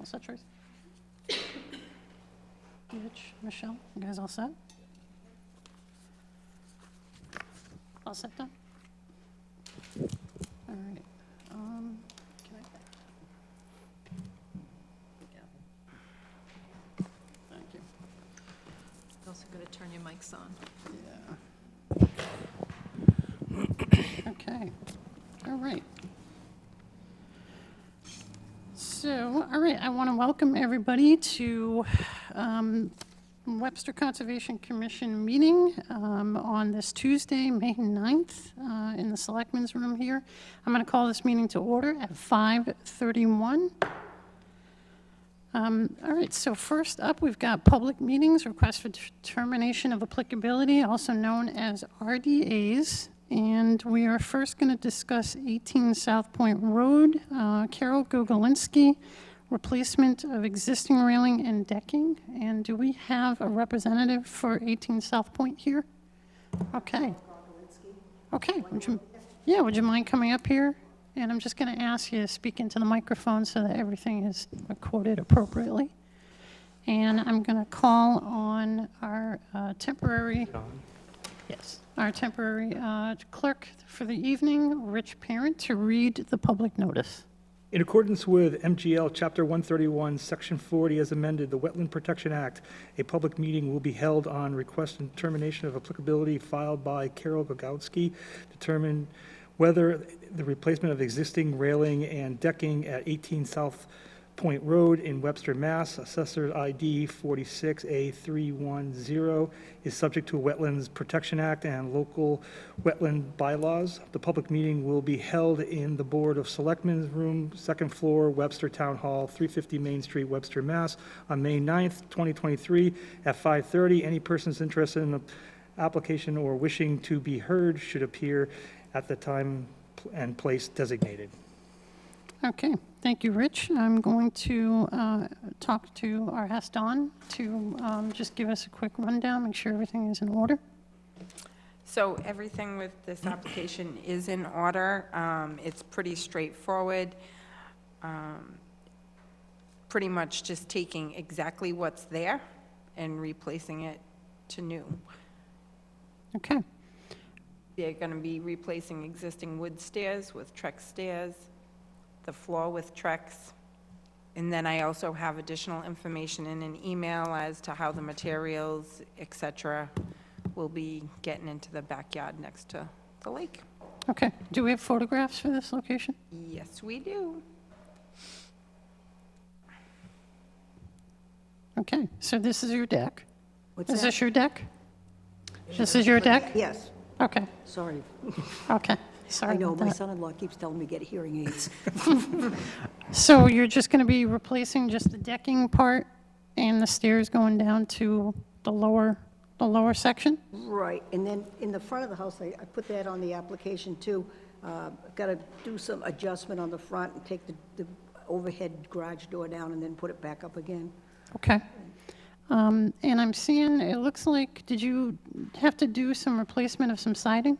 All set, Tracy? Rich, Michelle, you guys all set? All set, done? All right. Can I? Yeah. Thank you. Also going to turn your mics on. Yeah. Okay. All right. So, all right, I want to welcome everybody to Webster Conservation Commission meeting on this Tuesday, May 9th, in the Selectmen's Room here. I'm going to call this meeting to order at 5:31. All right, so first up, we've got public meetings, request for determination of applicability, also known as RDAs. And we are first going to discuss 18 South Point Road, Carol Gogolinski, replacement of existing railing and decking. And do we have a representative for 18 South Point here? Okay. Okay. Would you mind coming up here? And I'm just going to ask you to speak into the microphone so that everything is recorded appropriately. And I'm going to call on our temporary clerk for the evening, Rich Parent, to read the public notice. In accordance with MGL Chapter 131, Section 40 as amended, the Wetland Protection Act, a public meeting will be held on request and determination of applicability filed by Carol Gogowski, determine whether the replacement of existing railing and decking at 18 South Point Road in Webster, Mass., Assessor ID 46A310, is subject to Wetlands Protection Act and local wetland bylaws. The public meeting will be held in the Board of Selectmen's Room, second floor, Webster Town Hall, 350 Main Street, Webster, Mass., on May 9th, 2023, at 5:30. Any persons interested in the application or wishing to be heard should appear at the time and place designated. Okay, thank you, Rich. I'm going to talk to our Don to just give us a quick rundown, make sure everything is in order. So everything with this application is in order. It's pretty straightforward. Pretty much just taking exactly what's there and replacing it to new. Okay, They're going to be replacing existing wood stairs with Trex stairs, the floor with Trex. And then I also have additional information in an email as to how the materials, et cetera, will be getting into the backyard next to the lake. okay. Do we have photographs for this location? Yes, we do. Okay, so this is your deck. What's Is that? this your deck? This is your deck? Yes, Okay, sorry. okay. Sorry I know, about my that. son-in-law keeps telling me get hearing aids. So you're just going to be replacing just the decking part and the stairs going down to the lower section? Right, and then in the front of the house, I put that on the application too. Got to do some adjustment on the front and take the overhead garage door down and then put it back up again. Okay. And I'm seeing, it looks like, did you have to do some replacement of some siding?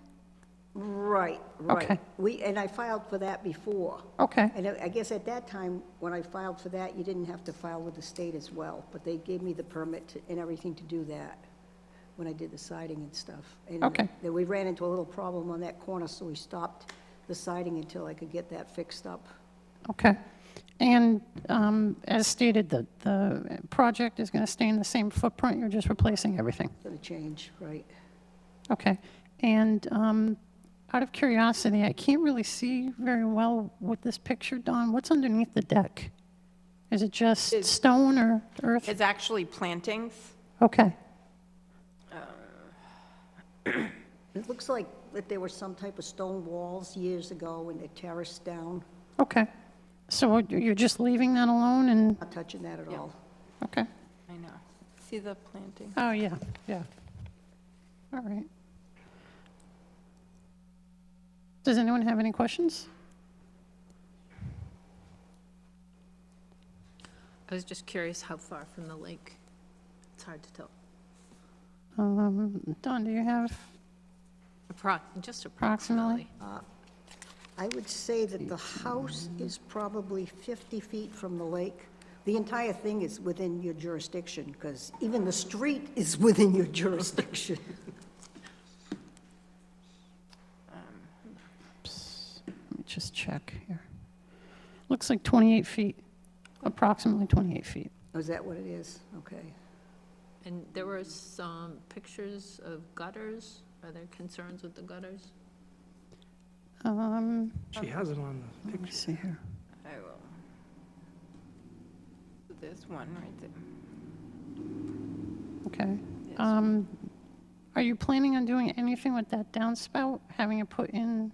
Right, Okay. right. And I filed for that before. Okay, And I guess at that time, when I filed for that, you didn't have to file with the state as well, but they gave me the permit and everything to do that when I did the siding and stuff. And Okay. then we ran into a little problem on that corner, so we stopped the siding until I could get that fixed up. okay. And as stated, the project is going to stay in the same footprint, you're just replacing everything? Gonna change, right? Okay. And out of curiosity, I can't really see very well with this picture, Don. What's underneath the deck? Is it just It's- stone or earth? It's actually plantings. Okay, It looks like that there were some type of stone walls years ago and they terraced down. okay. So you're just leaving that alone and, Not touching that at Yeah. all. okay. I know. See the planting? Oh, yeah, yeah. All right. Does anyone have any questions? I was just curious how far from the lake. It's hard to tell. Don, do you have, Just Approximately? approximately. I would say that the house is probably 50 feet from the lake, The entire thing is within your jurisdiction, because even the street is within your jurisdiction. Let me just check here. Looks like 28 feet, approximately 28 feet. Oh, is that what it is? Okay. And there were some pictures of gutters. Are there concerns with the gutters? She has it on the Let me picture. see here. I will. There's one right there. Okay. Yes. Are you planning on doing anything with that downspout, having it put into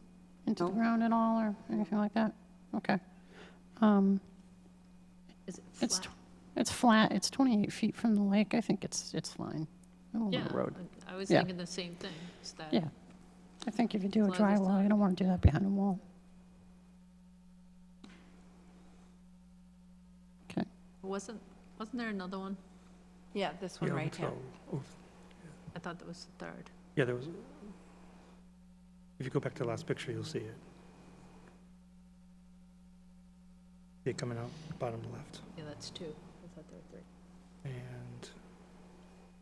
the No. ground at all, or anything like that? Okay. Is it It's, flat? it's flat, it's 28 feet from the lake, I think it's fine. Along Yeah, the road. I was Yeah. thinking the same thing. Is that Yeah. I think if you do a As long as dry it's well, not- you don't want to do that behind a wall. Okay. wasn't there another one? Yeah, this one Yeah, right here. so- I thought that was the third. Yeah, there was, if you go back to the last picture, you'll see it. See it coming out, bottom left. Yeah, that's two. I thought there were three. And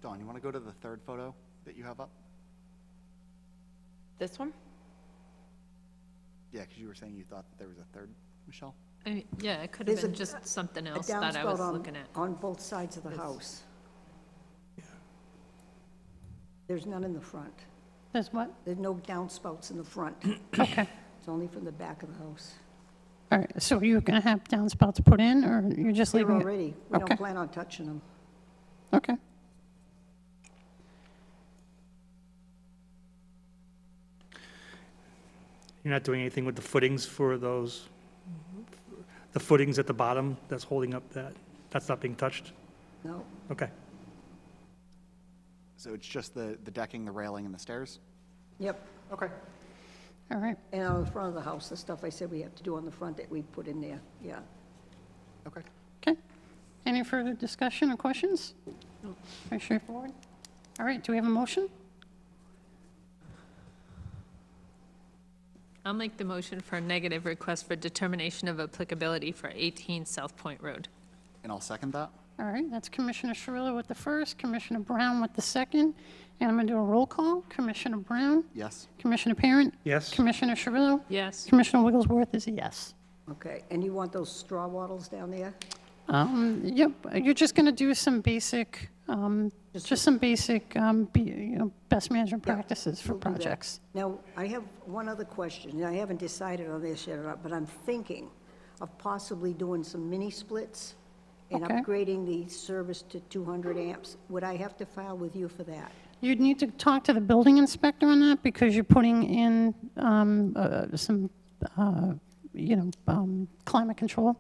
Dawn, you want to go to the third photo that you have up? This one? Yeah, because you were saying you thought that there was a third, Michelle? I mean, yeah, it could have There's a- been just something A else that I was downspout looking at. on both sides of the This- house. Yeah. There's none in the front. There's what? There's no downspouts in the front. Okay. It's only from the back of the house. All right, so are you going to have downspouts put in, or you're just Here leaving it? already. We Okay. don't plan on touching them. Okay. you're not doing anything with the footings for those, the footings at the bottom that's holding up that's not being touched? No. Okay. So it's just the decking, the railing, and the stairs? Yep. Okay. All right. And on the front of the house, the stuff I said we have to do on the front that we put in there, yeah. Okay. Okay. Any further discussion or questions? Very straightforward. All right, do we have a motion? I'll make the motion for a negative request for determination of applicability for 18 South Point Road. And I'll second that. All right, that's Commissioner Cirillo with the first, Commissioner Brown with the second, and I'm going to do a roll call. Commissioner Brown, Yes? Commissioner Parent, Yes? Commissioner Cirillo, Yes. Commissioner Wigglesworth is a yes. Okay, and you want those straw wattles down there? Yep, you're just going to do some basic, just some basic, best management Yeah, practices for we'll do that. projects. Now, I have one other question. I haven't decided on this yet, or not, but I'm thinking of possibly doing some mini splits and Okay. upgrading the service to 200 amps. Would I have to file with you for that? You'd need to talk to the building inspector on that because you're putting in some, climate control.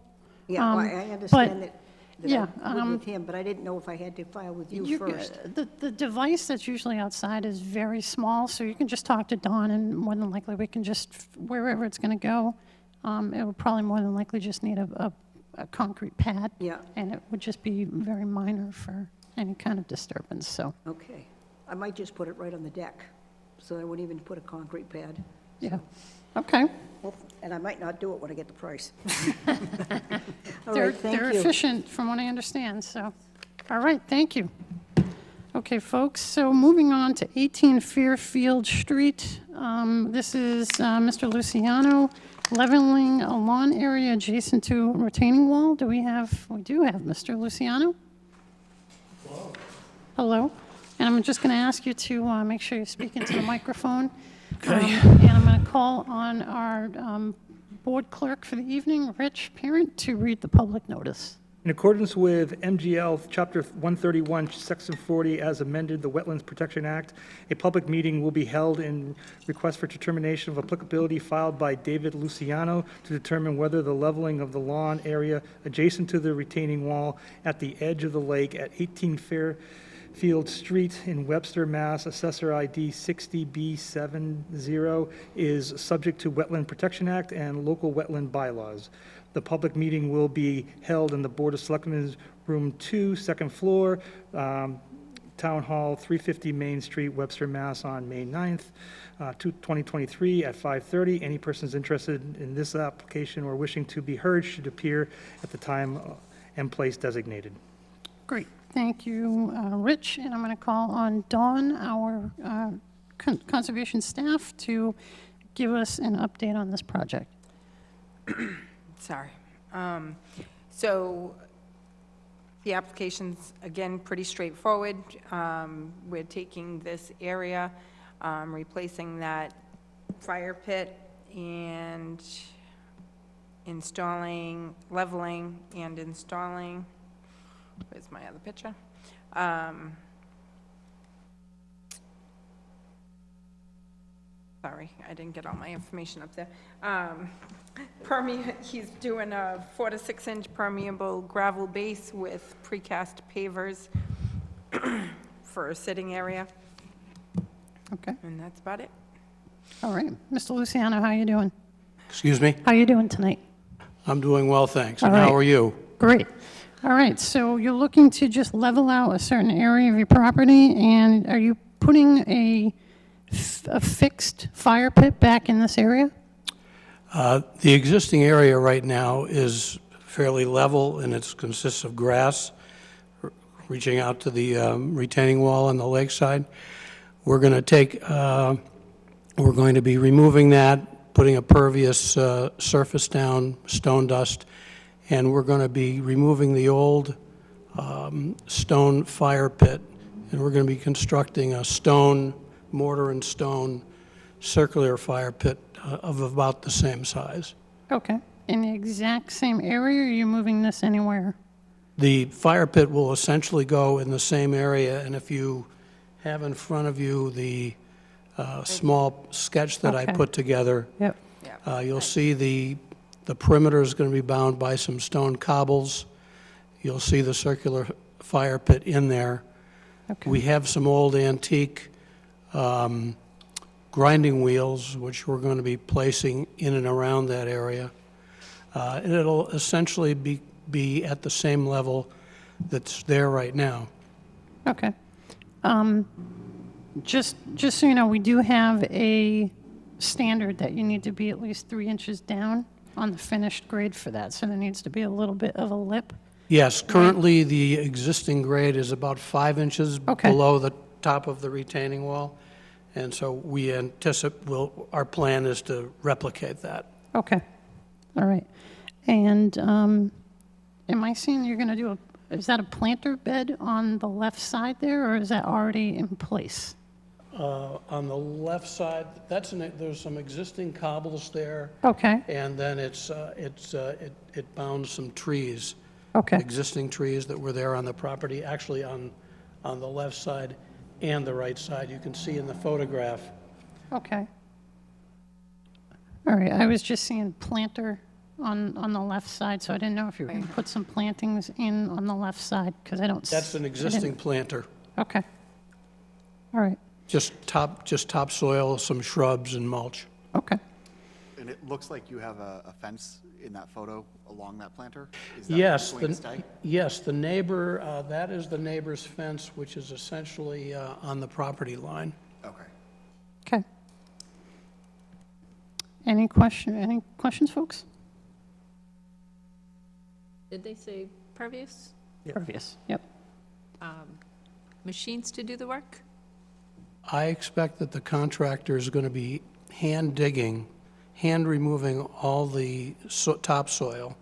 Yeah, well, I understand that yeah, I would with him, but I didn't know if I had to file with you You- first. The device that's usually outside is very small, so you can just talk to Dawn, and more than likely, we can just, wherever it's going to go, it would probably more than likely just need a concrete pad. Yeah. And it would just be very minor for any kind of disturbance, so, Okay. I might just put it right on the deck, so I wouldn't even put a concrete pad. yeah. Okay. Well, and I might not do it when I get the price. All They're right, thank they're you. efficient, from what I understand, so, all right, thank you. Okay, folks, so moving on to 18 Fairfield Street. This is Mr. Luciano leveling a lawn area adjacent to retaining wall. We do have Mr. Luciano. Hello. And I'm just going to ask you to make sure you speak into the microphone. Okay. And I'm going to call on our board clerk for the evening, Rich Parent, to read the public notice. In accordance with MGL Chapter 131, Section 40, as amended, the Wetlands Protection Act, a public meeting will be held in request for determination of applicability filed by David Luciano to determine whether the leveling of the lawn area adjacent to the retaining wall at the edge of the lake at 18 Fairfield Street in Webster, Mass., Assessor ID 60B70, is subject to Wetland Protection Act and local wetland bylaws. The public meeting will be held in the Board of Selectmen's Room 2, second floor, Town Hall, 350 Main Street, Webster, Mass. On May 9th, 2023 at 5:30. Any persons interested in this application or wishing to be heard should appear at the time and place designated. Great, thank you, Rich. And I'm going to call on Dawn, our conservation staff, to give us an update on this project. Sorry. So the application's, again, pretty straightforward. We're taking this area, replacing that fire pit and installing, leveling and installing, where's my other picture? Sorry, I didn't get all my information up there. He's doing a 4 to 6 inch permeable gravel base with precast pavers for a sitting area, Okay, and that's about it. all right. Mr. Luciano, how you doing? Excuse me? How you doing tonight? I'm doing well, thanks. And All right. how are you? Great. All right, so you're looking to just level out a certain area of your property, and are you putting a fixed fire pit back in this area? The existing area right now is fairly level, and it consists of grass reaching out to the retaining wall on the lakeside. We're going to be removing that, putting a pervious surface down, stone dust, and we're going to be removing the old stone fire pit, and we're going to be constructing a stone, mortar and stone, circular fire pit of about the same size. Okay. In the exact same area, or are you moving this anywhere? The fire pit will essentially go in the same area, and if you have in front of you the small sketch that I Okay. put together, Yep. you'll see the perimeter is going to be bound by some stone cobbles. You'll see the circular fire pit in there. Okay. We have some old antique grinding wheels, which we're going to be placing in and around that area. And it'll essentially be at the same level that's there right now. Okay. Just so you know, we do have a standard that you need to be at least 3 inches down on the finished grade for that, so there needs to be a little bit of a lip. Yes, currently, the existing grade is about 5 inches Okay. below the top of the retaining wall, and so we anticipate, our plan is to replicate that. Okay. All right. And am I seeing you're going to do is that a planter bed on the left side there, or is that already in place? On the left side, there's some existing cobbles there, Okay. and then it bounds some trees, Okay. existing trees that were there on the property, actually on the left side and the right side. You can see in the photograph. Okay. All right, I was just seeing planter on the left side, so I didn't know if you were going to put some plantings in on the left side, because I don't... That's an existing planter. Okay. All right, Just topsoil, some shrubs and mulch. okay. And it looks like you have a fence in that photo along that planter? Is that Yes, going to stay? yes, the neighbor, that is the neighbor's fence, which is essentially on the property line. Okay. Okay. Any questions, folks? Did they say pervious? Pervious, yep. Machines to do the work? I expect that the contractor is going to be hand removing all the topsoil,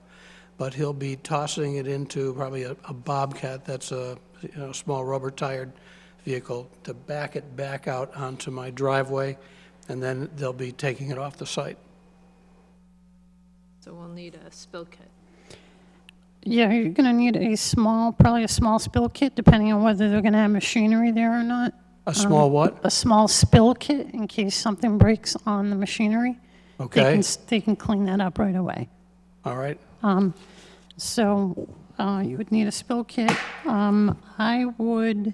but he'll be tossing it into probably a Bobcat, that's a small rubber-tired vehicle, to back it back out onto my driveway, and then they'll be taking it off the site. So we'll need a spill kit. Yeah, you're going to need probably a small spill kit, depending on whether they're going to have machinery there or not. A small what? A small spill kit in case something breaks on the machinery. Okay, They can clean that up right away. all right. So you would need a spill kit. I would,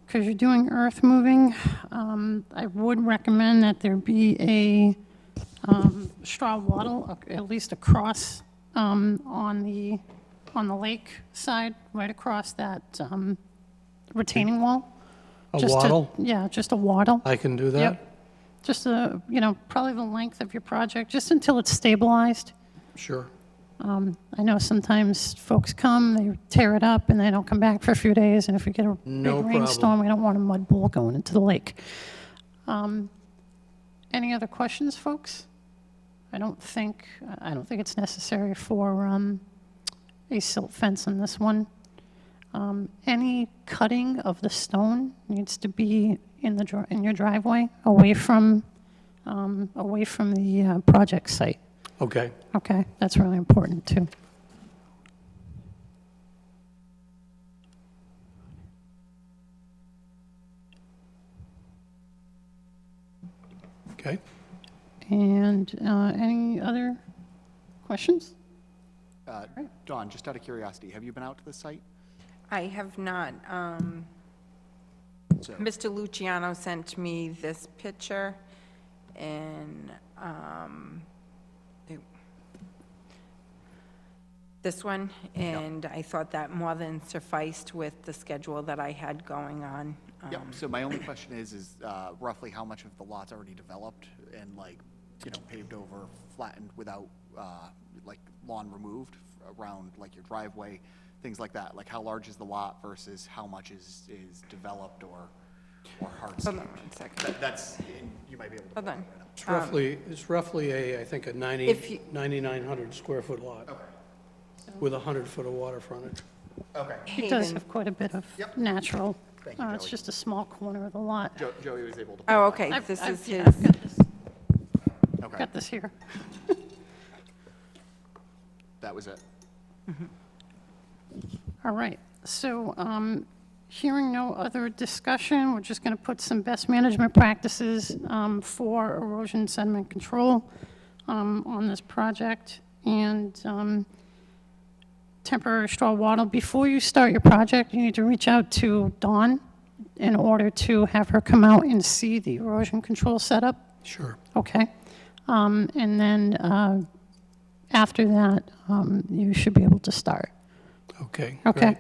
because you're doing earth moving, I would recommend that there be a straw wattle, at least across on the lake side, right across that retaining wall. A Just to- wattle? Yeah, just a wattle. I can do that? Yep. Just probably the length of your project, just until it's stabilized. Sure. I know sometimes folks come, they tear it up, and they don't come back for a few days, and if we get a big No rainstorm, problem. we don't want a mud bowl going into the lake. Any other questions, folks? I don't think it's necessary for a silt fence on this one. Any cutting of the stone needs to be in your driveway, away from the project site. Okay. Okay, that's really important, too. Okay. And any other questions? Dawn, just out of curiosity, have you been out to the site? I have not. So, Mr. Luciano sent me this picture, and this one, and I thought that more than sufficed with the schedule that I had going on. yeah, so my only question is roughly how much of the lot's already developed and like, paved over, flattened without, like lawn removed around like your driveway, things like that? Like how large is the lot versus how much is developed or hardscaped? Hold on 1 second. That's, you might be able to. Hold on. It's roughly I think a If you- 9,900 square foot lot with 100 foot of water frontage. Okay. It does Haven. have quite a bit of Yep. natural. Thank you, It's Joey. just a small corner of the lot. Joey was able to. Oh, okay, I've- this I've- is yeah, his. I've got this- Okay, got this here. that was it. All right, so hearing no other discussion, we're just going to put some best management practices for erosion sediment control on this project, and temporary straw wattle. Before you start your project, you need to reach out to Dawn in order to have her come out and see the erosion control setup. Sure. Okay. And then after that, you should be able to start. Okay. Okay.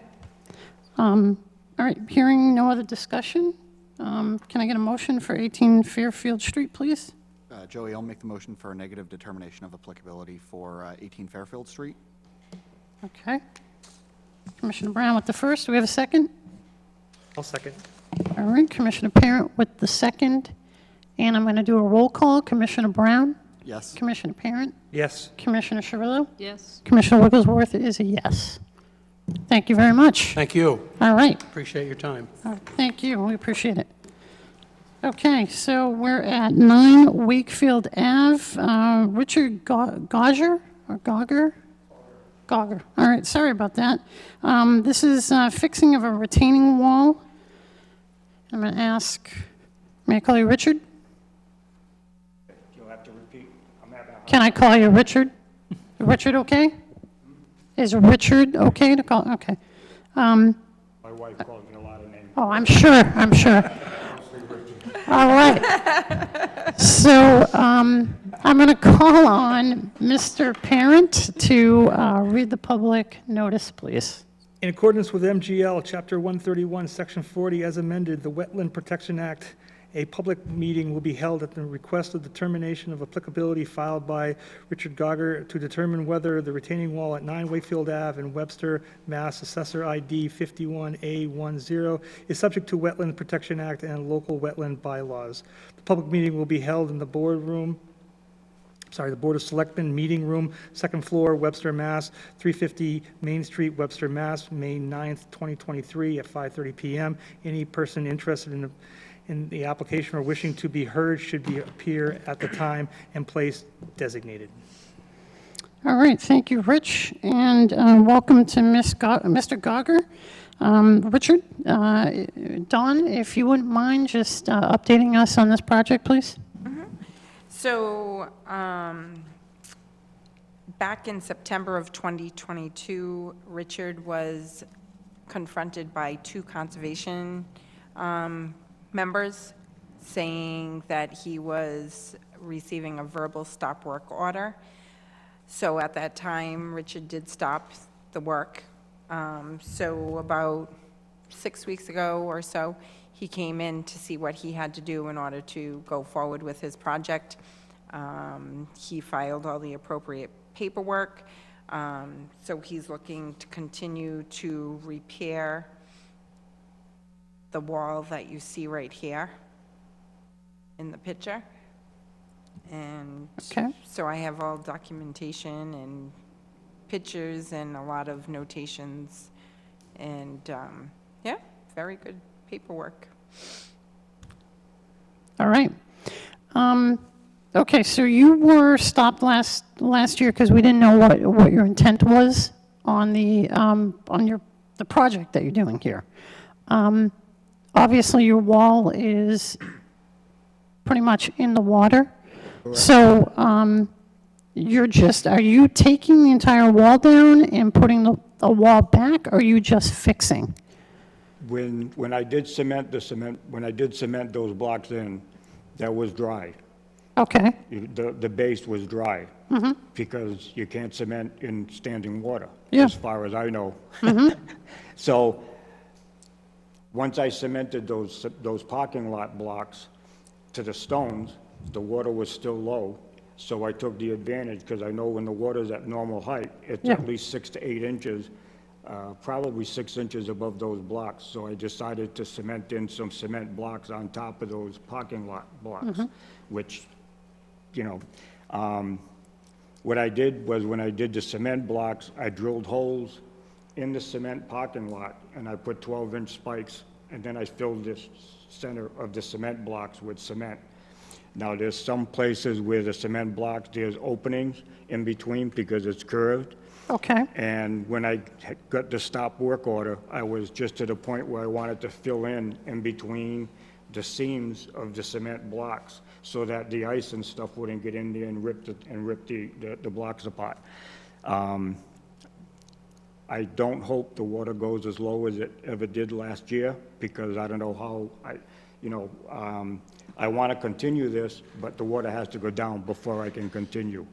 great. All right, hearing no other discussion, can I get a motion for 18 Fairfield Street, please? Joey, I'll make the motion for a negative determination of applicability for 18 Fairfield Street. Okay. Commissioner Brown with the first, do we have a second? I'll second. All right, Commissioner Parent with the second, and I'm going to do a roll call. Commissioner Brown, Yes. Commissioner Parent, Yes. Commissioner Cirillo, Yes, Commissioner Wigglesworth is a yes. Thank you very much. Thank you. All right. Appreciate your time. Thank you, we appreciate it. Okay, so we're at 9 Wakefield Ave. Richard Gauger, or Gauger? Gauger, all right, sorry about that. This is fixing of a retaining wall. I'm going to ask, may I call you Richard? You'll have to repeat. I'm having a Can I call you Richard? Is Richard okay? Is Richard okay to call, okay. My wife calls me a lot of names. Oh, I'm sure. All right. So I'm going to call on Mr. Parent to read the public notice, please. In accordance with MGL Chapter 131, Section 40, as amended, the Wetland Protection Act, a public meeting will be held at the request of determination of applicability filed by Richard Gauger to determine whether the retaining wall at 9 Wakefield Ave in Webster, Mass. Assessor ID 51A10 is subject to Wetland Protection Act and local wetland bylaws. The public meeting will be held in the the Board of Selectmen Meeting Room, second floor, Webster, Mass., 350 Main Street, Webster, Mass., May 9th, 2023, at 5:30 PM. Any person interested in the application or wishing to be heard should appear at the time and place designated. All right, thank you, Rich, and welcome to Mr. Gauger. Richard, Dawn, if you wouldn't mind just updating us on this project, please? So, back in September of 2022, Richard was confronted by 2 conservation members saying that he was receiving a verbal stop work order. So at that time, Richard did stop the work. So about 6 weeks ago or so, he came in to see what he had to do in order to go forward with his project. He filed all the appropriate paperwork. So he's looking to continue to repair the wall that you see right here in the picture. And Okay. so I have all documentation and pictures and a lot of notations. And, yeah, very good paperwork. All right. Okay, so you were stopped last year because we didn't know what your intent was on the project that you're doing here. Obviously, your wall is pretty much in the water. So, are you taking the entire wall down and putting the wall back, or are you just fixing? When I did cement when I did cement those blocks in, that was dry. Okay, The base was dry. Because you can't cement in standing water. Yeah. As far as I know. So, once I cemented those parking lot blocks to the stones, the water was still low. So I took the advantage, because I know when the water's at normal height, it's Yeah. at least 6 to 8 inches, probably 6 inches above those blocks. So I decided to cement in some cement blocks on top of those parking lot blocks, which, you know, what I did was, when I did the cement blocks, I drilled holes in the cement parking lot, and I put 12-inch spikes, and then I filled this center of the cement blocks with cement. Now, there's some places where the cement blocks, there's openings in between because it's curved. okay, And when I got the stop work order, I was just to the point where I wanted to fill in between the seams of the cement blocks, so that the ice and stuff wouldn't get in there and rip the blocks apart. I don't hope the water goes as low as it ever did last year, because I don't know how, I want to continue this, but the water has to go down before I can continue.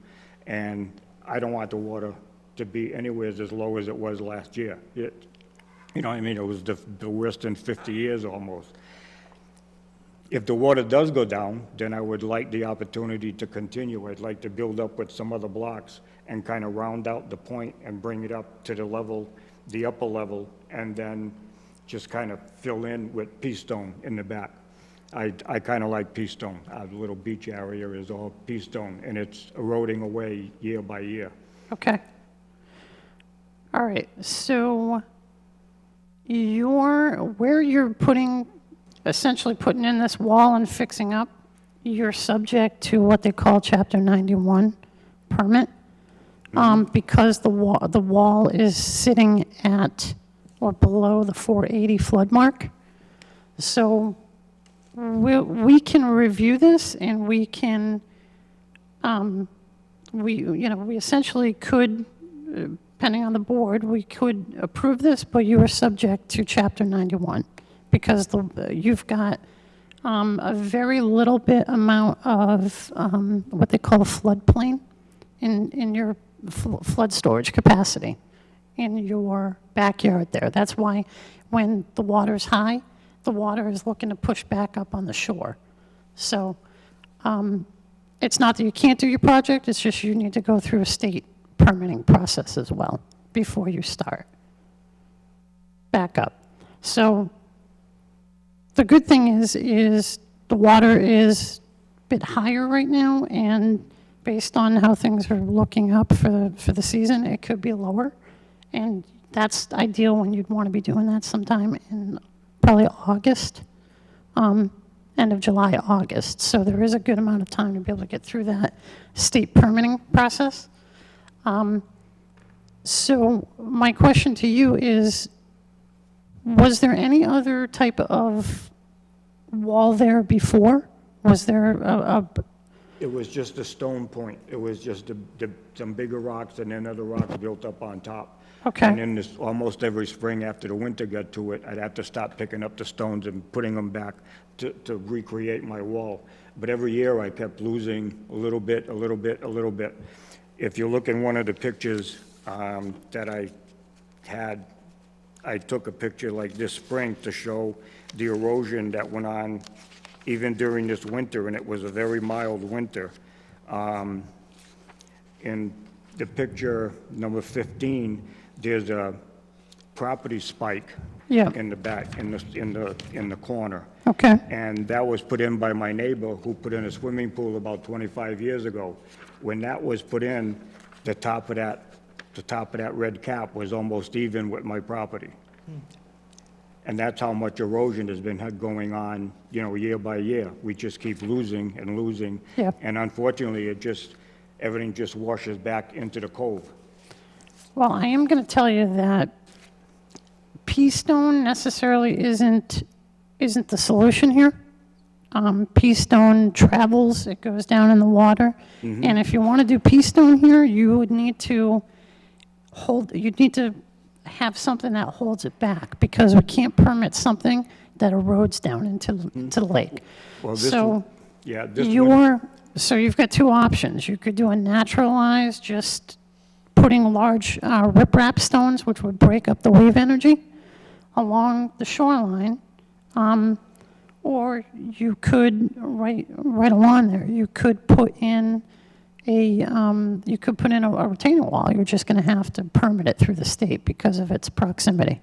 And I don't want the water to be anywhere as low as it was last year. It was the worst in 50 years almost. If the water does go down, then I would like the opportunity to continue. I'd like to build up with some other blocks and kind of round out the point and bring it up to the upper level, and then just kind of fill in with pea stone in the back. I kind of like pea stone. Our little beach area is all pea stone, and it's eroding away year by year. okay. All right, so where you're essentially putting in this wall and fixing up, you're subject to what they call Chapter 91 permit, because the wall is sitting at or below the 480 flood mark. So we can review this, and we can, we essentially could, depending on the board, we could approve this, but you are subject to Chapter 91, because you've got a very little bit amount of what they call a floodplain in your flood storage capacity in your backyard there. That's why when the water's high, the water is looking to push back up on the shore. So it's not that you can't do your project, it's just you need to go through a state permitting process as well before you start back up. So the good thing is the water is a bit higher right now, and based on how things are looking up for the season, it could be lower. And that's ideal when you'd want to be doing that sometime in probably August, end of July, August. So there is a good amount of time to be able to get through that state permitting process. So my question to you is, was there any other type of wall there before? Was there It was just a stone point. It was just some bigger rocks and then other rocks built up on top. Okay. And then almost every spring after the winter got to it, I'd have to stop picking up the stones and putting them back to recreate my wall. But every year I kept losing a little bit, a little bit, a little bit. If you look in one of the pictures that I had, I took a picture like this spring to show the erosion that went on even during this winter, and it was a very mild winter. In the picture number 15, there's a property spike Yeah. in the back, in the corner. Okay. And that was put in by my neighbor, who put in a swimming pool about 25 years ago. When that was put in, the top of that red cap was almost even with my property. And that's how much erosion has been going on, year by year. We just keep losing and losing. Yeah. And unfortunately, everything just washes back into the cove. Well, I am going to tell you that pea stone necessarily isn't the solution here. Pea stone travels, it goes down in the water. And if you want to do pea stone here, you would need to have something that holds it back, because we can't permit something that erodes down into the lake. Well, this So one- Yeah, this one, so you've got two options. You could do a naturalized, just putting large riprap stones, which would break up the wave energy along the shoreline. Or you could, right along there, you could put in a retaining wall. You're just going to have to permit it through the state because of its proximity.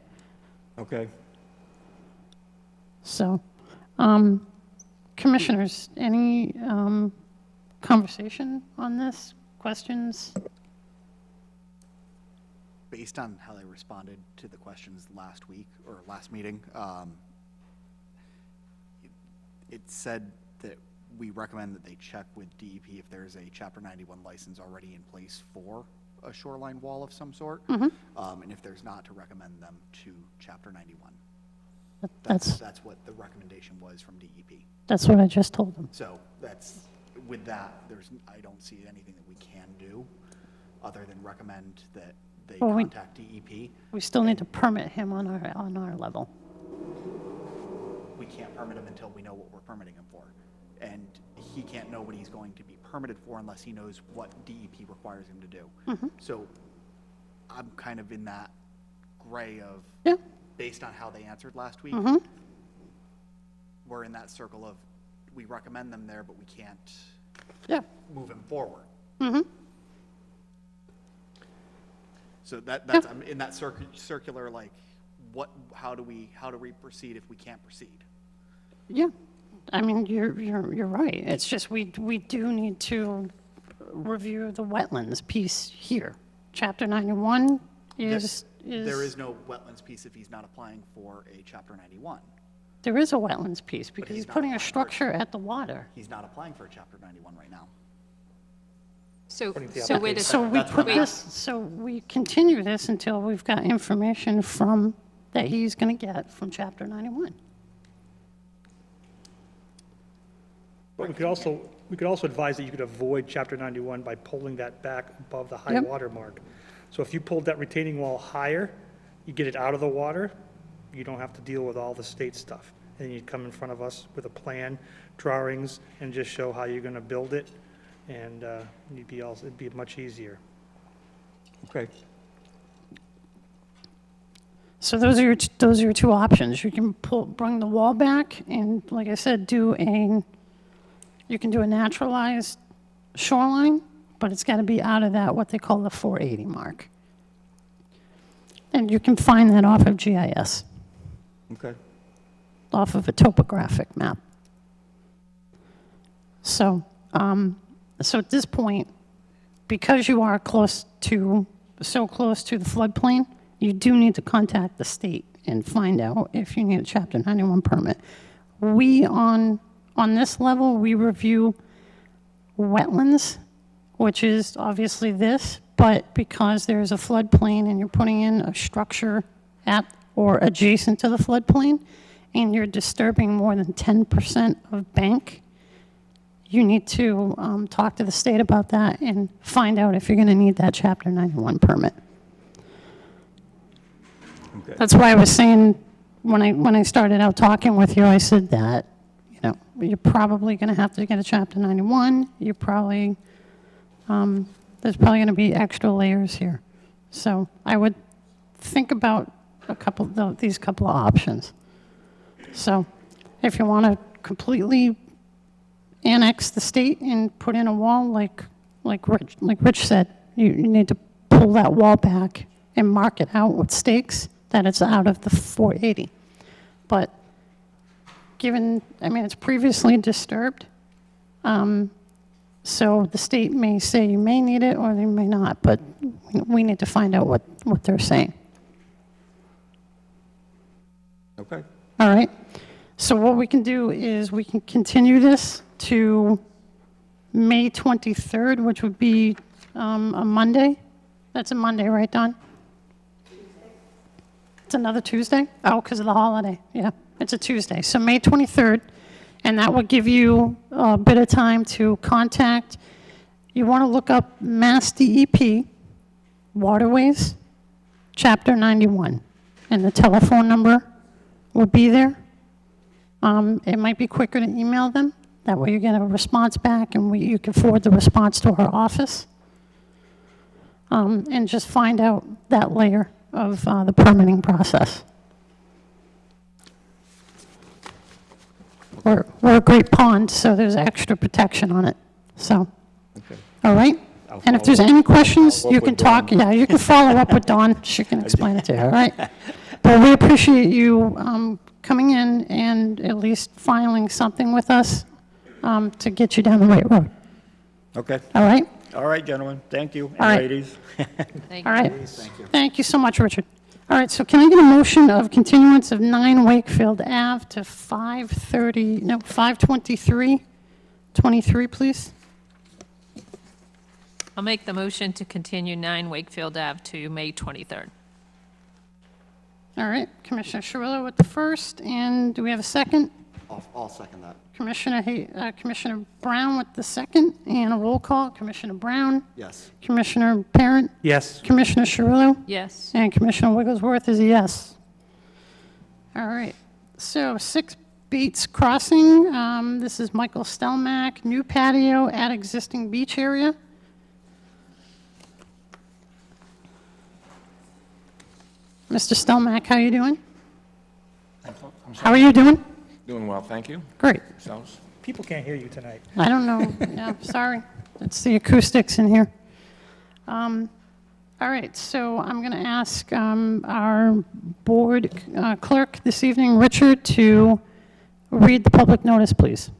okay. So, commissioners, any conversation on this? Questions? Based on how they responded to the questions last week, or last meeting, it said that we recommend that they check with DEP if there's a Chapter 91 license already in place for a shoreline wall of some sort. And if there's not, to recommend them to Chapter 91. That's what the recommendation was from DEP. That's what I just told them. So with that, I don't see anything that we can do other than recommend that they Well, contact DEP. We still need to permit him on our level. We can't permit him until we know what we're permitting him for. And he can't know what he's going to be permitted for unless he knows what DEP requires him to do. So I'm kind of in that gray of, Yeah. based on how they answered last week, we're in that circle of, we recommend them there, but we can't Yeah. move him forward. So that's, I'm in that circular, like, how do we proceed if we can't proceed? Yeah, I mean, you're right. It's just we do need to review the wetlands piece here. Chapter 91 is. There is no wetlands piece if he's not applying for a Chapter 91. There is a wetlands piece because he's he's not putting a applying for it. structure at the water. He's not applying for a Chapter 91 right now. So, According to the so wait a So second. we put this, so we continue this until we've got information that he's going to get from Chapter 91. But we could also advise that you could avoid Chapter 91 by pulling that back above the high Yep. water mark. So if you pulled that retaining wall higher, you get it out of the water, you don't have to deal with all the state stuff. And then you'd come in front of us with a plan, drawings, and just show how you're going to build it, and it'd be much easier. Okay. So those are your two options. You can bring the wall back and, like I said, you can do a naturalized shoreline, but it's got to be out of that, what they call the 480 mark. And you can find that off of GIS, Okay. off of a topographic map. So, so at this point, because you are so close to the floodplain, you do need to contact the state and find out if you need a Chapter 91 permit. We, on this level, we review wetlands, which is obviously this, but because there's a floodplain and you're putting in a structure at or adjacent to the floodplain, and you're disturbing more than 10% of bank, you need to talk to the state about that and find out if you're going to need that Chapter 91 permit. Okay. That's why I was saying, when I started out talking with you, I said that, you're probably going to have to get a Chapter 91. There's probably going to be extra layers here. So I would think about these couple of options. So if you want to completely annex the state and put in a wall like Rich said, you need to pull that wall back and mark it out with stakes, that it's out of the 480. But given, I mean, it's previously disturbed, so the state may say you may need it or they may not, but we need to find out what they're saying. Okay. All right? So what we can do is we can continue this to May 23rd, which would be a Monday. That's a Monday, right, Don? It's another Tuesday? Oh, because of the holiday. Yeah, it's a Tuesday. So May 23rd, and that will give you a bit of time to contact. You want to look up Mass DEP, Waterways, Chapter 91, and the telephone number will be there. It might be quicker to email them. That way you get a response back, and you can forward the response to our office. And just find out that layer of the permitting process. We're a great pond, so there's extra protection on it, so. All right? And if there's any questions, follow you up can with Dawn. talk, yeah, you can follow up with Dawn, she can explain it to you, all right? But we appreciate you coming in and at least filing something with us to get you down the right road, Okay. all right? All right, gentlemen. Thank you. All And right. ladies. Thank All you. right. Thank you so much, Richard. All right, so can I get a motion of continuance of 9 Wakefield Ave to 523, please? I'll make the motion to continue 9 Wakefield Ave to May 23rd. All right, Commissioner Cirillo with the first, and do we have a second? I'll second that. Commissioner Brown with the second, and a roll call. Commissioner Brown, Yes. Commissioner Parent, Yes. Commissioner Cirillo, Yes. and Commissioner Wigglesworth is a yes. All right, so 6 Bates Crossing, this is Michael Stelmack, new patio at existing beach area. Mr. Stelmack, how you doing? How are you doing? Doing well, thank you. Great. Yourselves? People can't hear you tonight. I don't know, yeah, sorry. It's the acoustics in here. All right, so I'm going to ask our board clerk this evening, Richard, to read the public notice, please.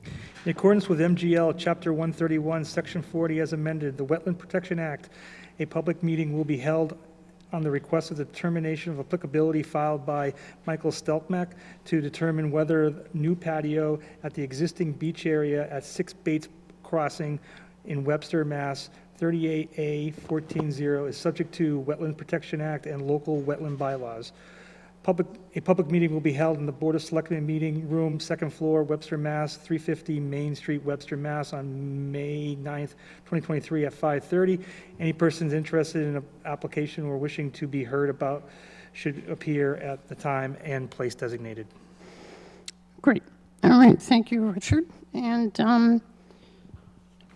In accordance with MGL Chapter 131, Section 40 as amended, the Wetland Protection Act, a public meeting will be held on the request of the determination of applicability filed by Michael Stelmack to determine whether new patio at the existing beach area at 6 Bates Crossing in Webster, Mass. 38A 14-0 is subject to Wetland Protection Act and local wetland bylaws. A public meeting will be held in the Board of Selectmen Meeting Room, 2nd floor, Webster, Mass. 350 Main Street, Webster, Mass. on May 9th, 2023 at 5:30. Any persons interested in an application or wishing to be heard about should appear at the time and place designated. Great. All right, thank you, Richard. And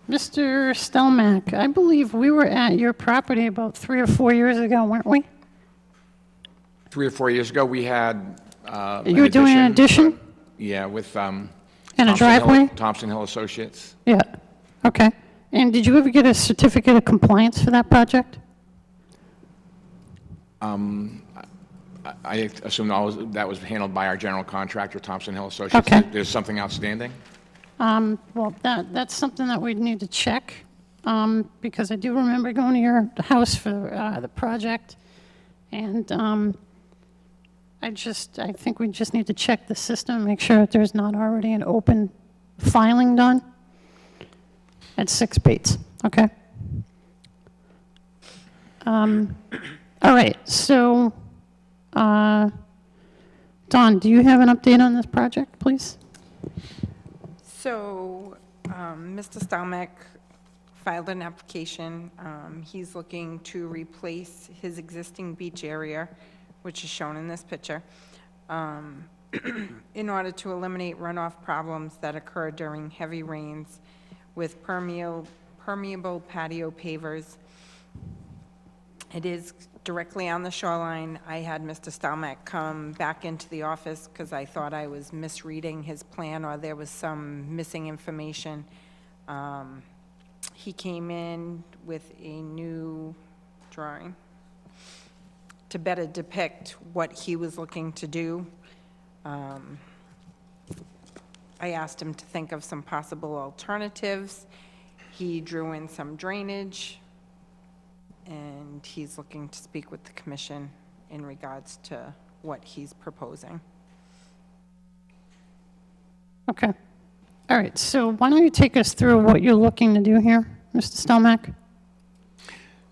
Mr. Stelmack, I believe we were at your property about 3 or 4 years ago, weren't we? 3 or 4 years ago, we had You were doing an addition? Yeah, with And a driveway? Thompson Hill Associates. Yeah, okay. And did you ever get a certificate of compliance for that project? I assume that was handled by our general contractor, Thompson Hill Associates. Okay. There's something outstanding? Well, that's something that we'd need to check, because I do remember going to your house for the project, and I think we just need to check the system, make sure that there's not already an open filing done at 6 Bates, okay? All right, so, Don, do you have an update on this project, please? So, Mr. Stelmack filed an application. He's looking to replace his existing beach area, which is shown in this picture, in order to eliminate runoff problems that occur during heavy rains with permeable patio pavers. It is directly on the shoreline. I had Mr. Stelmack come back into the office because I thought I was misreading his plan or there was some missing information. He came in with a new drawing to better depict what he was looking to do. I asked him to think of some possible alternatives. He drew in some drainage, and he's looking to speak with the commission in regards to what he's proposing. Okay. All right, so why don't you take us through what you're looking to do here, Mr. Stelmack?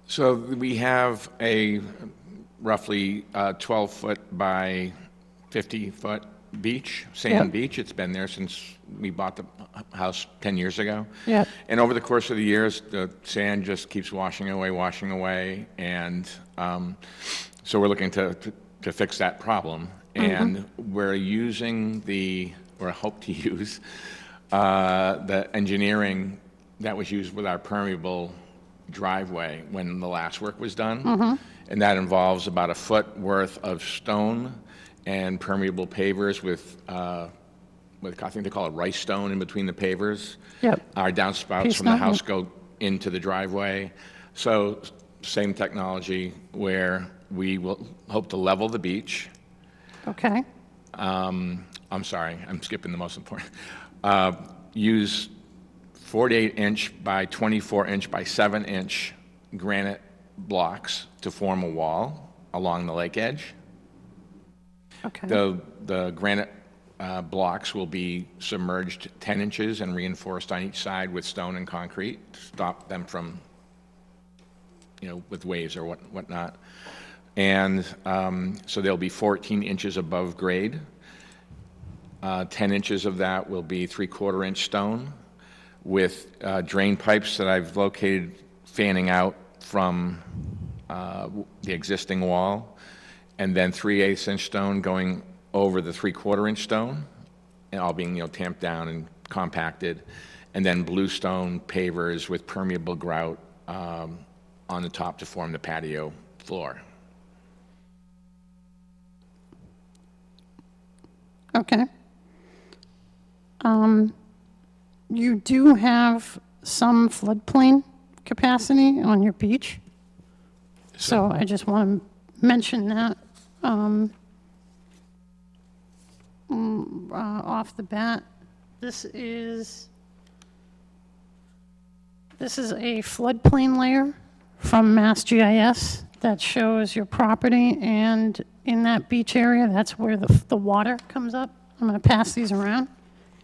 So we have a roughly 12-foot by 50-foot beach, sand Yep. beach. It's been there since we bought the house 10 years ago. Yep. And over the course of the years, the sand just keeps washing away, and so we're looking to fix that problem. And we're using or hope to use, the engineering that was used with our permeable driveway when the last work was done. And that involves about a foot worth of stone and permeable pavers with I think they call it rice stone in between the pavers. Yep. Our downspouts Piece from the stone, house yep. go into the driveway. So same technology where we will hope to level the beach. Okay, I'm sorry, I'm skipping the most important. Use 48-inch by 24-inch by 7-inch granite blocks to form a wall along the lake edge. okay. The granite blocks will be submerged 10 inches and reinforced on each side with stone and concrete to stop them from, with waves or whatnot. And so they'll be 14 inches above grade. 10 inches of that will be 3/4-inch stone with drain pipes that I've located fanning out from the existing wall, and then 3/8-inch stone going over the 3/4-inch stone, and all being, tamped down and compacted, and then bluestone pavers with permeable grout on the top to form the patio floor. Okay. You do have some floodplain capacity on your beach, so I just want to mention that off the bat. This is a floodplain layer from MassGIS that shows your property, and in that beach area, that's where the water comes up. I'm going to pass these around,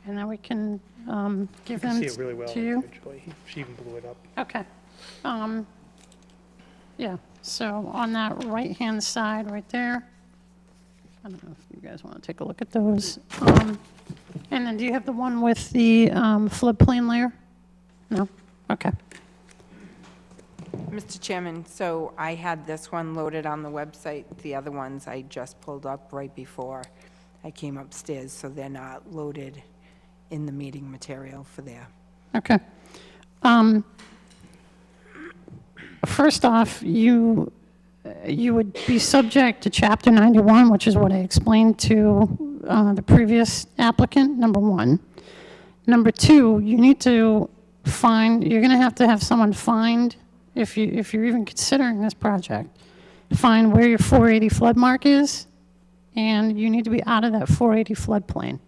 and then we can give You can them see it really well, to you. actually. She even blew it up. Okay. Yeah, so on that right-hand side right there, I don't know if you guys want to take a look at those. And then do you have the one with the floodplain layer? No? Okay. Mr. Chairman, so I had this one loaded on the website. The other ones I just pulled up right before I came upstairs, so they're not loaded in the meeting material for there. Okay. First off, you would be subject to Chapter 91, which is what I explained to the previous applicant, number one. Number two, you need to you're going to have someone find, if you're even considering this project, find where your 480 flood mark is, and you need to be out of that 480 floodplain.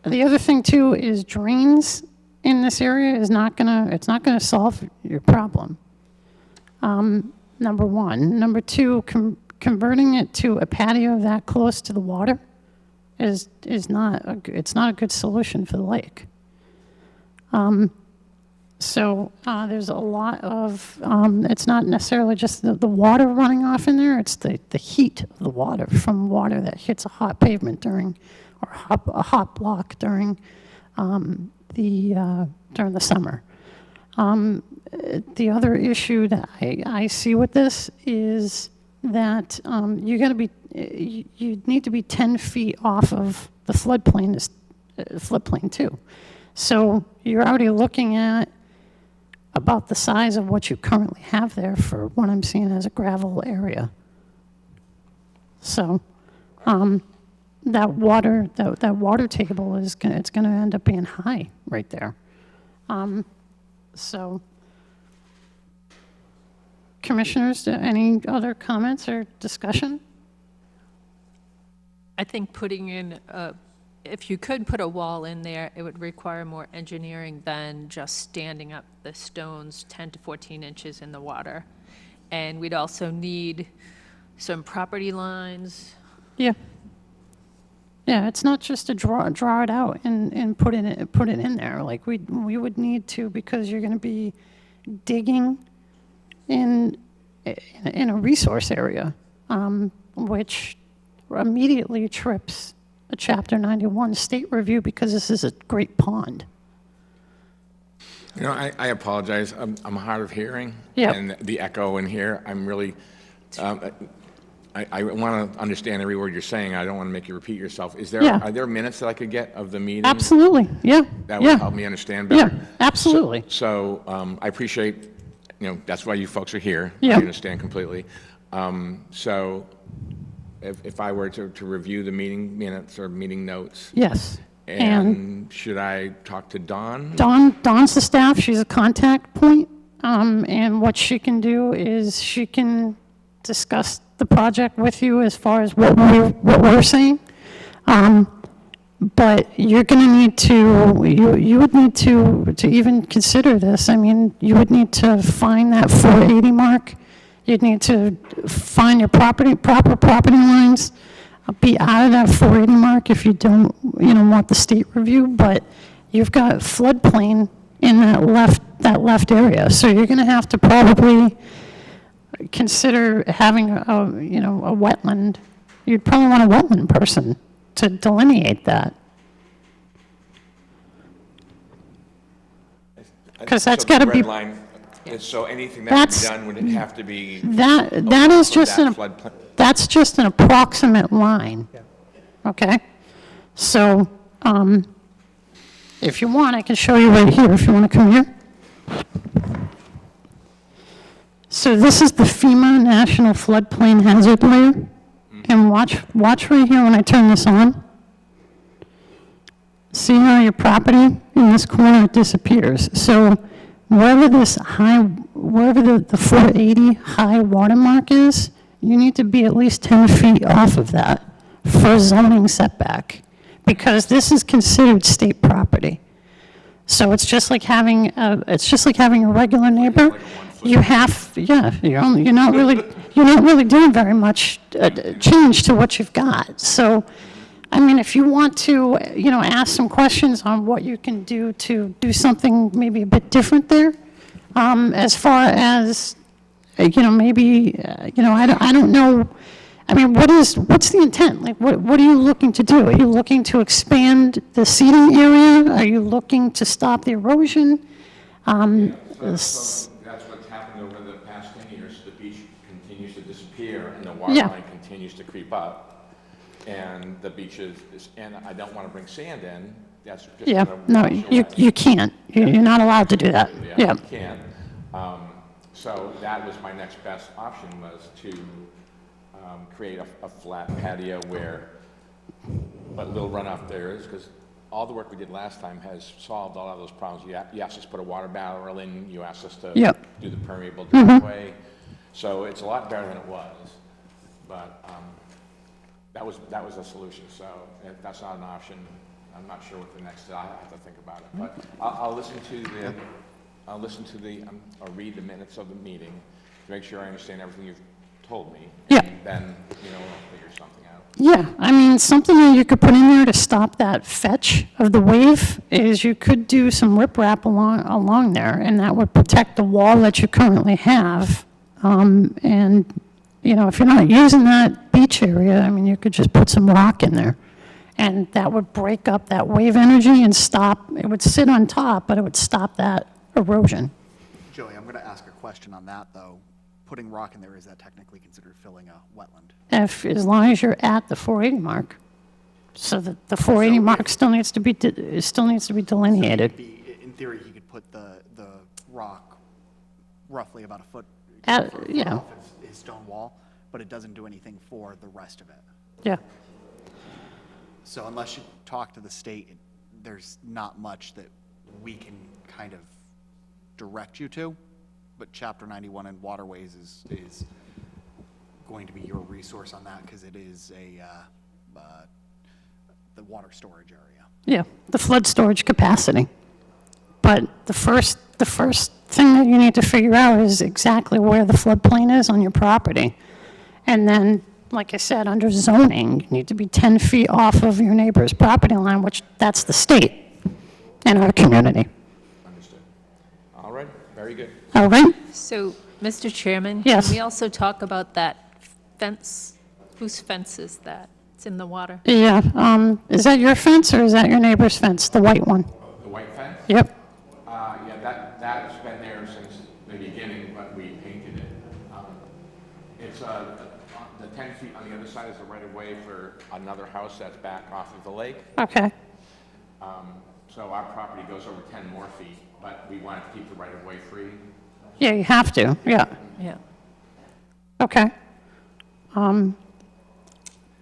The other thing too is drains in this area it's not gonna solve your problem. Number one. Number two, converting it to a patio that close to the water is not a good solution for the lake. So there's a lot of, it's not necessarily just the water running off in there, it's the heat of the water from water that hits a hot pavement or a hot block during the summer. The other issue that I see with this is that you need to be 10 feet off of the floodplain too. So you're already looking at about the size of what you currently have there for what I'm seeing as a gravel area. So that water table it's going to end up being high right there. So, commissioners, any other comments or discussion? I think putting in, if you could put a wall in there, it would require more engineering than just standing up the stones 10 to 14 inches in the water. And we'd also need some property lines. Yeah. Yeah, it's not just to draw it out and put it in there. Like, we would need to, because you're going to be digging in a resource area, which immediately trips a Chapter 91 state review, because this is a great pond. You know, I apologize. I'm hard of hearing. Yeah. And the echo in here, I'm really, I want to understand every word you're saying. I don't want to make you repeat yourself. Yeah. Are there minutes that I could get of the meeting? Absolutely, yeah. That yeah. would help me understand better? Yeah, absolutely. So I appreciate, that's why you folks are here. Yeah. I understand completely. So if I were to review the meeting minutes or meeting notes, Yes. and should I talk to Dawn? Dawn's the staff, she's a contact point, and what she can do is she can discuss the project with you as far as what we're saying. But you're going to need to, you would need to even consider this. I mean, you would need to find that 480 mark. You'd need to find your proper property lines, be out of that 480 mark if you don't, want the state review. But you've got floodplain in that left area, so you're going to have to probably consider having a wetland. You'd probably want a wetland person to delineate that. Because that's So got to the be, red line, so anything that would be That's- done, would it have to be? that is of just that floodplain? that's just an approximate line. Okay? So, if you want, I can show you right here, if you want to come here. So this is the FEMA National Floodplain Hazard Layer. And watch right here when I turn this on. See how your property in this corner disappears. So wherever the 480 high water mark is, you need to be at least 10 feet off of that for zoning setback, because this is considered state property. So it's just like having a regular neighbor. You have, yeah, you're not really doing very much change to what you've got. So, I mean, if you want to, ask some questions on what you can do to do something maybe a bit different there, as far as, maybe, I don't know. I mean, what's the intent? Like, what are you looking to do? Are you looking to expand the seating area? Are you looking to stop the erosion? So that's what's happened over the past 10 years. The beach continues to disappear and the water Yeah. line continues to creep up. And the beach and I don't want to bring sand in. That's just Yeah, gonna no, wash you away. can't. You're not allowed to do that. Yeah. You can. So that was my next best option, was to create a flat patio where, but little runoff there is, because all the work we did last time has solved all of those problems. You asked us to put a water barrel in, you asked us to Yep. do the permeable driveway. So it's a lot better than it was, but that was a solution. So if that's not an option, I'm not sure what the next, I'll have to think about it. But I'll listen to the, I'll read the minutes of the meeting to make sure I understand everything you've told me. Yeah. And then, I'll figure something out. Yeah, I mean, something that you could put in there to stop that fetch of the wave is you could do some riprap along there, and that would protect the wall that you currently have. And, if you're not using that beach area, I mean, you could just put some rock in there. And that would break up that wave energy and stop, it would sit on top, but it would stop that erosion. Joey, I'm going to ask a question on that, though. Putting rock in there, is that technically considered filling a wetland? As long as you're at the 480 mark. So that the 480 mark still needs to be delineated. In theory, he could put the rock roughly about a foot Yeah, off his stone wall, but it doesn't do anything for the rest of it. yeah. So unless you talk to the state, there's not much that we can kind of direct you to, but Chapter 91 and Waterways is going to be your resource on that, because it is the water storage area. Yeah, the flood storage capacity. But the first thing that you need to figure out is exactly where the floodplain is on your property. And then, like I said, under zoning, you need to be 10 feet off of your neighbor's property line, which that's the state in our community. Understood. All right, very good. All right? So, Mr. Chairman? Yes. Can we also talk about that fence? Whose fence is that? It's in the water. Yeah, is that your fence or is that your neighbor's fence, the white one? The white fence? Yep. Yeah, that's been there since the beginning, but we painted it. It's, the 10 feet on the other side is the right-of-way for another house that's back off of the lake. Okay. So our property goes over 10 more feet, but we wanted to keep the right-of-way free. Yeah, you have to, yeah. Yeah. Okay.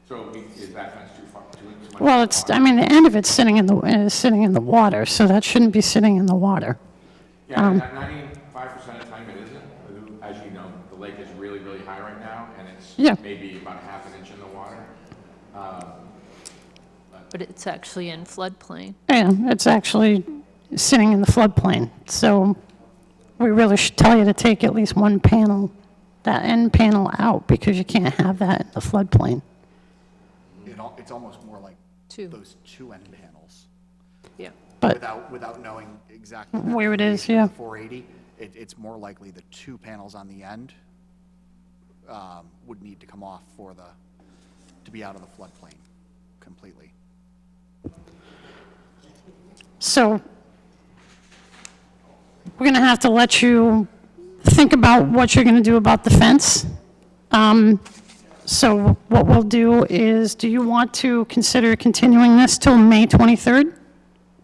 So is that fence too far, too much? Well, it's, I mean, the end of it's sitting in the water, so that shouldn't be sitting in the water. Yeah, 95% of the time it isn't. As you know, the lake is really, really high right now, and it's Yeah. maybe about a half an inch in the water. But it's actually in floodplain. Yeah, it's actually sitting in the floodplain. So we really should tell you to take at least one panel, that end panel out, because you can't have that in the floodplain. It's almost more like Two. those two end panels. Yeah. But, Without knowing exactly. Where it is, the yeah. 480, it's more likely the two panels on the end would need to come off to be out of the floodplain completely. so we're going to have to let you think about what you're going to do about the fence. So what we'll do is, do you want to consider continuing this till May 23rd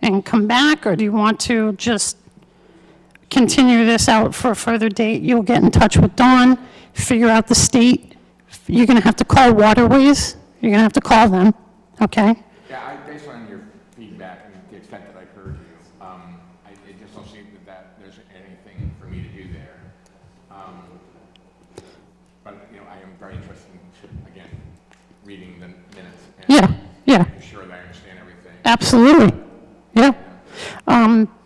and come back, or do you want to just continue this out for a further date? You'll get in touch with Dawn, figure out the state. You're going to have to call Waterways. You're going to have to call them, okay? Yeah, based on your feedback and the extent that I've heard you, it just don't seem that there's anything for me to do there. But, I am very interested in, again, reading the minutes. And Yeah. making sure that I understand everything. Absolutely, yeah.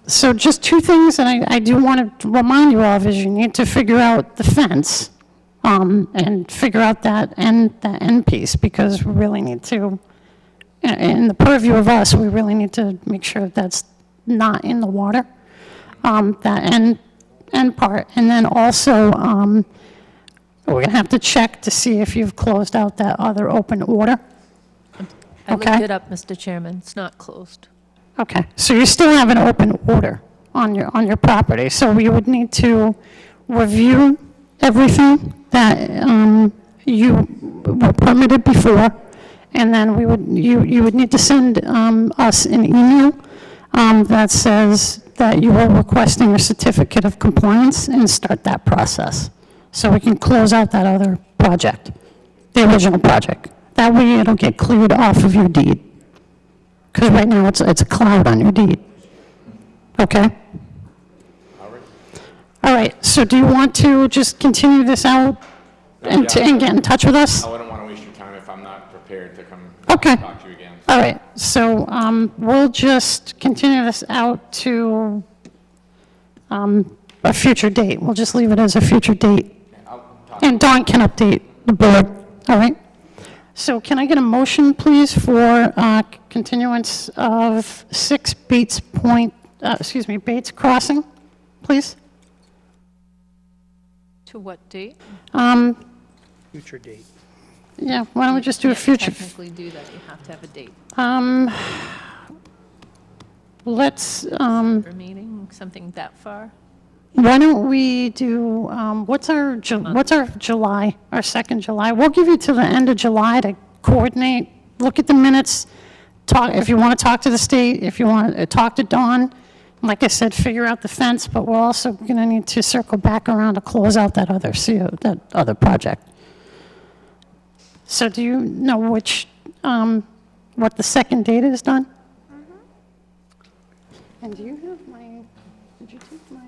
So just two things that I do want to remind you of is you need to figure out the fence, and figure out that end piece, because we really need to, in the purview of us, we really need to make sure that's not in the water, that end part. And then also, we're going to have to check to see if you've closed out that other open order. I looked Okay. it up, Mr. Chairman. It's not closed. Okay, so you still have an open order on your property, so we would need to review everything that you were permitted before, and then you would need to send us an email that says that you are requesting a certificate of compliance and start that process, so we can close out that other project, the original project. That way it'll get cleared off of your deed. Because right now, it's a cloud on your deed. Okay? All right, so do you want to just continue this out and get in touch with us? I wouldn't want to waste your time if I'm not prepared to come Okay. talk to you again. All right, so we'll just continue this out to a future date. We'll just leave it as a future date. I'll talk. And Dawn can update the board, all right? So can I get a motion, please, for continuance of 6 Bates Bates Crossing, please? To what date? Future date. Yeah, why don't we just do a Can't future? technically do that. You have to have a date Let's, for a meeting, something that far. why don't we do, what's our July, our second July? We'll give you till the end of July to coordinate, look at the minutes, talk, if you want to talk to the state, if you want to talk to Dawn, like I said, figure out the fence, but we're also going to need to circle back around to close out that other that other project. So do you know what the second date is, Dawn? And do you have my Did you take my,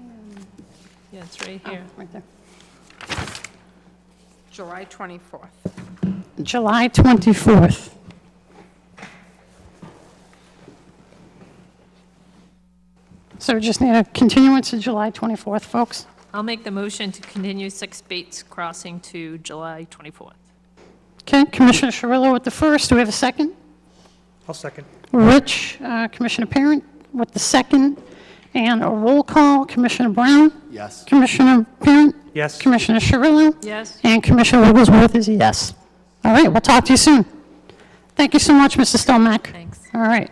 Yeah, it's right here. right there? July 24th. July 24th. So we just need a continuance to July 24th, folks. I'll make the motion to continue 6 Bates Crossing to July 24th. Okay, Commissioner Cirillo with the first. Do we have a second? I'll second. Rich, Commissioner Parent with the second. And a roll call, Commissioner Brown, Yes. Commissioner Parent, Yes. Commissioner Cirillo, Yes? and Commissioner Wigglesworth is a yes. All right, we'll talk to you soon. Thank you so much, Mr. Stelmack. Thanks. All right.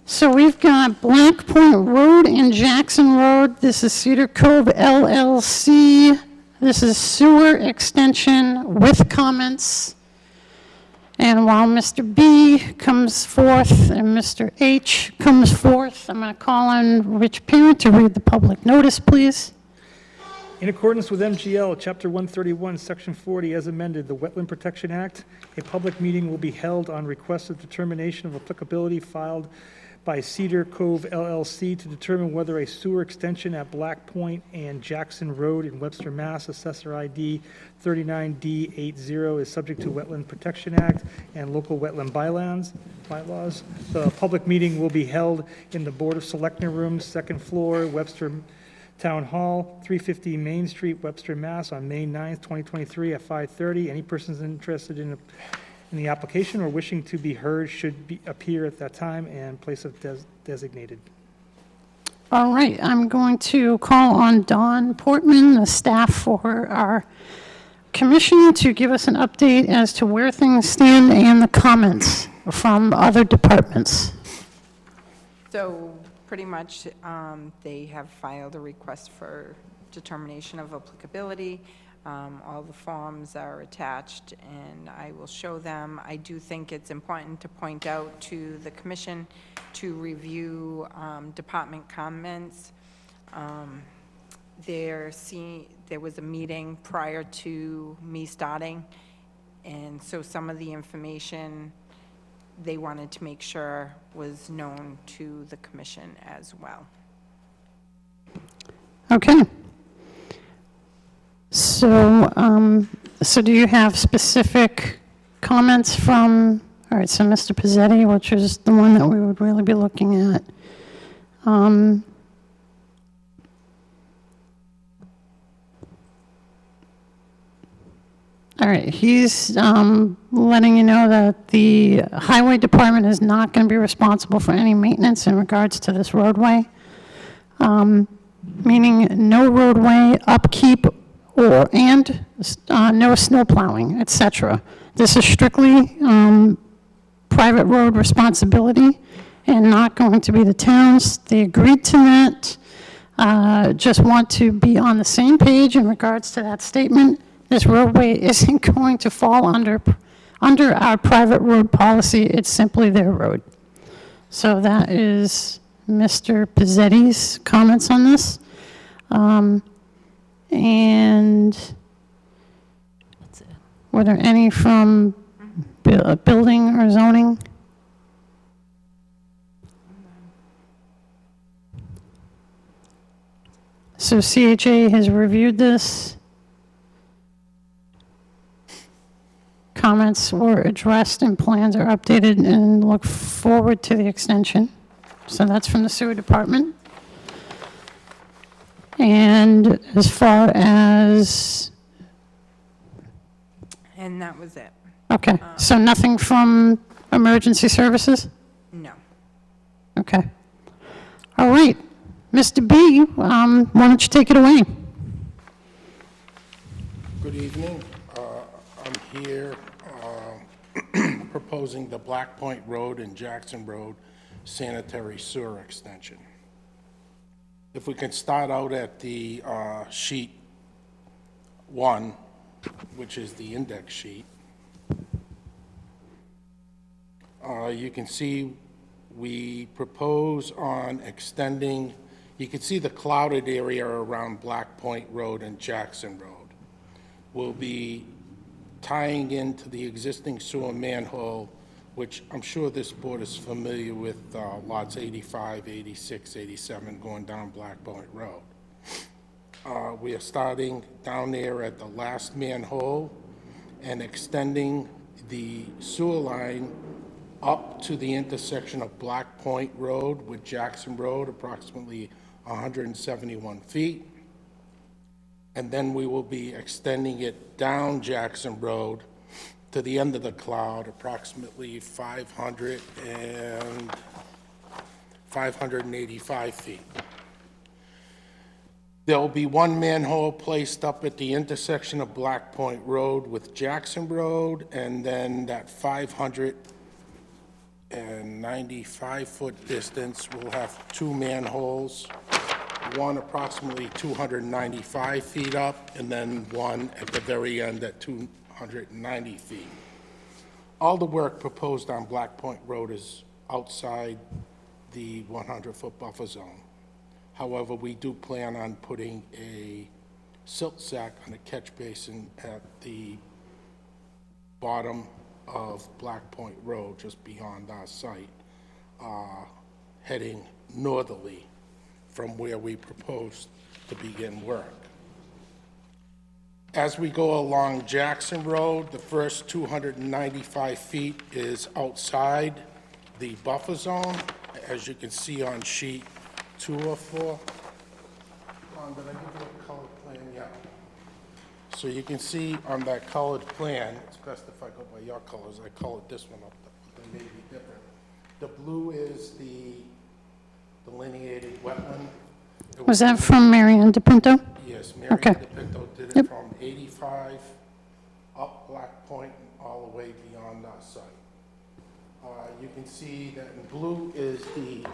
So we've got Black Point Road and Jackson Road. This is Cedar Cove LLC. This is sewer extension with comments. And while Mr. B comes forth and Mr. H comes forth, I'm going to call on Rich Parent to read the public notice, please. In accordance with MGL Chapter 131, Section 40, as amended, the Wetland Protection Act, a public meeting will be held on request of determination of applicability filed by Cedar Cove LLC to determine whether a sewer extension at Black Point and Jackson Road in Webster, Mass., Assessor ID 39D80 is subject to Wetland Protection Act and local wetland bylaws. The public meeting will be held in the Board of Selectmen Room, second floor, Webster Town Hall, 350 Main Street, Webster, Mass., on May 9th, 2023 at 5:30. Any persons interested in the application or wishing to be heard should appear at that time and place of designated. All right, I'm going to call on Don Portman, the staff for our commission, to give us an update as to where things stand and the comments from other departments. So pretty much, they have filed a request for determination of applicability. All the forms are attached, and I will show them. I do think it's important to point out to the commission to review department comments. There was a meeting prior to me starting, and so some of the information they wanted to make sure was known to the commission as well. Okay. So, so do you have specific comments from, all right, so Mr. Pizzetti, which is the one that we would really be looking at. All right, he's letting you know that the highway department is not going to be responsible for any maintenance in regards to this roadway, meaning no roadway upkeep and no snow plowing, etc. This is strictly private road responsibility and not going to be the town's. They agreed to that. Just want to be on the same page in regards to that statement. This roadway isn't going to fall under our private road policy. It's simply their road. So that is Mr. Pizzetti's comments on this. And That's it. were there any from building or zoning? So CHA has reviewed this. Comments were addressed and plans are updated and look forward to the extension. So that's from the sewer department. And as far as, And that was it. okay, so nothing from emergency services? No. Okay. All right. Mr. B, why don't you take it away? Good evening. I'm here proposing the Black Point Road and Jackson Road sanitary sewer extension. If we can start out at the sheet 1, which is the index sheet, you can see we propose on extending, you can see the clouded area around Black Point Road and Jackson Road. We'll be tying into the existing sewer manhole which I'm sure this board is familiar with, lots 85, 86, 87, going down Black Point Road. We are starting down there at the last manhole and extending the sewer line up to the intersection of Black Point Road with Jackson Road, approximately 171 feet. And then we will be extending it down Jackson Road to the end of the cloud, approximately 585 feet. There will be one manhole placed up at the intersection of Black Point Road with Jackson Road, and then that 595-foot distance will have two manholes, one approximately 295 feet up, and then one at the very end at 290 feet. All the work proposed on Black Point Road is outside the 100-foot buffer zone. However, we do plan on putting a silt sack on a catch basin at the bottom of Black Point Road, just beyond our site, heading northerly from where we propose to begin work. As we go along Jackson Road, the first 295 feet is outside the buffer zone, as you can see on sheet 2 or 4. Did I give you a colored plan? Yeah. So you can see on that colored plan, it's best if I go by your colors, I colored this one up, they may be different. The blue is the delineated wetland. Was that from Marion DePinto? Yes, Mary Okay. DePinto did it Yep. from 85 up Black Point and all the way beyond our site. You can see that in blue is the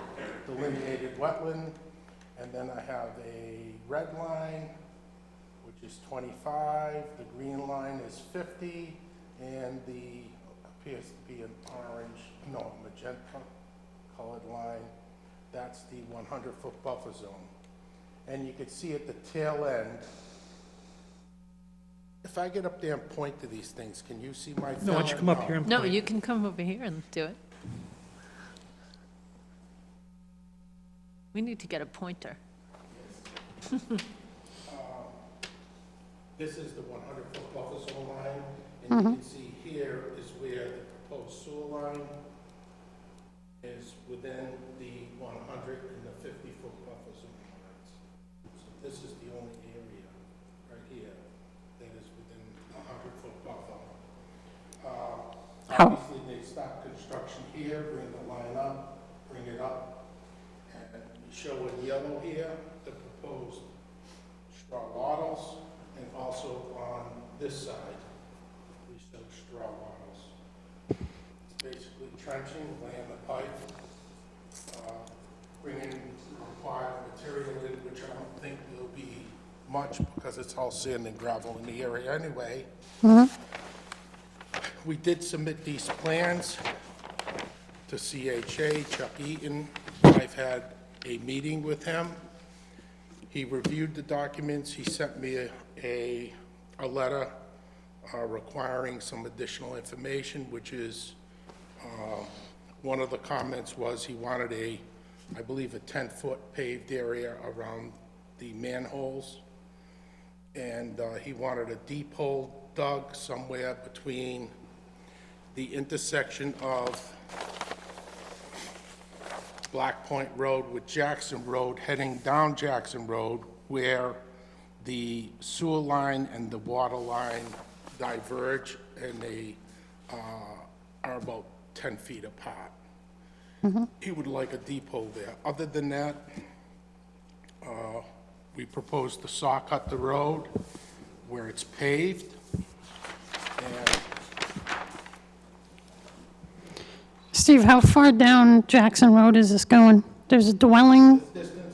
delineated wetland, and then I have a red line, which is 25, the green line is 50, and the, appears to be an magenta colored line, that's the 100-foot buffer zone. And you can see at the tail end, if I get up there and point to these things, can you see my? No, why don't you come up here and No, point? you can come over here and do it. We need to get a pointer. This is the 100-foot buffer zone line, and you can see here is where the proposed sewer line is within the 100 and the 50-foot buffer zone lines. So this is the only area right here that is within a 100-foot buffer. How- Obviously, they stop construction here, bring the line up, bring it up, and we show in yellow here the proposed straw wattles, and also on this side, we show straw wattles. It's basically trenching, laying the pipe, bringing required material in, which I don't think will be much because it's all sand and gravel in the area anyway. We did submit these plans to CHA, Chuck Eaton. I've had a meeting with him. He reviewed the documents. He sent me a letter requiring some additional information, which is, one of the comments was he wanted I believe a 10-foot paved area around the manholes. And he wanted a deep hole dug somewhere between the intersection of Black Point Road with Jackson Road, heading down Jackson Road, where the sewer line and the water line diverge, and they are about 10 feet apart. He would like a deep hole there. Other than that, we propose to saw cut the road where it's paved, and Steve, how far down Jackson Road is this going? There's a dwelling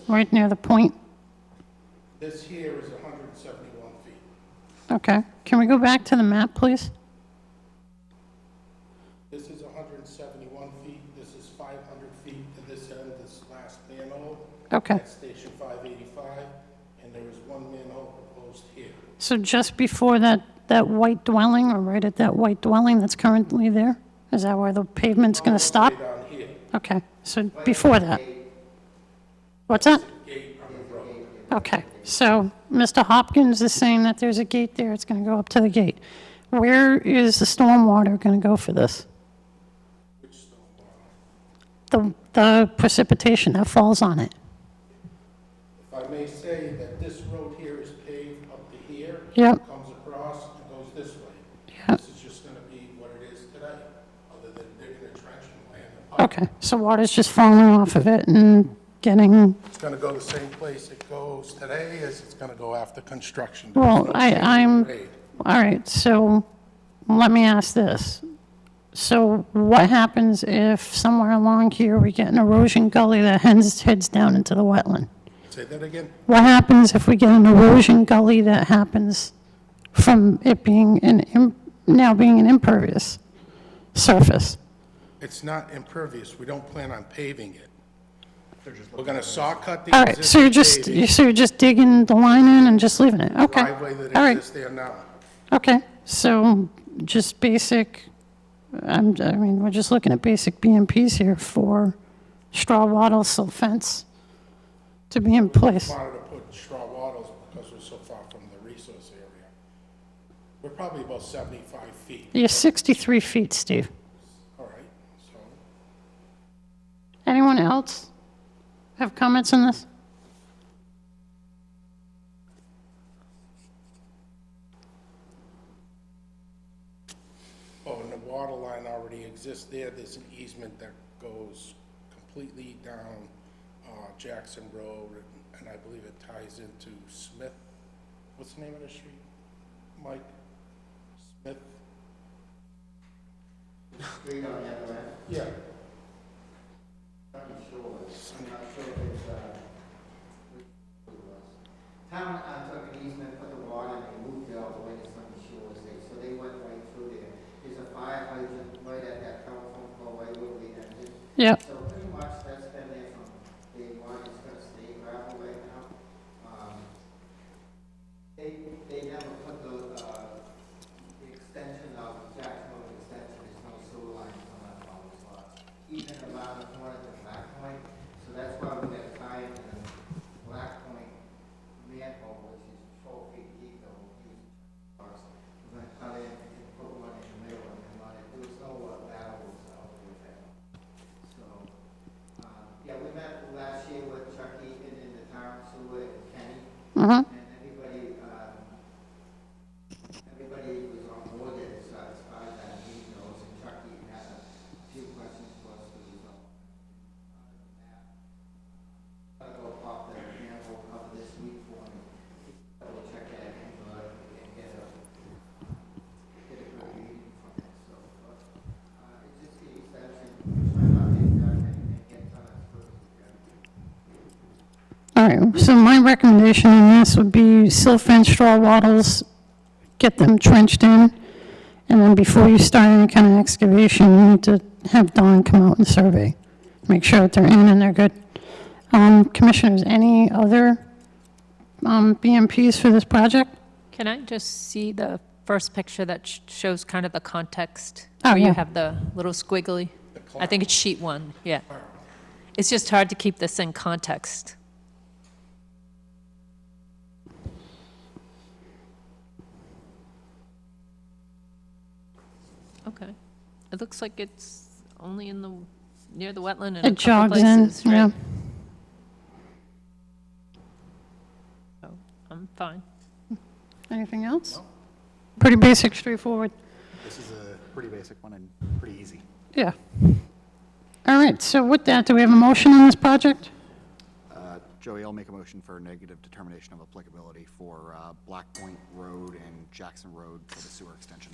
right near the point. this here is 171 feet. Okay. Can we go back to the map, please? This is 171 feet, this is 500 feet to this end, this last manhole. Okay. That's station 585, and there is one manhole proposed here. So just before that white dwelling, or right at that white dwelling that's currently there? Is that where the pavement's going to stop? Way down here. Okay, so before that. What's that? Gate on the road. Okay, so Mr. Hopkins is saying that there's a gate there, it's going to go up to the gate. Where is the stormwater going to go for this? The precipitation that falls on it. If I may say that this road here is paved up to here. Yep. Comes across and goes this way. Yep. This is just gonna be what it is today, other than digging a trench and laying the pipe. Okay, so water's just falling off of it and getting, It's gonna go the same place it goes today as it's gonna go after construction. well, There's no change in I'm, grade. all right, so let me ask this. So what happens if somewhere along here we get an erosion gully that heads down into the wetland? Say that again? What happens if we get an erosion gully that happens from it being now being an impervious surface? It's not impervious. We don't plan on paving it. We're gonna saw cut the All right, so existing you're just digging the line in and just leaving it? Okay. driveway that All right. exists there now. Okay, so just basic, I mean, we're just looking at basic BMPs here for straw wattle silt fence to be in place. Wanted to put straw wattles because we're so far from the resource area. We're probably about 75 feet. You're 63 feet, Steve. All right, so. Anyone else have comments on this? Oh, and the water line already exists there. There's an easement that goes completely down Jackson Road, and I believe it ties into Smith. What's the name of the street, Mike? Smith? Street on the other end. Yeah. I'm not sure if it's, town took an easement, put the water, and they moved it all the way to Sunny Shores there, so they went right through there. There's a fire hydrant right at that telephone pole, right where we ended. Yep. So pretty much that's been there from day one, it's gonna stay gravel right now. They never put the extension of Jackson Road extension, there's no sewer lines on that property lot. Even around the corner to Black Point, so that's why we got tied in the Black Point manhole, which is 12 feet deep, though, using cars. We're gonna cut in and put one in the middle and then run it, there was no laterals out with that. So, yeah, we met last year with Chuck Eaton in the town sewer and Kenny, Mm-hmm. and everybody was on board there, so as far as that meeting goes, and Chuck Eaton had a few questions for us, which is all. I'll go pop the manhole cover this week for me, double check that and get a good reading from it, so, it's just the extension, try not to exact anything, get done as quick as we can. All right, so my recommendation on this would be silt fence, straw wattles, get them trenched in, and then before you start any kind of excavation, you need to have Don come out and survey. Make sure that they're in and they're good. Commissioners, any other BMPs for this project? Can I just see the first picture that shows kind of the context? Oh, Where yeah. you have the little squiggly? I think it's sheet 1, yeah. It's just hard to keep this in context. Okay. It looks like it's only in the, near the wetland in a It couple jogs in, places, right? yeah. So, I'm fine. Anything else? Pretty basic, straightforward. This is a pretty basic one and pretty easy. Yeah. All right, so with that, do we have a motion on this project? Joey, I'll make a motion for negative determination of applicability for Black Point Road and Jackson Road for the sewer extension.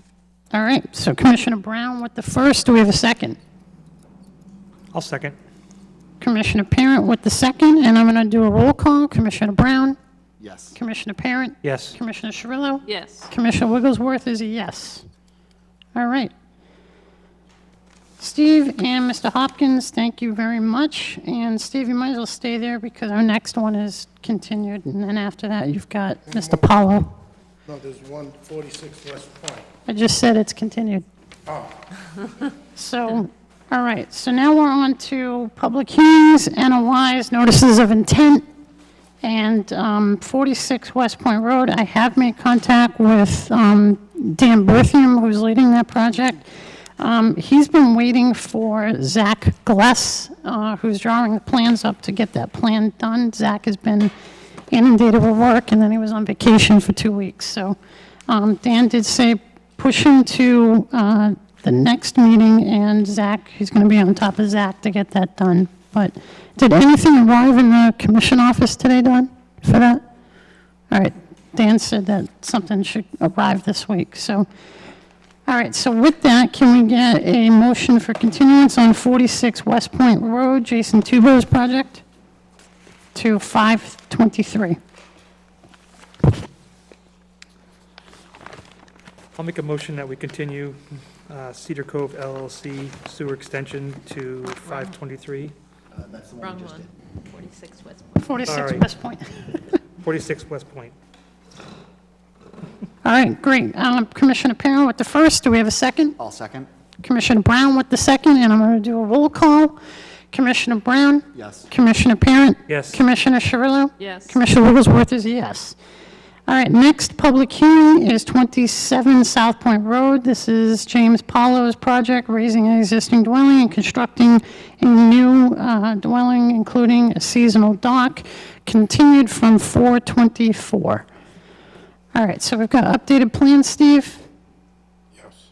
All right, so Commissioner Brown with the first, do we have a second? I'll second. Commissioner Parent with the second, and I'm going to do a roll call. Commissioner Brown? Yes. Commissioner Parent? Yes. Commissioner Cirillo? Yes. Commissioner Wigglesworth is a yes. All right. Steve and Mr. Hopkins, thank you very much. And Steve, you might as well stay there because our next one is continued, and then after that, you've got Mr. Paulo. No, there's 146 West Point. I just said it's continued. So, all right, so now we're on to public hearings, NOIs, notices of intent, and 46 West Point Road. I have made contact with Dan Berthium, who's leading that project. He's been waiting for Zach Gless, who's drawing the plans up, to get that plan done. Zach has been inundated with work, and then he was on vacation for 2 weeks. So Dan did say push him to the next meeting, and Zach, he's going to be on top of Zach to get that done. But did anything arrive in the commission office today, Don, for that? All right, Dan said that something should arrive this week, so. All right, so with that, can we get a motion for continuance on 46 West Point Road, Jason Tubo's project, to 5/23? I'll make a motion that we continue Cedar Cove LLC sewer extension to 5/23. That's the one Wrong we just one. did. 46 West Point. 46 Sorry. West Point. 46 West Point. All right, great. Commissioner Perrin with the first, do we have a second? I'll second. Commissioner Brown with the second, and I'm going to do a roll call. Commissioner Brown? Yes. Commissioner Parent? Yes. Commissioner Cirillo? Yes. Commissioner Wigglesworth is a yes. All right, next public hearing is 27 South Point Road. This is James Paulo's project, raising an existing dwelling and constructing a new dwelling, including a seasonal dock, continued from 4/24. All right, so we've got updated plans, Steve? Yes.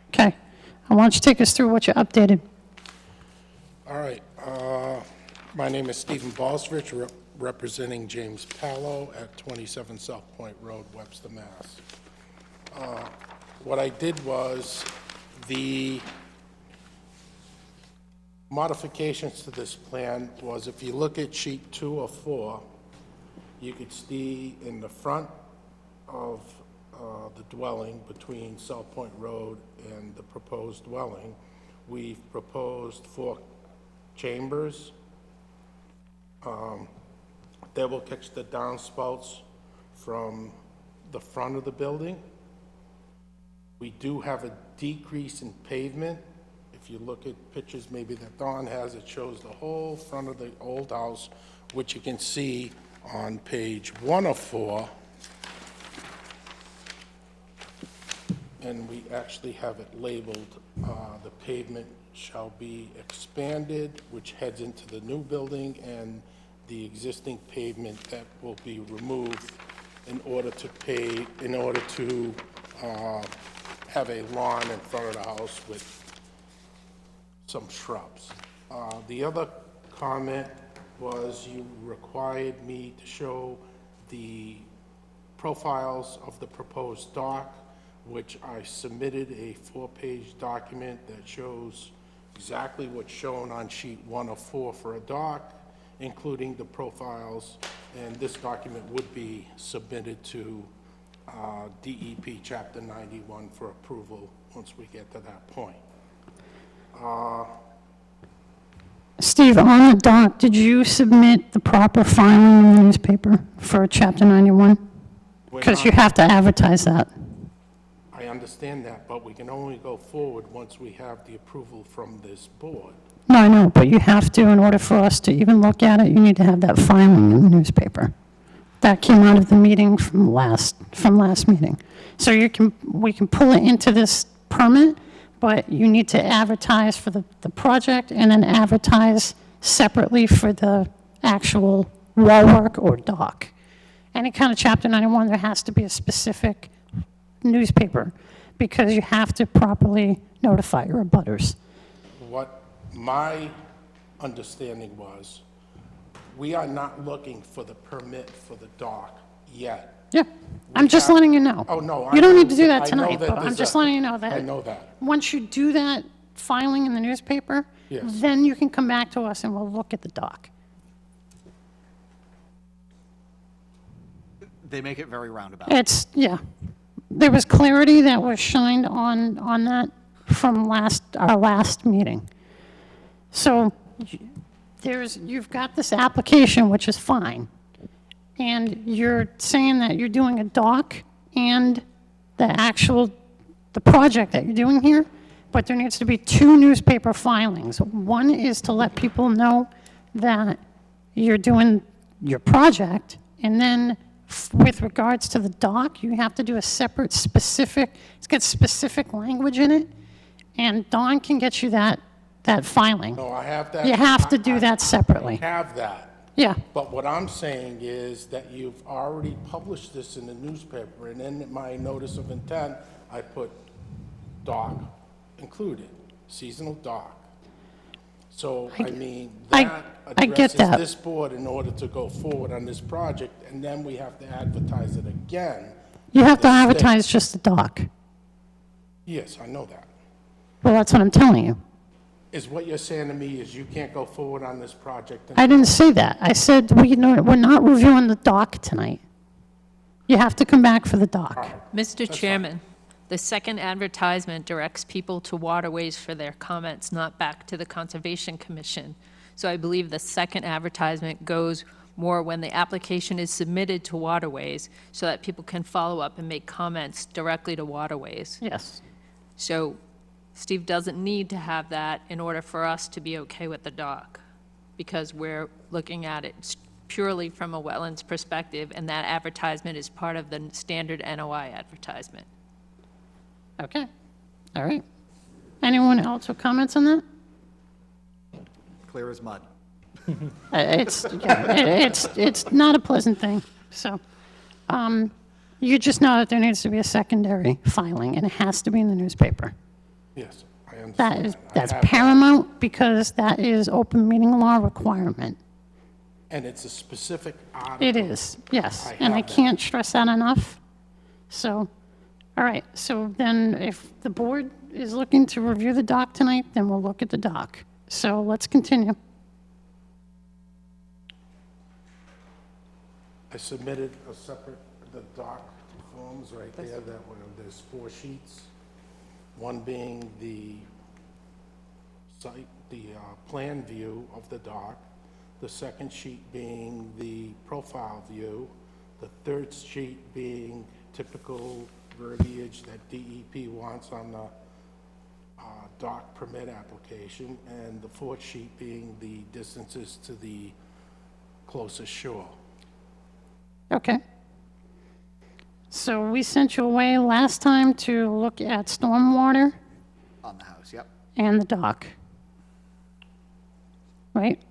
Okay. I want you to take us through what you updated. All right, my name is Stephen Bosrich, representing James Palo at 27 South Point Road, Webster, Mass. What I did was, the modifications to this plan was, if you look at sheet 2 of 4, you could see in the front of the dwelling between South Point Road and the proposed dwelling, we've proposed 4 chambers. They will catch the downspouts from the front of the building. We do have a decrease in pavement. If you look at pictures maybe that Don has, it shows the whole front of the old house, which you can see on page 1 of 4. And we actually have it labeled, the pavement shall be expanded, which heads into the new building, and the existing pavement that will be removed in order to have a lawn in front of the house with some shrubs. The other comment was, you required me to show the profiles of the proposed dock, which I submitted a 4-page document that shows exactly what's shown on sheet 1 of 4 for a dock, including the profiles, and this document would be submitted to DEP Chapter 91 for approval once we get to that point. Steve, on the dock, did you submit the proper filing in the newspaper for Chapter 91? Because you have to advertise that. I understand that, but we can only go forward once we have the approval from this board. No, I know, but you have to, in order for us to even look at it, you need to have that filing in the newspaper. That came out of the meeting from last meeting. So we can pull it into this permit, but you need to advertise for the project and then advertise separately for the actual wall work or dock. Any kind of Chapter 91, there has to be a specific newspaper, because you have to properly notify your abutters. What my understanding was, we are not looking for the permit for the dock yet. Yeah, I'm just have- letting you know. Oh, no. You don't need to do I that know tonight, that but I'm there's just a- letting you know that. I know that. Once you do that filing in the newspaper, Yes. then you can come back to us and we'll look at the dock. They make it very roundabout. Yeah. There was clarity that was shined on that from our last meeting. So you've got this application, which is fine, and you're saying that you're doing a dock and the project that you're doing here but there needs to be 2 newspaper filings. One is to let people know that you're doing your project, and then with regards to the dock, you have to do a separate specific, it's got specific language in it, and Dawn can get you that filing. No, I have that. You have to do that separately. I have that. Yeah, But what I'm saying is that you've already published this in the newspaper, and in my notice of intent, I put dock included, seasonal dock. So, I mean, I that get that. addresses this board in order to go forward on this project, and then we have to advertise it again. you have to The state- advertise just the dock. Yes, I know that. Well, that's what I'm telling you. Is what you're saying to me is you can't go forward on this project? I didn't say that. I said, we're not reviewing the dock tonight. You have to come back for the dock. Mr. Chairman, the second advertisement directs people to Waterways for their comments, not back to the Conservation Commission. So I believe the second advertisement goes more when the application is submitted to Waterways, so that people can follow up and make comments directly to Waterways. Yes. So Steve doesn't need to have that in order for us to be okay with the dock, because we're looking at it purely from a wetlands perspective, and that advertisement is part of the standard NOI advertisement. Okay, all right. Anyone else with comments on that? Clear as mud. It's not a pleasant thing, so. You just know that there needs to be a secondary filing, and it has to be in the newspaper. Yes, I understand. That's I have that. paramount, because that is open meeting law requirement. And it's a specific article. It is, yes, I and I have that. can't stress that enough. So, all right, so then if the board is looking to review the doc tonight, then we'll look at the doc. So let's continue. I submitted a separate, the doc forms right there, there's 4 sheets. One being the site, the plan view of the dock. The second sheet being the profile view. The third sheet being typical verbiage that DEP wants on the dock permit application. And the fourth sheet being the distances to the closest shore. Okay. So we sent you away last time to look at stormwater On the house, yep. and the dock. Right?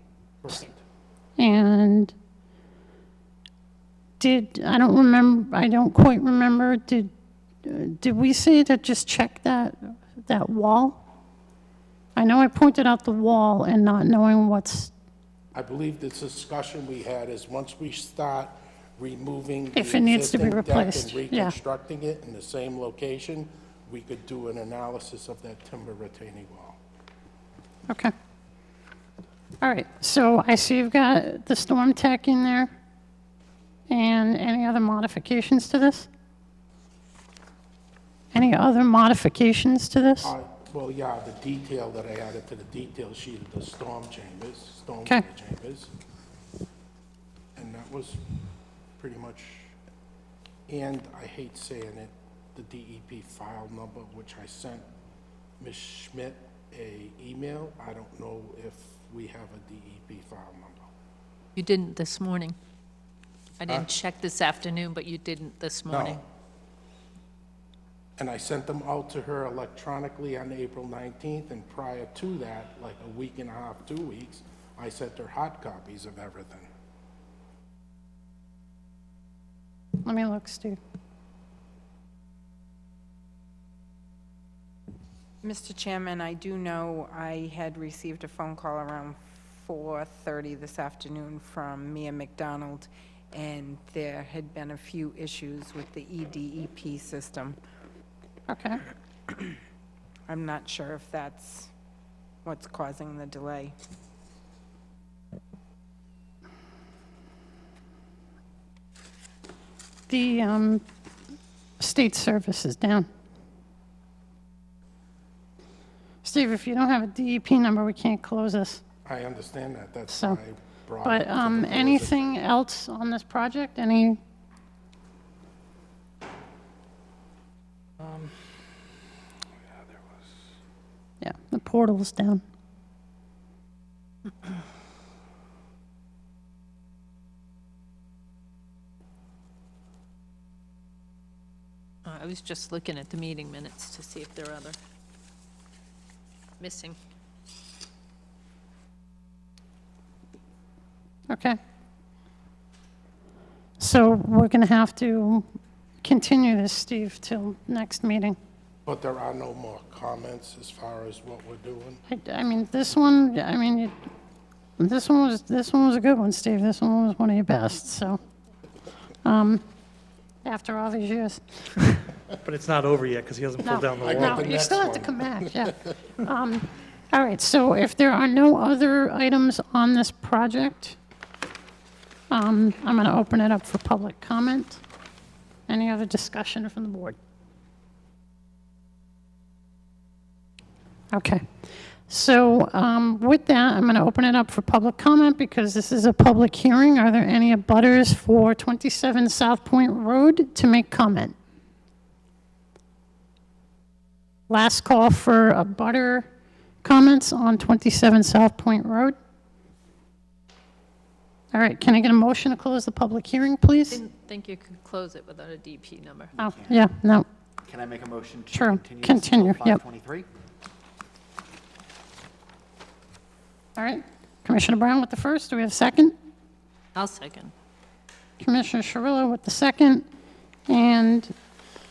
Correct. And I don't quite remember, did we say to just check that wall? I know I pointed out the wall and not knowing what's, I believe the discussion we had is once we start removing the If it needs to be existing deck replaced, and yeah. reconstructing it in the same location, we could do an analysis of that timber retaining wall. okay. All right, so I see you've got the storm tech in there. And any other modifications to this? Any other modifications to this? Well, yeah, the detail that I added to the detail sheet of the storm chambers, Okay. stormwater chambers. And that was pretty much, and I hate saying it, the DEP file number, which I sent Ms. Schmidt a email. I don't know if we have a DEP file number. You didn't this morning. I didn't check this afternoon, but you didn't this morning. No. And I sent them out to her electronically on April 19th, and prior to that, like a week and a half, 2 weeks, I sent her hard copies of everything. Let me look, Steve. Mr. Chairman, I do know I had received a phone call around 4:30 this afternoon from Mia McDonald, and there had been a few issues with the EDEP system. Okay. I'm not sure if that's what's causing the delay. The state service is down. Steve, if you don't have a DEP number, we can't close this. I understand that, that's So, why I brought it But to the board's anything else on this project? Any? Yeah, the portal's down. I was just looking at the meeting minutes to see if there are other missing. Okay. So we're going to have to continue this, Steve, till next meeting. But there are no more comments as far as what we're doing? I mean, this one, I mean, this one was a good one, Steve. This one was one of your best, so, after all these years. But it's not over yet because he hasn't pulled down the I wall. got No, the you next still have to one. come back, yeah. All right, so if there are no other items on this project, I'm going to open it up for public comment. Any other discussion from the board? Okay. So with that, I'm going to open it up for public comment because this is a public hearing. Are there any abutters for 27 South Point Road to make comment? Last call for abutter comments on 27 South Point Road. All right, can I get a motion to close the public hearing, please? Didn't think you could close it without a DP number. Oh, yeah, no. Can I make a motion to Sure, continue? continue, yep. 5:23? All right, Commissioner Brown with the first, do we have a second? I'll second. Commissioner Cirillo with the second, and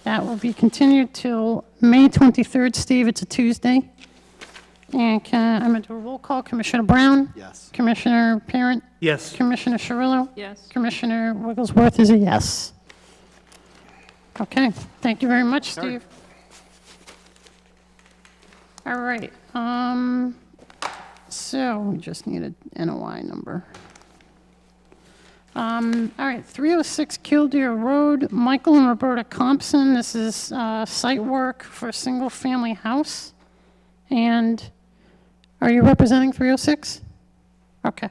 that will be continued till May 23rd, Steve, it's a Tuesday. And I'm going to do a roll call, Commissioner Brown? Yes. Commissioner Parent? Yes. Commissioner Cirillo? Yes. Commissioner Wigglesworth is a yes. Okay, thank you very much, Steve. All right, so we just need a NOI number. All right, 306 Killdeer Road, Michael and Roberta Compson. This is site work for a single-family house. And are you representing 306? Okay.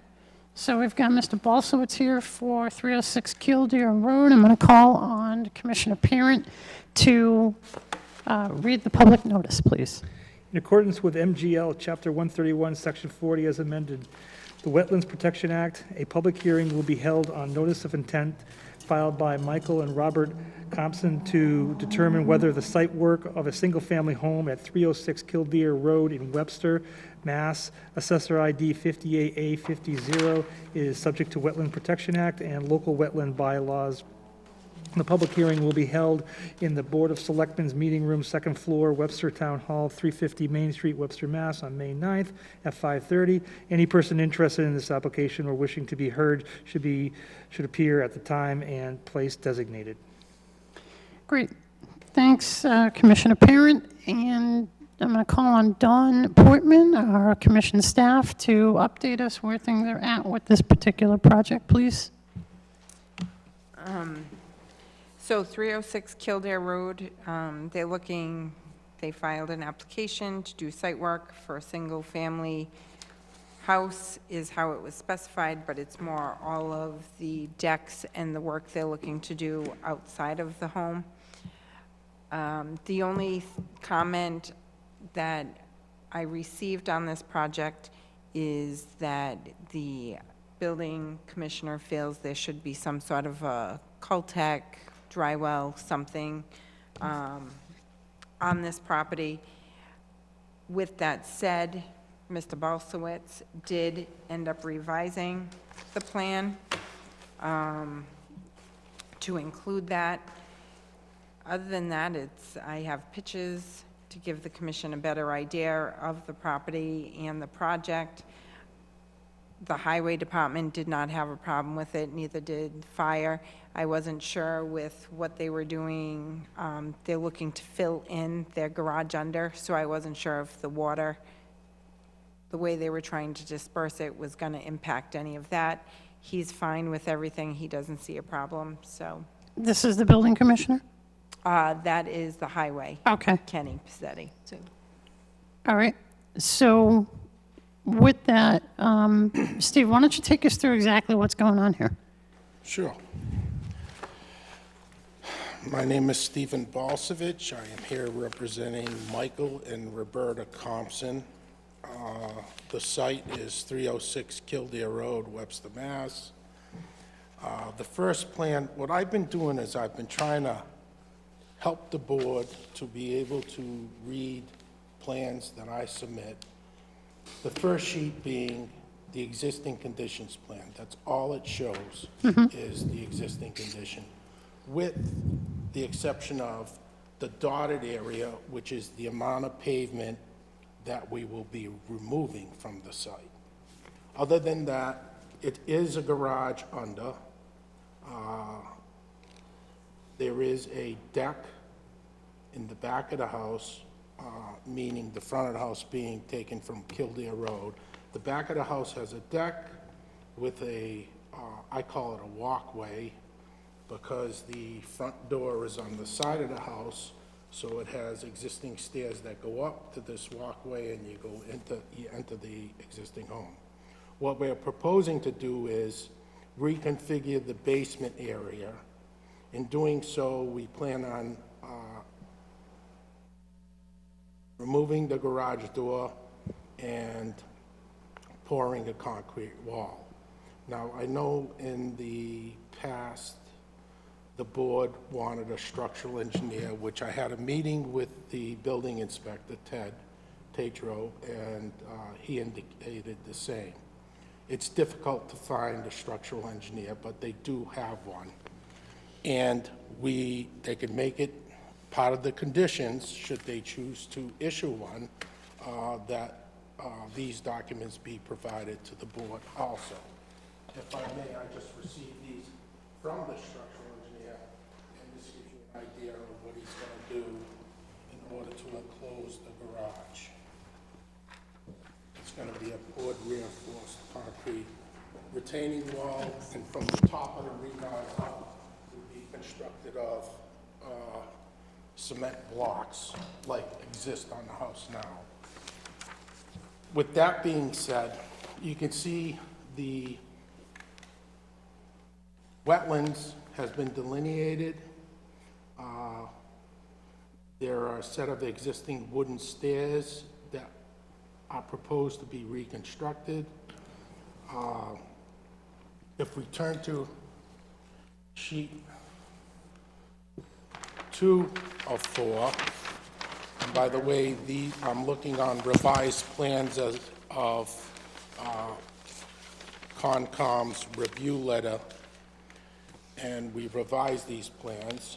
So we've got Mr. Balsowitz here for 306 Killdeer Road. I'm going to call on Commissioner Parent to read the public notice, please. In accordance with MGL Chapter 131, Section 40 as amended, the Wetlands Protection Act, a public hearing will be held on notice of intent filed by Michael and Robert Compson to determine whether the site work of a single-family home at 306 Killdeer Road in Webster, Mass., Assessor ID 58A50, is subject to Wetland Protection Act and local wetland bylaws. The public hearing will be held in the Board of Selectmen's Meeting Room, second floor, Webster Town Hall, 350 Main Street, Webster, Mass. on May 9th at 5:30. Any person interested in this application or wishing to be heard should appear at the time and place designated. Great. Thanks, Commissioner Parent. And I'm going to call on Dawn Portman, our commission staff, to update us where things are at with this particular project, please. So 306 Kildare Road, they filed an application to do site work for a single-family house is how it was specified, but it's more all of the decks and the work they're looking to do outside of the home. The only comment that I received on this project is that the building commissioner feels there should be some sort of a Cultec, dry well, something on this property. With that said, Mr. Balsowitz did end up revising the plan to include that. Other than that, I have pictures to give the commission a better idea of the property and the project. The highway department did not have a problem with it, neither did fire. I wasn't sure with what they were doing. They're looking to fill in their garage under, so I wasn't sure if the water, the way they were trying to disperse it, was going to impact any of that. He's fine with everything. He doesn't see a problem, so. This is the building commissioner? That is the highway, Okay. Kenny Pizzetti. All right. So with that, Steve, why don't you take us through exactly what's going on here? Sure. My name is Stephen Balsavich. I am here representing Michael and Roberta Compson. The site is 306 Kildare Road, Webster, Mass. The first plan, what I've been doing is I've been trying to help the board to be able to read plans that I submit. The first sheet being the existing conditions plan. That's all it shows is the existing condition, with the exception of the dotted area, which is the amount of pavement that we will be removing from the site. Other than that, it is a garage under. There is a deck in the back of the house, meaning the front of the house being taken from Kildare Road. The back of the house has a deck with a, I call it a walkway, because the front door is on the side of the house, so it has existing stairs that go up to this walkway, and you enter the existing home. What we're proposing to do is reconfigure the basement area. In doing so, we plan on removing the garage door and pouring a concrete wall. Now, I know in the past, the board wanted a structural engineer, which I had a meeting with the building inspector, Ted Tatro, and he indicated the same. It's difficult to find a structural engineer, but they do have one. And they could make it part of the conditions, should they choose to issue one, that these documents be provided to the board also. If I may, I just received these from the structural engineer, and this gives you an idea of what he's going to do in order to enclose the garage. It's going to be a poured reinforced concrete retaining wall, and from the top of the recon up would be constructed of cement blocks like exist on the house now. With that being said, you can see the wetlands has been delineated. There are a set of existing wooden stairs that are proposed to be reconstructed. If we turn to sheet 2 of 4, and by the way, I'm looking on revised plans of Concom's review letter, and we revised these plans.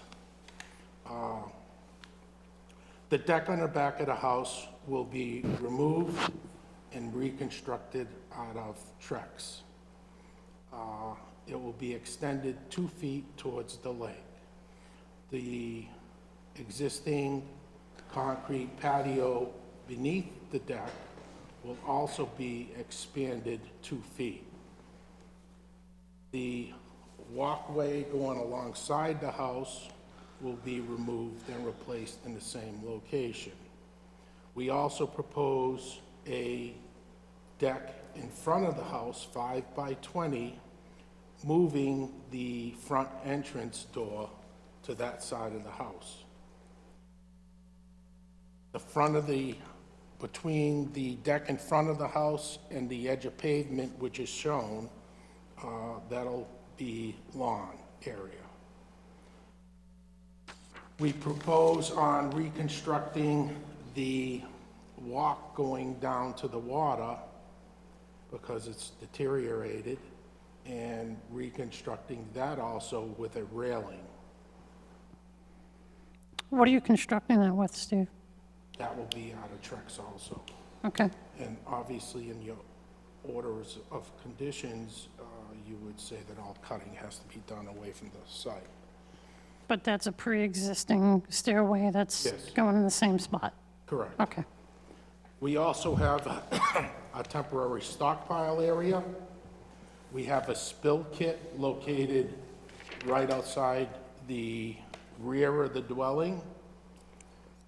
The deck on the back of the house will be removed and reconstructed out of Trex. It will be extended 2 feet towards the lake. The existing concrete patio beneath the deck will also be expanded 2 feet. The walkway going alongside the house will be removed and replaced in the same location. We also propose a deck in front of the house, 5 by 20, moving the front entrance door to that side of the house. The front of between the deck in front of the house and the edge of pavement, which is shown, that'll be lawn area. We propose on reconstructing the walk going down to the water because it's deteriorated, and reconstructing that also with a railing. What are you constructing that with, Steve? That will be out of Trex also. Okay. And obviously, in your orders of conditions, you would say that all cutting has to be done away from the site. But that's a pre-existing stairway that's Yes. going in the same spot? Correct. Okay. We also have a temporary stockpile area. We have a spill kit located right outside the rear of the dwelling.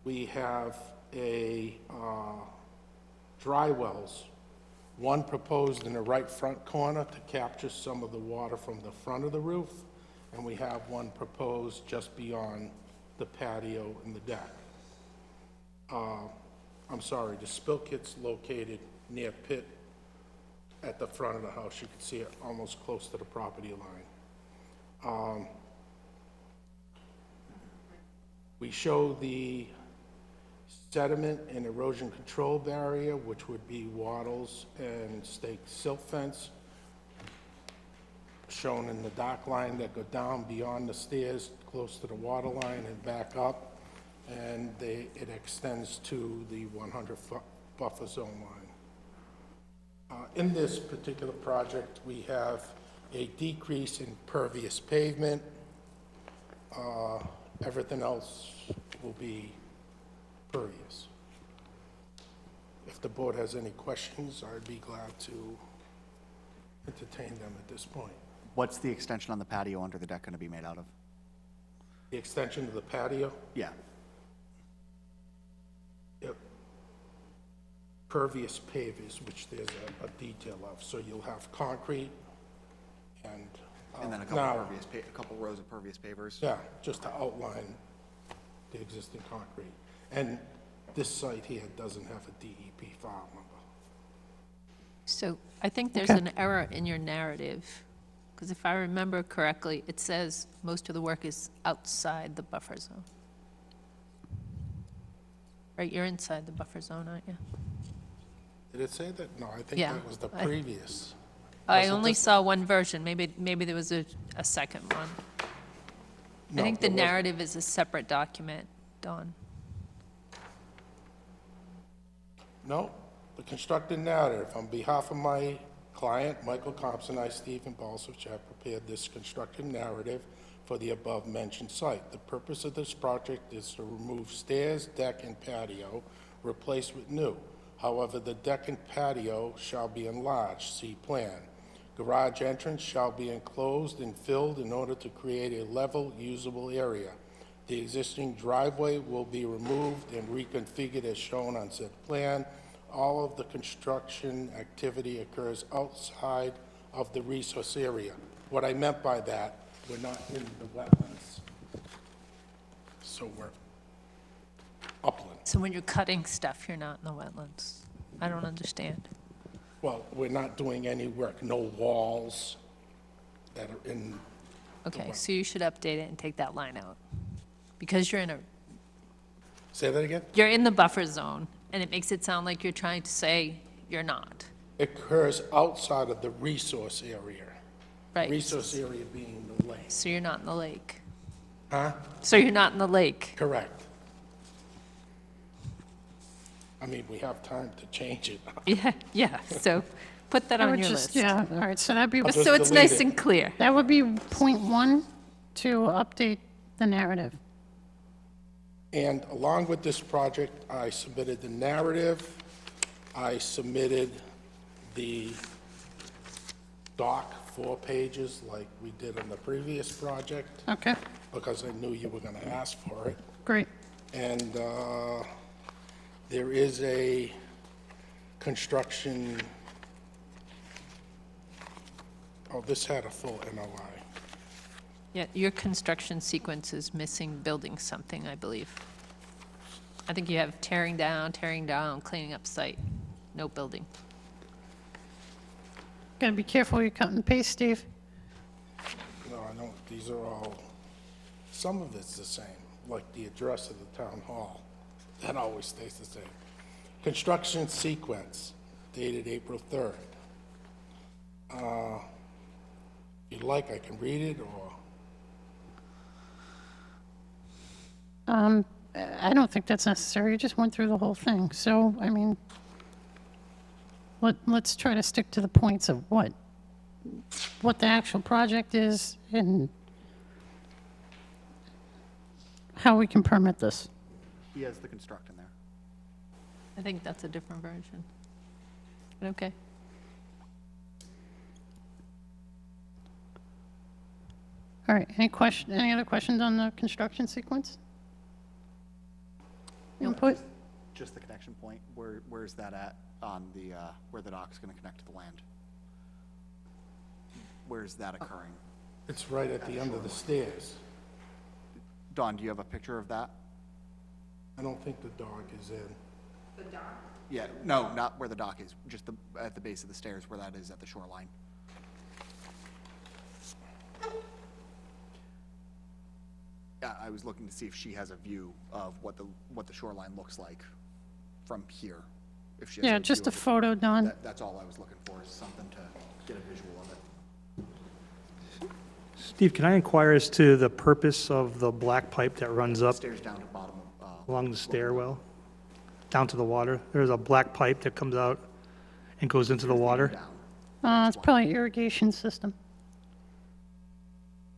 We have dry wells, one proposed in the right front corner to capture some of the water from the front of the roof, and we have one proposed just beyond the patio and the deck. I'm sorry, the spill kit's located near pit at the front of the house. You can see it almost close to the property line. We show the sediment and erosion control barrier, which would be wattles and stake silt fence, shown in the dock line that go down beyond the stairs, close to the water line and back up, and it extends to the 100-foot buffer zone line. In this particular project, we have a decrease in pervious pavement. Everything else will be pervious. If the board has any questions, I'd be glad to entertain them at this point. What's the extension on the patio under the deck going to be made out of? The extension of the patio, Yeah. pervious pavers, which there's a detail of. So you'll have concrete and. And then a now- couple rows of pervious pavers? Yeah, just to outline the existing concrete. And this site here doesn't have a DEP file number. So I think there's Okay. an error in your narrative, because if I remember correctly, it says most of the work is outside the buffer zone. Right, you're inside the buffer zone, aren't you? Did it say that? No, I think Yeah, that was the I- previous. I Was it only this- saw one version, maybe there was a second one. I No, think the there wasn't. narrative is a separate document, Dawn. No, the constructed narrative. On behalf of my client, Michael Thompson, I, Stephen Balsovich, have prepared this constructed narrative for the above-mentioned site. The purpose of this project is to remove stairs, deck, and patio, replace with new. However, the deck and patio shall be enlarged, see plan. Garage entrance shall be enclosed and filled in order to create a level, usable area. The existing driveway will be removed and reconfigured as shown on said plan. All of the construction activity occurs outside of the resource area. What I meant by that, we're not in the wetlands. So we're upland. So when you're cutting stuff, you're not in the wetlands. I don't understand. Well, we're not doing any work, no walls that are in, Okay, so you should update it and take that line out. Because you're say that again? you're in the buffer zone, and it makes it sound like you're trying to say you're not, Occurs outside of the resource area. right? Resource area being the lake. So you're not in the lake. Huh? So you're not in the lake. Correct. I mean, we have time to change it. Yeah, so put that I on would your just, list. yeah, all right, so that'd be, just So it's delete nice it. and clear. that would be point one, to update the narrative. And along with this project, I submitted the narrative, I submitted the doc, 4 pages, like we did on the previous project, Okay, because I knew you were gonna ask for it. great. And there is a construction, oh, this had a full NOI. Yeah, your construction sequence is missing building something, I believe. I think you have tearing down, cleaning up site, no building. Gotta be careful you cut and paste, Steve. No, I don't, these are all, some of it's the same, like the address of the town hall. That always stays the same. Construction sequence dated April 3rd. If you'd like, I can read it, or, I don't think that's necessary, you just went through the whole thing, so, I mean, let's try to stick to the points of what the actual project is and how we can permit this. He has the construct in there. I think that's a different version. But okay. All right, any other questions on the construction sequence? Input? Just the connection point, where's that at on the, where the dock's gonna connect to the land? Where's that occurring? It's right at the end of the stairs. Don, do you have a picture of that? I don't think the dock is in. Yeah, no, not where the dock is, just at the base of the stairs where that is at the shoreline. Yeah, I was looking to see if she has a view of what the shoreline looks like from here. If she has Yeah, a just view a of it. photo, Don. That's all I was looking for, is something to get a visual of it. Steve, can I inquire as to the purpose of the black pipe that runs up Stairs down to bottom of, along the stairwell, down to the water? There's a black pipe that comes out and goes into the water. down. It's probably irrigation system.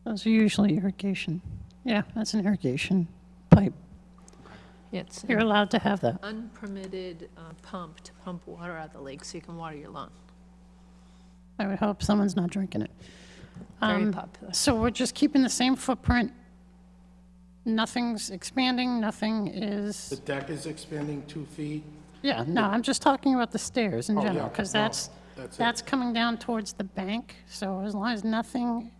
Those are usually irrigation. Yeah, that's an irrigation pipe. It's You're an allowed to have that. unpermitted pump to pump water out of the lake so you can water your lawn. I would hope someone's not drinking it. Very popular. So we're just keeping the same footprint. Nothing's expanding, nothing The is, deck is expanding 2 feet. yeah, no, I'm just talking about the stairs in Oh, yeah, general, because no, that's it. coming down towards the bank. So as long as nothing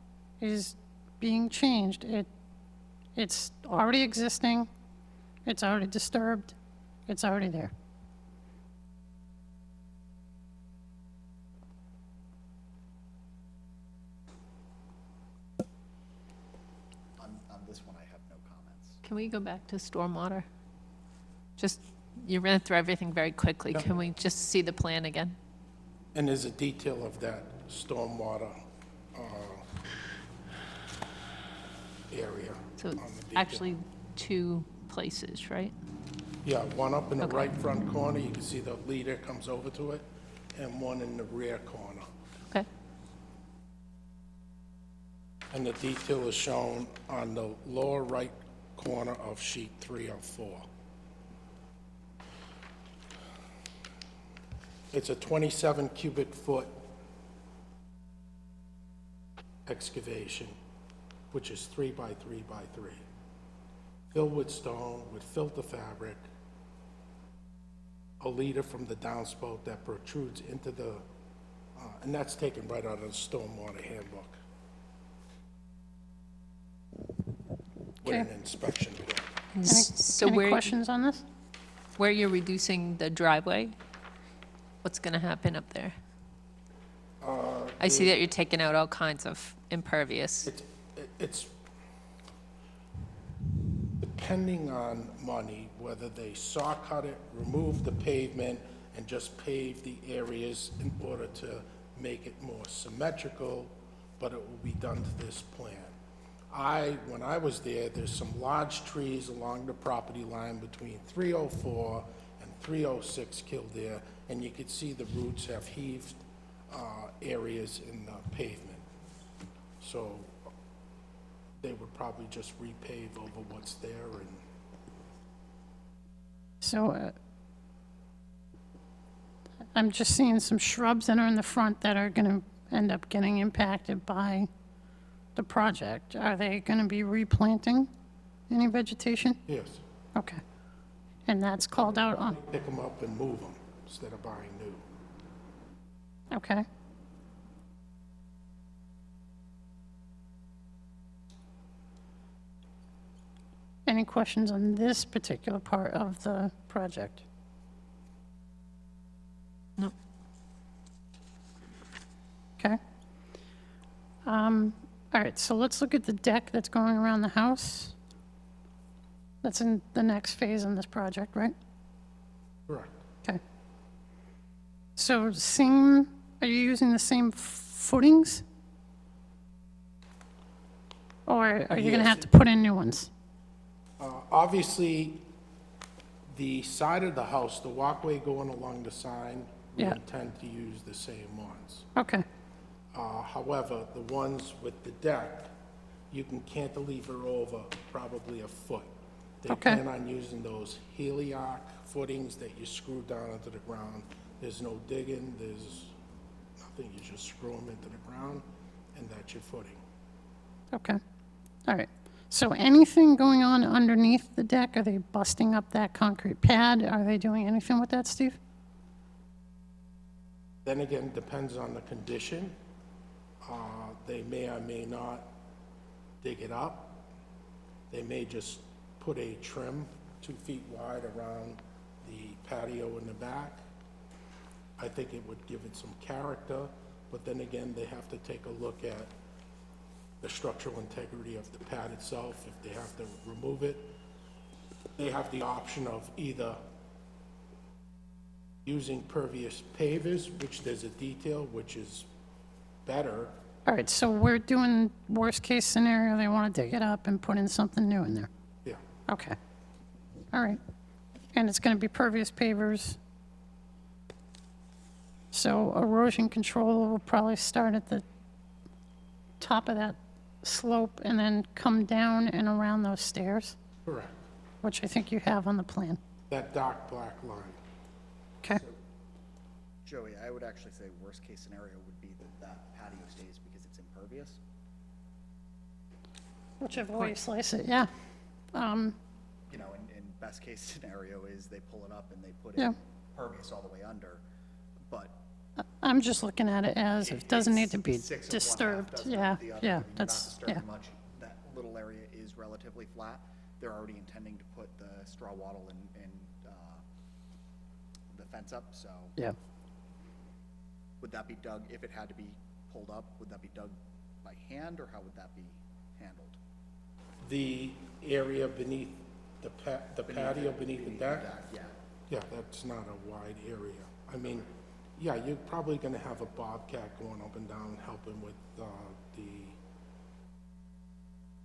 is being changed, it's already existing, it's already disturbed, it's already there. On this one, I have no comments. Can we go back to stormwater? Just, you ran through everything very quickly. Can we just see the plan again? And there's a detail of that stormwater area. So on the it's detail. actually 2 places, right? Yeah, one up in the Okay. right front corner, you can see the leader comes over to it, and one in the rear corner. Okay. And the detail is shown on the lower right corner of sheet 304. It's a 27 cubic foot excavation, which is 3 by 3 by 3, filled with stone, with filter fabric, a leader from the downspout that protrudes into the, and that's taken right out of the stormwater handbook. With an Okay. inspection plan. So Any where, questions on this? where you're reducing the driveway, what's going to happen up there? I see that you're taking out all kinds of impervious. It's depending on money, whether they saw cut it, remove the pavement, and just pave the areas in order to make it more symmetrical, but it will be done to this plan. When I was there, there's some large trees along the property line between 304 and 306 Kildare, and you could see the roots have heaved areas in the pavement. So they would probably just repave over what's there and So I'm just seeing some shrubs that are in the front that are going to end up getting impacted by the project. Are they going to be replanting any vegetation? yes, Okay. And that's called out on, pick them up and move them instead of buying new. okay. Any questions on this particular part of the project? No. Okay. All right, so let's look at the deck that's going around the house. That's in the next phase in this project, right? Correct. Okay. So are you using the same footings? Or are you gonna Yes. have to put in new ones? Obviously, the side of the house, the walkway going along the sign, we Yeah. intend to use the same ones. Okay, However, the ones with the deck, you can cantilever over probably a foot. They Okay. plan on using those heliarch footings that you screw down into the ground. There's no digging, there's nothing, you just screw them into the ground, and that's your footing. okay. All right. So anything going on underneath the deck? Are they busting up that concrete pad? Are they doing anything with that, Steve? Then again, depends on the condition. They may or may not dig it up. They may just put a trim 2 feet wide around the patio in the back. I think it would give it some character, but then again, they have to take a look at the structural integrity of the pad itself. If they have to remove it, they have the option of either using pervious pavers, which there's a detail, which is better. All right, so we're doing worst-case scenario, they want to dig it up and put in something new in there. Yeah, Okay. All right. And it's going to be pervious pavers. So erosion control will probably start at the top of that slope and then come down and around those stairs, correct. which I think you have on the plan. That dark black line. Okay. Joey, I would actually say worst-case scenario would be that patio stays because it's impervious. Whichever way you slice it, yeah. You know, and best-case scenario is they pull it up and they put Yeah. it pervious all the way under, but I'm just looking at it as it doesn't need to be it's 6 of one, half disturbed. dozen Yeah, of the other. I yeah, mean, you're not that's, disturbing yeah. much. That little area is relatively flat. They're already intending to put the straw wattle and the fence up, so Yeah. would that be dug, if it had to be pulled up, would that be dug by hand, or how would that be handled? The area beneath the patio beneath the deck? Yeah. Yeah, that's not a wide area. I mean, yeah, you're probably gonna have a bobcat going up and down, helping with, the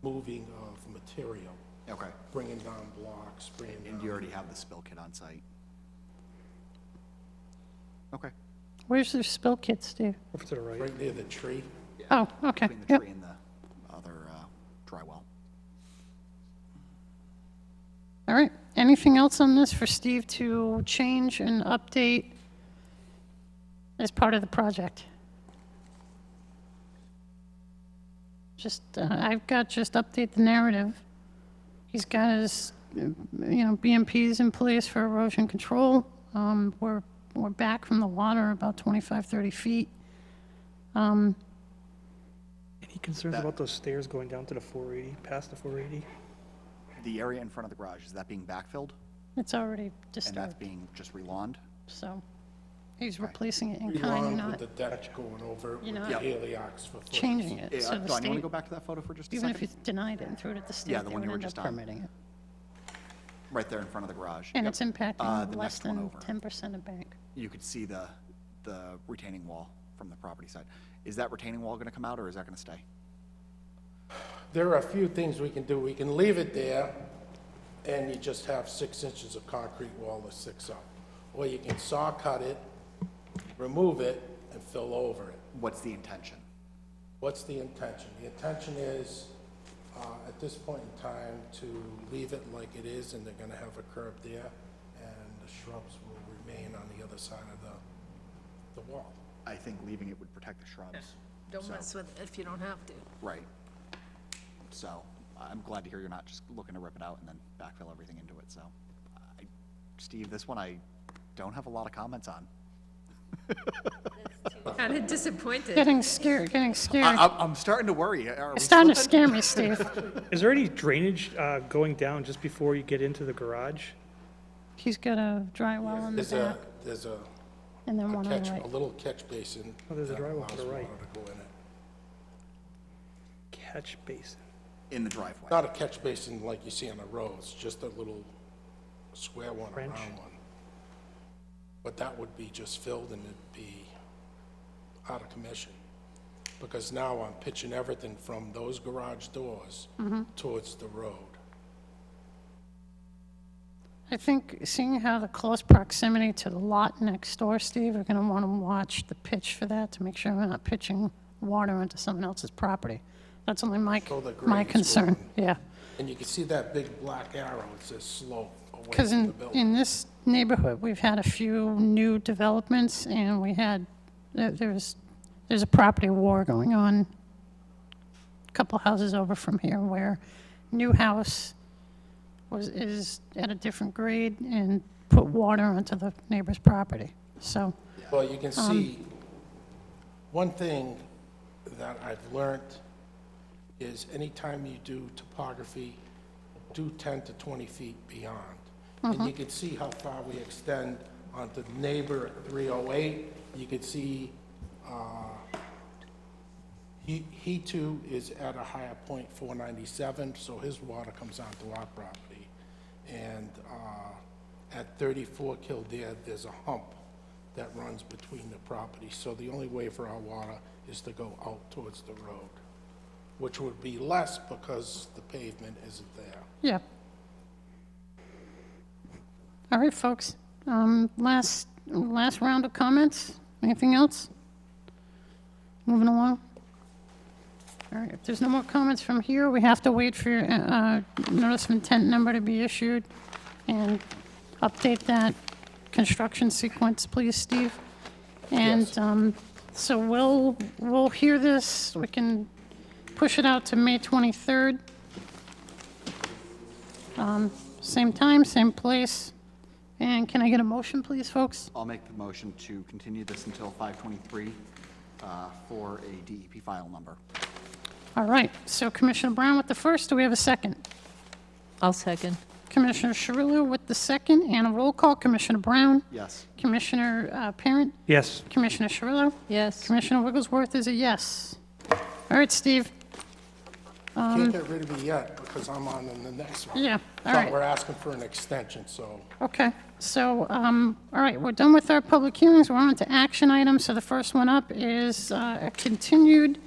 moving of material, Okay. bringing down blocks, bringing And down. you already have the spill kit on site? Okay. Where's the spill kit, Steve? Over to the right. Right near the tree. Oh, okay, Between the yep. tree and the other dry well. All right. Anything else on this for Steve to change and update as part of the project? Just, I've got just update the narrative. He's got his, BMPs in place for erosion control. We're back from the water about 25, 30 feet. Any concerns about those stairs going down to the 480, past the 480? The area in front of the garage, is that being backfilled? It's already And that's disturbed, being just relawned? so he's replacing it in kind Relawn and with not the deck going over it You with know, the Yep. heliox for foot. changing it. So the Don, you want to state, go back to that photo for just a even if you second? denied it and threw it at the state, Yeah, the they one would you were end up just on. permitting it. Right there in front of the garage. And Yep. it's impacting the less next one than over. 10% of bank. You could see the retaining wall from the property side. Is that retaining wall going to come out, or is that going to stay? There are a few things we can do. We can leave it there, and you just have 6 inches of concrete wall that sticks up. Or you can saw cut it, remove it, and fill over it. What's the intention? What's the intention? The intention is, at this point in time, to leave it like it is, and they're gonna have a curb there, and the shrubs will remain on the other side of the wall. I think leaving it would protect the shrubs. Don't So- mess with it if you don't have to. Right. So I'm glad to hear you're not just looking to rip it out and then backfill everything into it, so. Steve, this one I don't have a lot of comments on. Kind of disappointed. Getting scared, getting scary. I'm starting to worry. Are we It's starting to slipping? scare me, Steve. Is there any drainage going down just before you get into the garage? He's got a dry well in the back, There's a and then one on the catch, right. a little catch basin. Oh, there's a that dry well to allows the right. water to go in it. Catch basin. In the driveway. Not a catch basin like you see on the roads, just a little square one, Trench. round one. But that would be just filled and it'd be out of commission. Because now I'm pitching everything from those garage doors towards the road. I think, seeing how the close proximity to the lot next door, Steve, we're gonna wanna watch the pitch for that to make sure we're not pitching water onto someone else's property. That's only my So the my grade is concern, going. yeah. And you can see that big black arrow, it says slope away Because from the in building. this neighborhood, we've had a few new developments, and we had, there's a property war going on a couple houses over from here, where new house is at a different grade and put water onto the neighbor's property, so, Well, you can see, one thing that I've learned is anytime you do topography, do 10 to 20 feet beyond. And you can see how far we extend onto the neighbor at 308. You can see he too is at a higher point, 497, so his water comes onto our property. And at 34 Kildare, there's a hump that runs between the properties. So the only way for our water is to go out towards the road, which would be less because the pavement isn't there. Yeah. All right, folks. Last round of comments. Anything else? Moving along. All right, if there's no more comments from here, we have to wait for your notice of intent number to be issued and update that construction sequence, please, Steve. And so we'll hear this. We can push it out to May 23rd. Same time, same place. And can I get a motion, please, folks? I'll make the motion to continue this until 5/23 for a DEP file number. All right, so Commissioner Brown with the first. Do we have a second? I'll second. Commissioner Cirillo with the second, and a roll call. Commissioner Brown? Yes. Commissioner Parent? Yes. Commissioner Cirillo? Yes. Commissioner Wigglesworth is a yes. All right, Steve. Can't get rid of me yet because I'm on in the next one. Yeah, all So right. we're asking for an extension, so Okay, so, all right, we're done with our public hearings. We're on to action items. So the first one up is a continued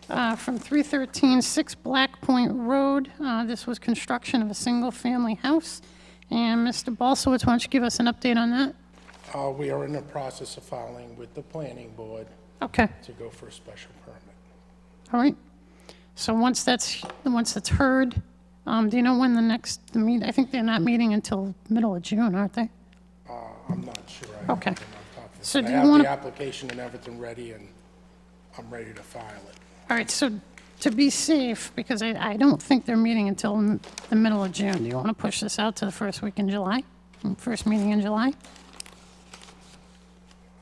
from 313 6 Black Point Road. This was construction of a single-family house. And Mr. Balsowitz, why don't you give us an update on that? we are in the process of filing with the planning board Okay, to go for a special permit. all right. So once that's heard, do you know when the meet? I think they're not meeting until middle of June, aren't they? I'm not sure. I haven't Okay. been on top of it. So do I you have wanna- the application and everything ready, and I'm ready to file it. All right, so to be safe, because I don't think they're meeting until the middle of June, do you want to push this out to the first week in July? First meeting in July?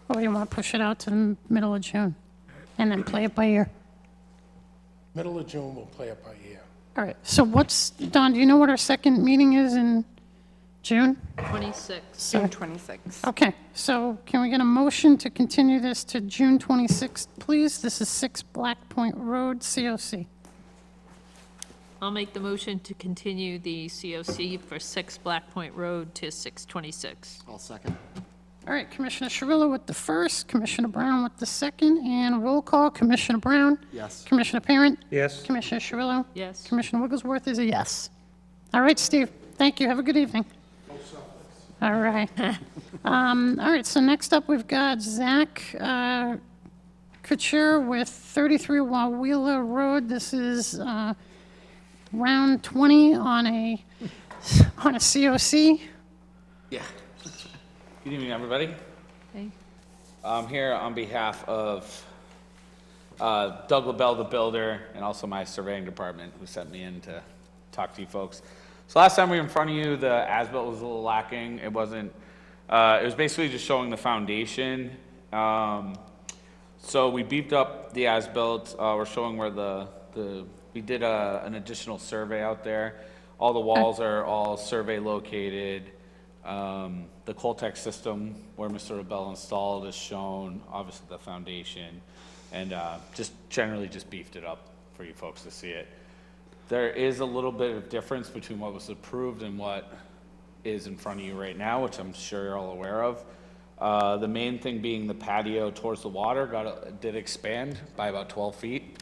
Or do you want to push it out to the middle of June and then play it by ear? Middle of June, we'll play it by ear. All right, so Don, do you know what our second meeting is in June? 26. June 26th. Okay, so can we get a motion to continue this to June 26th, please? This is 6 Black Point Road, COC. I'll make the motion to continue the COC for 6 Black Point Road to 6/26. I'll second. All right, Commissioner Cirillo with the first, Commissioner Brown with the second, and roll call, Commissioner Brown? Yes. Commissioner Parent? Yes. Commissioner Cirillo? Yes. Commissioner Wigglesworth is a yes. All right, Steve, thank you, have a good evening. All right. All right, so next up, we've got Zach Couture with 33 Wawila Road. This is round 20 on a COC. Yeah. Good evening, everybody. Okay. I'm here on behalf of Doug LaBelle, the builder, and also my surveying department, who sent me in to talk to you folks. So last time we were in front of you, the as-built was a little lacking. It wasn't, it was basically just showing the foundation. So we beefed up the as-built. We're showing where we did an additional survey out there. All the walls are all survey located. The Coltex system where Mr. LaBelle installed is shown, obviously the foundation, and just generally just beefed it up for you folks to see it. There is a little bit of difference between what was approved and what is in front of you right now, which I'm sure you're all aware of. The main thing being the patio towards the water did expand by about 12 feet.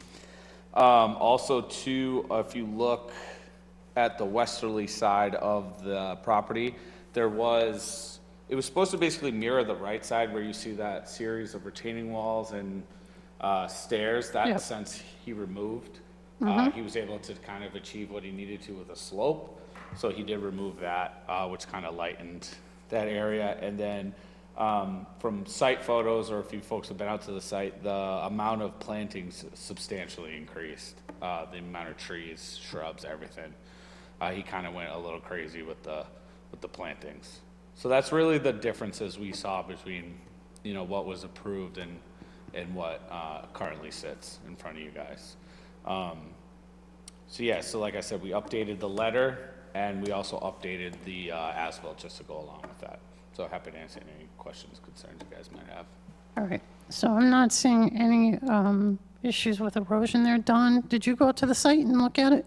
Also, too, if you look at the westerly side of the property, it was supposed to basically mirror the right side where you see that series of retaining walls and stairs. That Yep. sense he removed. He was able to kind of achieve what he needed to with a slope, so he did remove that, which kind of lightened that area. And then from site photos, or if you folks have been out to the site, the amount of plantings substantially increased. The amount of trees, shrubs, everything. He kind of went a little crazy with the plantings. So that's really the differences we saw between, what was approved and what currently sits in front of you guys. So yeah, so like I said, we updated the letter, and we also updated the as-built just to go along with that. So happy to answer any questions, concerns you guys might have. All right, so I'm not seeing any issues with erosion there. Don, did you go out to the site and look at it?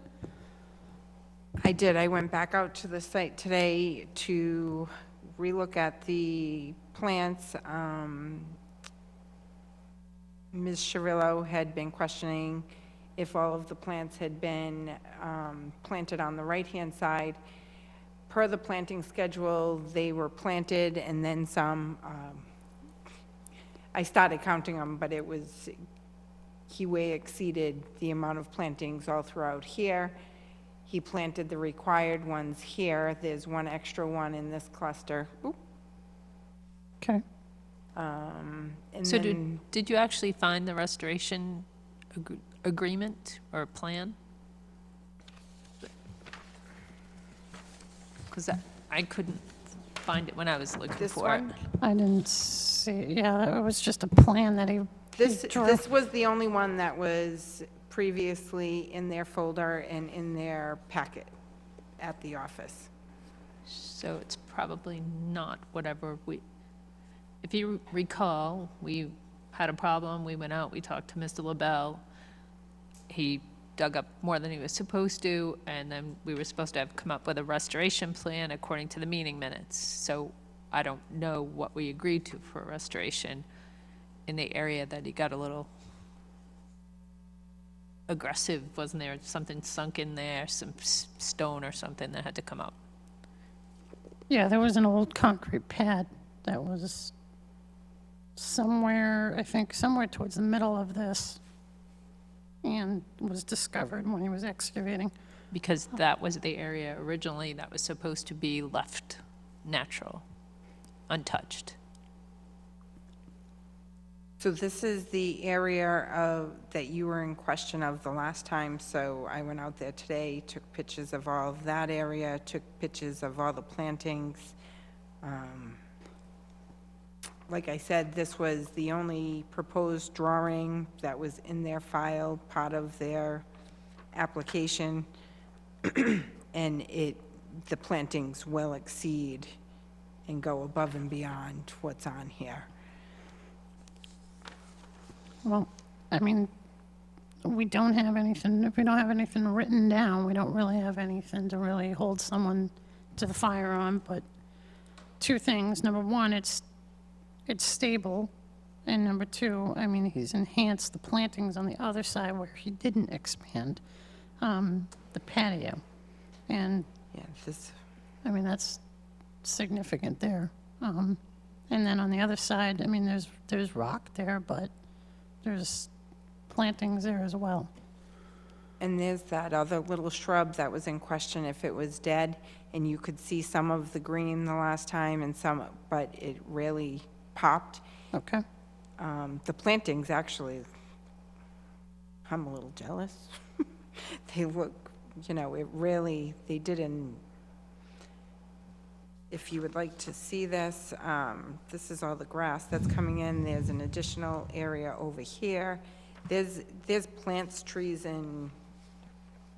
I did. I went back out to the site today to relook at the plants. Ms. Chirillo had been questioning if all of the plants had been planted on the right-hand side. Per the planting schedule, they were planted and then some. I started counting them, but it was, he way exceeded the amount of plantings all throughout here. He planted the required ones here. There's one extra one in this cluster. Oop. Okay. And So then, did you actually find the restoration agreement or plan? Because I couldn't find it when I was looking this for it. one, I didn't see, yeah, it was just a plan that he drew. this was the only one that was previously in their folder and in their packet at the office. So it's probably not whatever if you recall, we had a problem, we went out, we talked to Mr. LaBelle. He dug up more than he was supposed to, and then we were supposed to have come up with a restoration plan according to the meeting minutes. So I don't know what we agreed to for restoration in the area that he got a little aggressive. Wasn't there something sunk in there, some stone or something that had to come up? Yeah, there was an old concrete pad that was somewhere, I think, somewhere towards the middle of this, and was discovered when he was excavating. Because that was the area originally that was supposed to be left natural, untouched. So this is the area that you were in question of the last time, so I went out there today, took pictures of all of that area, took pictures of all the plantings. Like I said, this was the only proposed drawing that was in their file, part of their application, and the plantings will exceed and go above and beyond what's on here. Well, I mean, we don't have anything, if we don't have anything written down, we don't really have anything to really hold someone to the fire on, but two things. Number one, it's stable, and number two, I mean, he's enhanced the plantings on the other side where he didn't expand the patio. And, Yeah, this, I mean, that's significant there. And then on the other side, I mean, there's rock there, but there's plantings there as well. and there's that other little shrub that was in question if it was dead, and you could see some of the green the last time and some, but it really popped. Okay? The plantings, actually, I'm a little jealous. They look, it really, they didn't, if you would like to see this, this is all the grass that's coming in. There's an additional area over here. There's plants, trees, and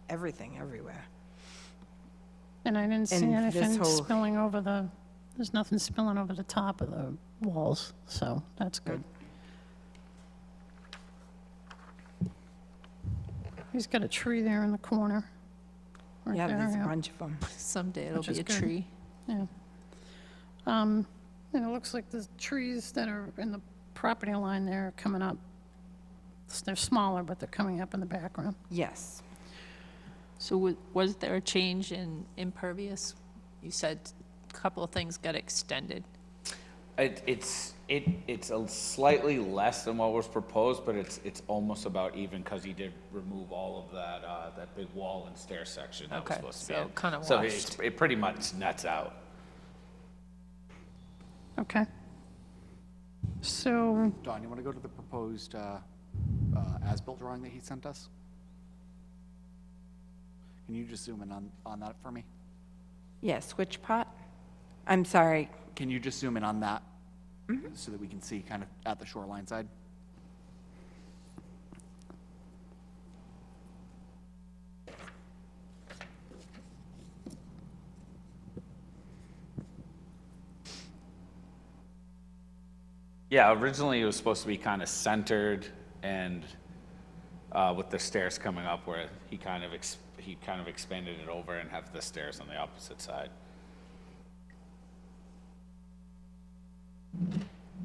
everything everywhere. And I didn't see And this anything whole- spilling over there's nothing spilling over the top of the walls, so that's good. He's got a tree there in the corner. right Yeah, there, there's a bunch of them. Someday it'll Which be is a good. tree. Yeah. And it looks like the trees that are in the property line there are coming up. They're smaller, but they're coming up in the background. Yes. So was there a change in impervious? You said a couple of things got extended. It's a slightly less than what was proposed, but it's almost about even because he did remove all of that big wall and stair section that was Okay, supposed to be so in. kinda So washed. it pretty much nets out. Okay. So, Don, you want to go to the proposed as-built drawing that he sent us? Can you just zoom in on that for me? Yes, which pot? I'm sorry. Can you just zoom in on that so that we can see kind of at the shoreline side? Yeah, originally it was supposed to be kind of centered and with the stairs coming up where he kind of expanded it over and have the stairs on the opposite side.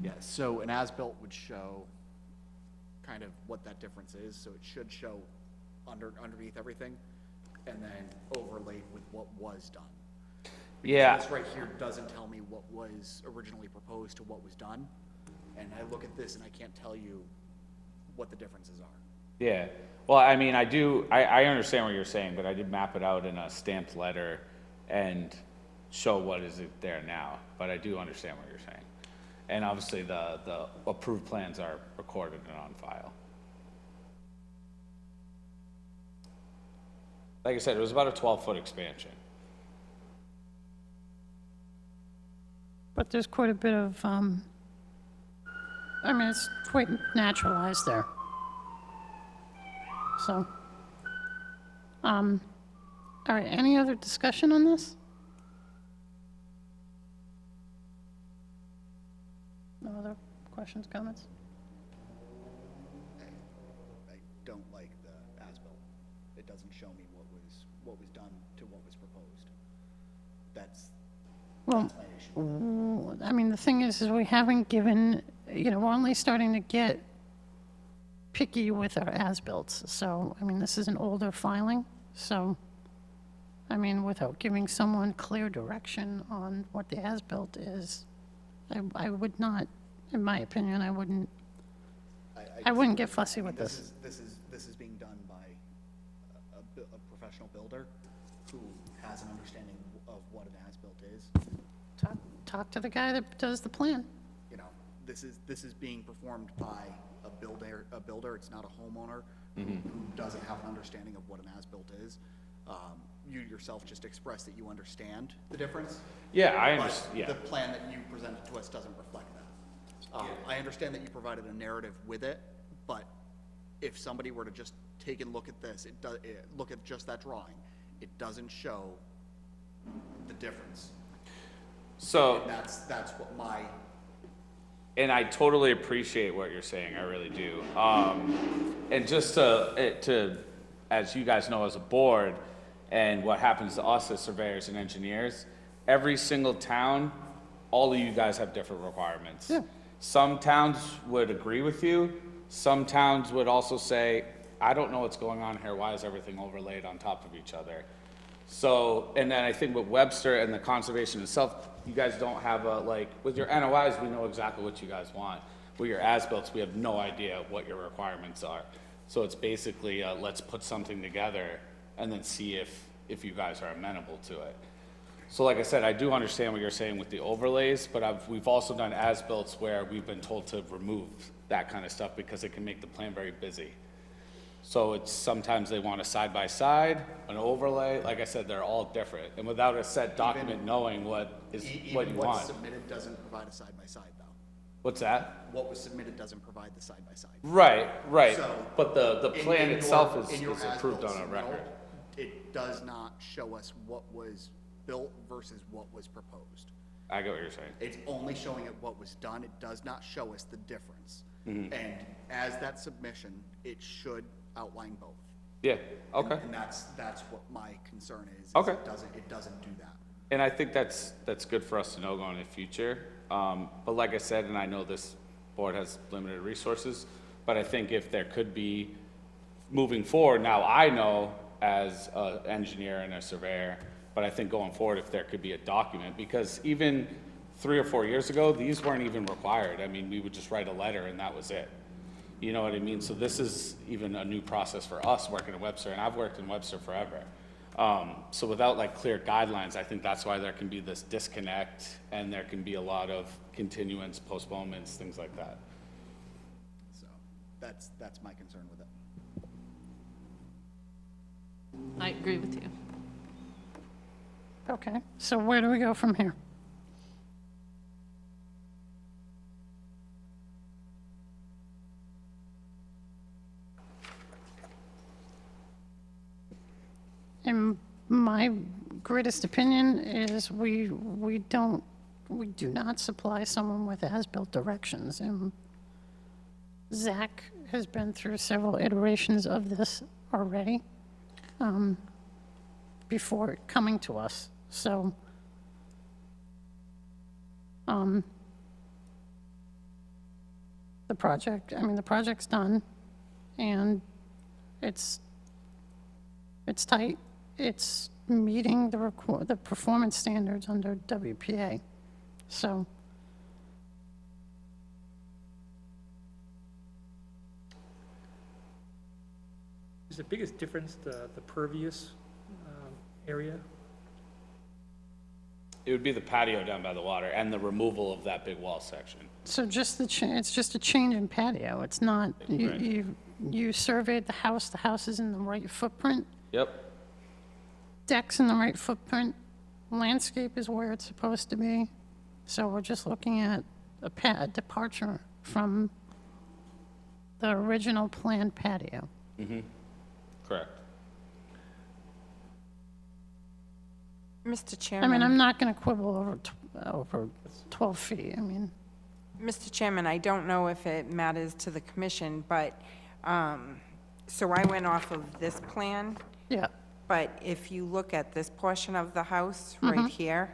Yeah, so an as-built would show kind of what that difference is, so it should show underneath everything, and then overlaid with what was done. Yeah. This right here doesn't tell me what was originally proposed to what was done, and I look at this and I can't tell you what the differences are. Yeah, well, I mean, I understand what you're saying, but I did map it out in a stamped letter and show what is it there now, but I do understand what you're saying. And obviously, the approved plans are recorded and on file. Like I said, it was about a 12-foot expansion. But there's quite a bit of, I mean, it's quite naturalized there. So, all right, any other discussion on this? No other questions, comments? I don't like the as-built. It doesn't show me what was done to what was proposed. That's Well, my issue. I mean, the thing is we haven't given, we're only starting to get picky with our as-bills. So, I mean, this is an older filing, so, I mean, without giving someone clear direction on what the as-built is, I would not, in my opinion, I wouldn't get fussy with this. This is being done by a professional builder who has an understanding of what an as-built is. Talk to the guy that does the plan. You know, this is being performed by a builder. It's not a homeowner who doesn't have an understanding of what an as-built is. You yourself just expressed that you understand the difference. Yeah, I But understand, yeah. the plan that you presented to us doesn't reflect that. I understand that you provided a narrative with it, but if somebody were to just take a look at this, look at just that drawing, it doesn't show the difference. So, And that's what my, and I totally appreciate what you're saying, I really do. And just to, as you guys know as a board, and what happens to us as surveyors and engineers, every single town, all of you guys have different requirements. Yeah. Some towns would agree with you, some towns would also say, I don't know what's going on here, why is everything overlaid on top of each other? So, and then I think with Webster and the conservation itself, you guys don't have with your NOIs, we know exactly what you guys want. With your as-bills, we have no idea what your requirements are. So it's basically, let's put something together and then see if you guys are amenable to it. So like I said, I do understand what you're saying with the overlays, but we've also done as-bills where we've been told to remove that kind of stuff because it can make the plan very busy. So it's, sometimes they want a side-by-side, an overlay, like I said, they're all different. And without a set document knowing what you even what's want. submitted doesn't provide a side-by-side though. What's that? What was submitted doesn't provide the side-by-side. Right. So, But the In- plan in itself your- in your is approved as-built on a submittal, record. It does not show us what was built versus what was proposed. I get what you're saying. It's only showing it what was done. It does not show us the difference. Mm-hmm. And as that submission, it should outline both. Yeah, okay. And that's what my concern is. Okay. It doesn't do that. And I think that's good for us to know going in the future. But like I said, and I know this board has limited resources, but I think if there could be, moving forward, now I know as an engineer and a surveyor, but I think going forward, if there could be a document, because even 3 or 4 years ago, these weren't even required. I mean, we would just write a letter and that was it. You know what I mean? So this is even a new process for us working in Webster, and I've worked in Webster forever. So without like clear guidelines, I think that's why there can be this disconnect and there can be a lot of continuance, postponements, things like that. So that's my concern with it. I agree with you. Okay, so where do we go from here? In my greatest opinion is we don't we do not supply someone with as-built directions. And Zach has been through several iterations of this already before coming to us. So the project's done, and it's tight. It's meeting the performance standards under WPA. So Is the biggest difference the pervious area? It would be the patio down by the water and the removal of that big wall section. So just it's just a change in patio. It's not, you surveyed the house is in the right footprint, Yep. deck's in the right footprint, landscape is where it's supposed to be. So we're just looking at a departure from the original planned patio. Correct. Mr. I Chairman. mean, I'm not going to quibble over 12 feet. I mean, Mr. Chairman, I don't know if it matters to the commission, but, so I went off of this plan, yeah, but if you look at this portion of the house right here,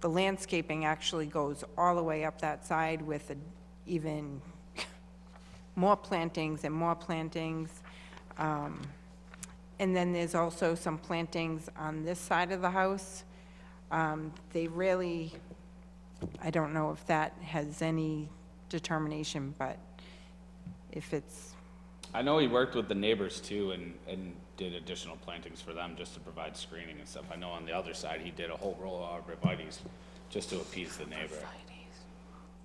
the landscaping actually goes all the way up that side with even more plantings and more plantings. And then there's also some plantings on this side of the house. They really, I don't know if that has any determination, but if it's, I know he worked with the neighbors too and did additional plantings for them just to provide screening and stuff. I know on the other side, he did a whole row of arborvitaes just to appease the neighbor.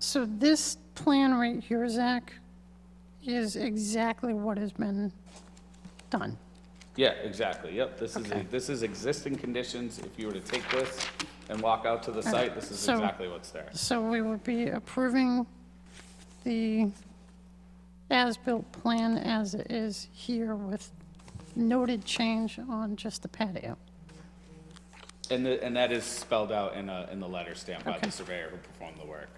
so this plan right here, Zach, is exactly what has been done. Yeah, exactly, yep. Okay. This is existing conditions. If you were to take this and walk out to the site, this is So- exactly what's there. So we would be approving the as-built plan as it is here with noted change on just the patio. And that is spelled out in the letter stamped by Okay. the surveyor who performed the work.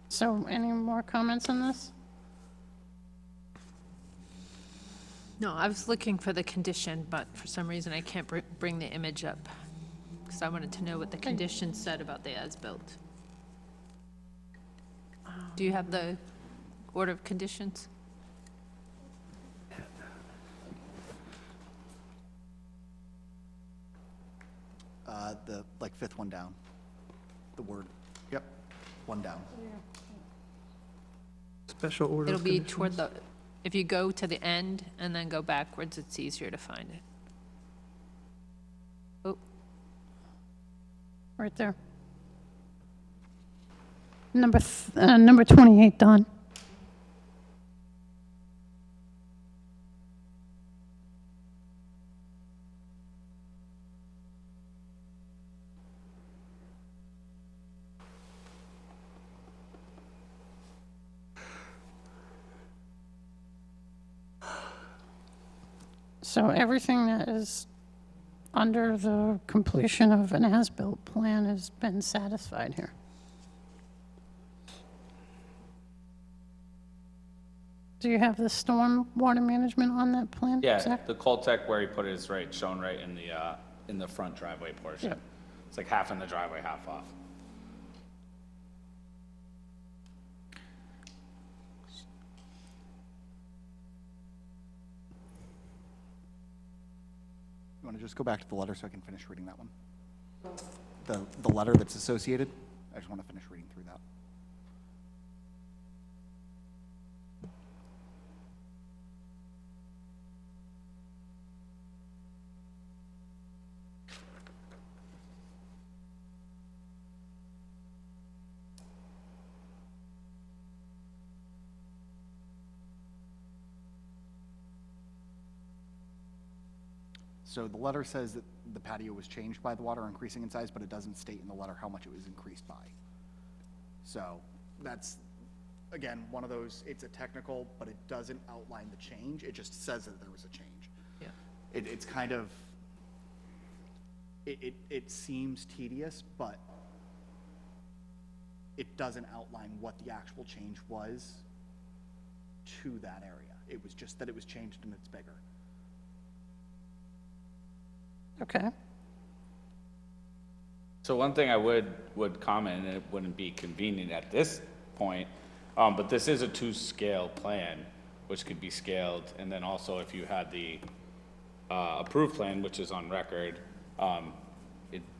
So any more comments on this? No, I was looking for the condition, but for some reason I can't bring the image up. Because I wanted to know what the condition said about the as-built. Do you have the order of conditions? The, like, fifth one down. The word, yep, one down. Special order It'll of be conditions? toward the, if you go to the end and then go backwards, it's easier to find it. Oh, Right there. Number 28, Don. So everything that is under the completion of an as-built plan has been satisfied here. Do you have the storm water management on that plan? Yeah, Zach? the Coltech where he put it is right, shown right in the front driveway portion. Yep. It's like half in the driveway, half off. You want to just go back to the letter so I can finish reading that one? The letter that's associated? I just want to finish reading through that. So the letter says that the patio was changed by the water increasing in size, but it doesn't state in the letter how much it was increased by. So that's again, one of those, it's a technical, but it doesn't outline the change. It just says that there was a change. Yeah. It's kind of, it seems tedious, but it doesn't outline what the actual change was to that area. It was just that it was changed and it's bigger. Okay. So one thing I would comment, and it wouldn't be convenient at this point, but this is a two-scale plan, which could be scaled, and then also if you had the approved plan, which is on record,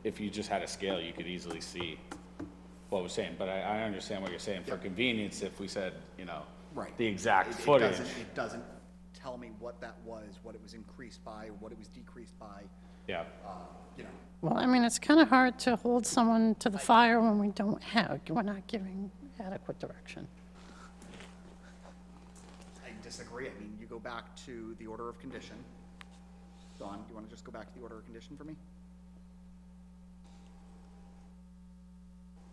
if you just had a scale, you could easily see what we're saying. But I understand what you're saying. For convenience, if we said, Right. the exact It footage. doesn't tell me what that was, what it was increased by, or what it was decreased by, Yeah. Well, I mean, it's kind of hard to hold someone to the fire when we're not giving adequate direction. I disagree. I mean, you go back to the order of condition. Dawn, do you want to just go back to the order of condition for me?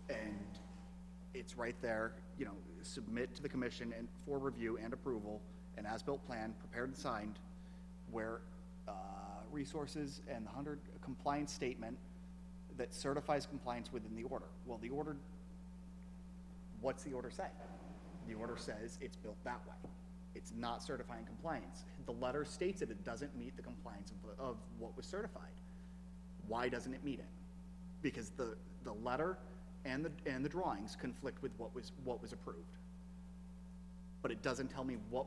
And it's right there, submit to the commission and for review and approval, an as-built plan prepared and signed where resources and the 100 compliance statement that certifies compliance within the order. Well, the order, what's the order say? The order says it's built that way. It's not certifying compliance. The letter states that it doesn't meet the compliance of what was certified. Why doesn't it meet it? Because the letter and the drawings conflict with what was approved. But it doesn't tell me what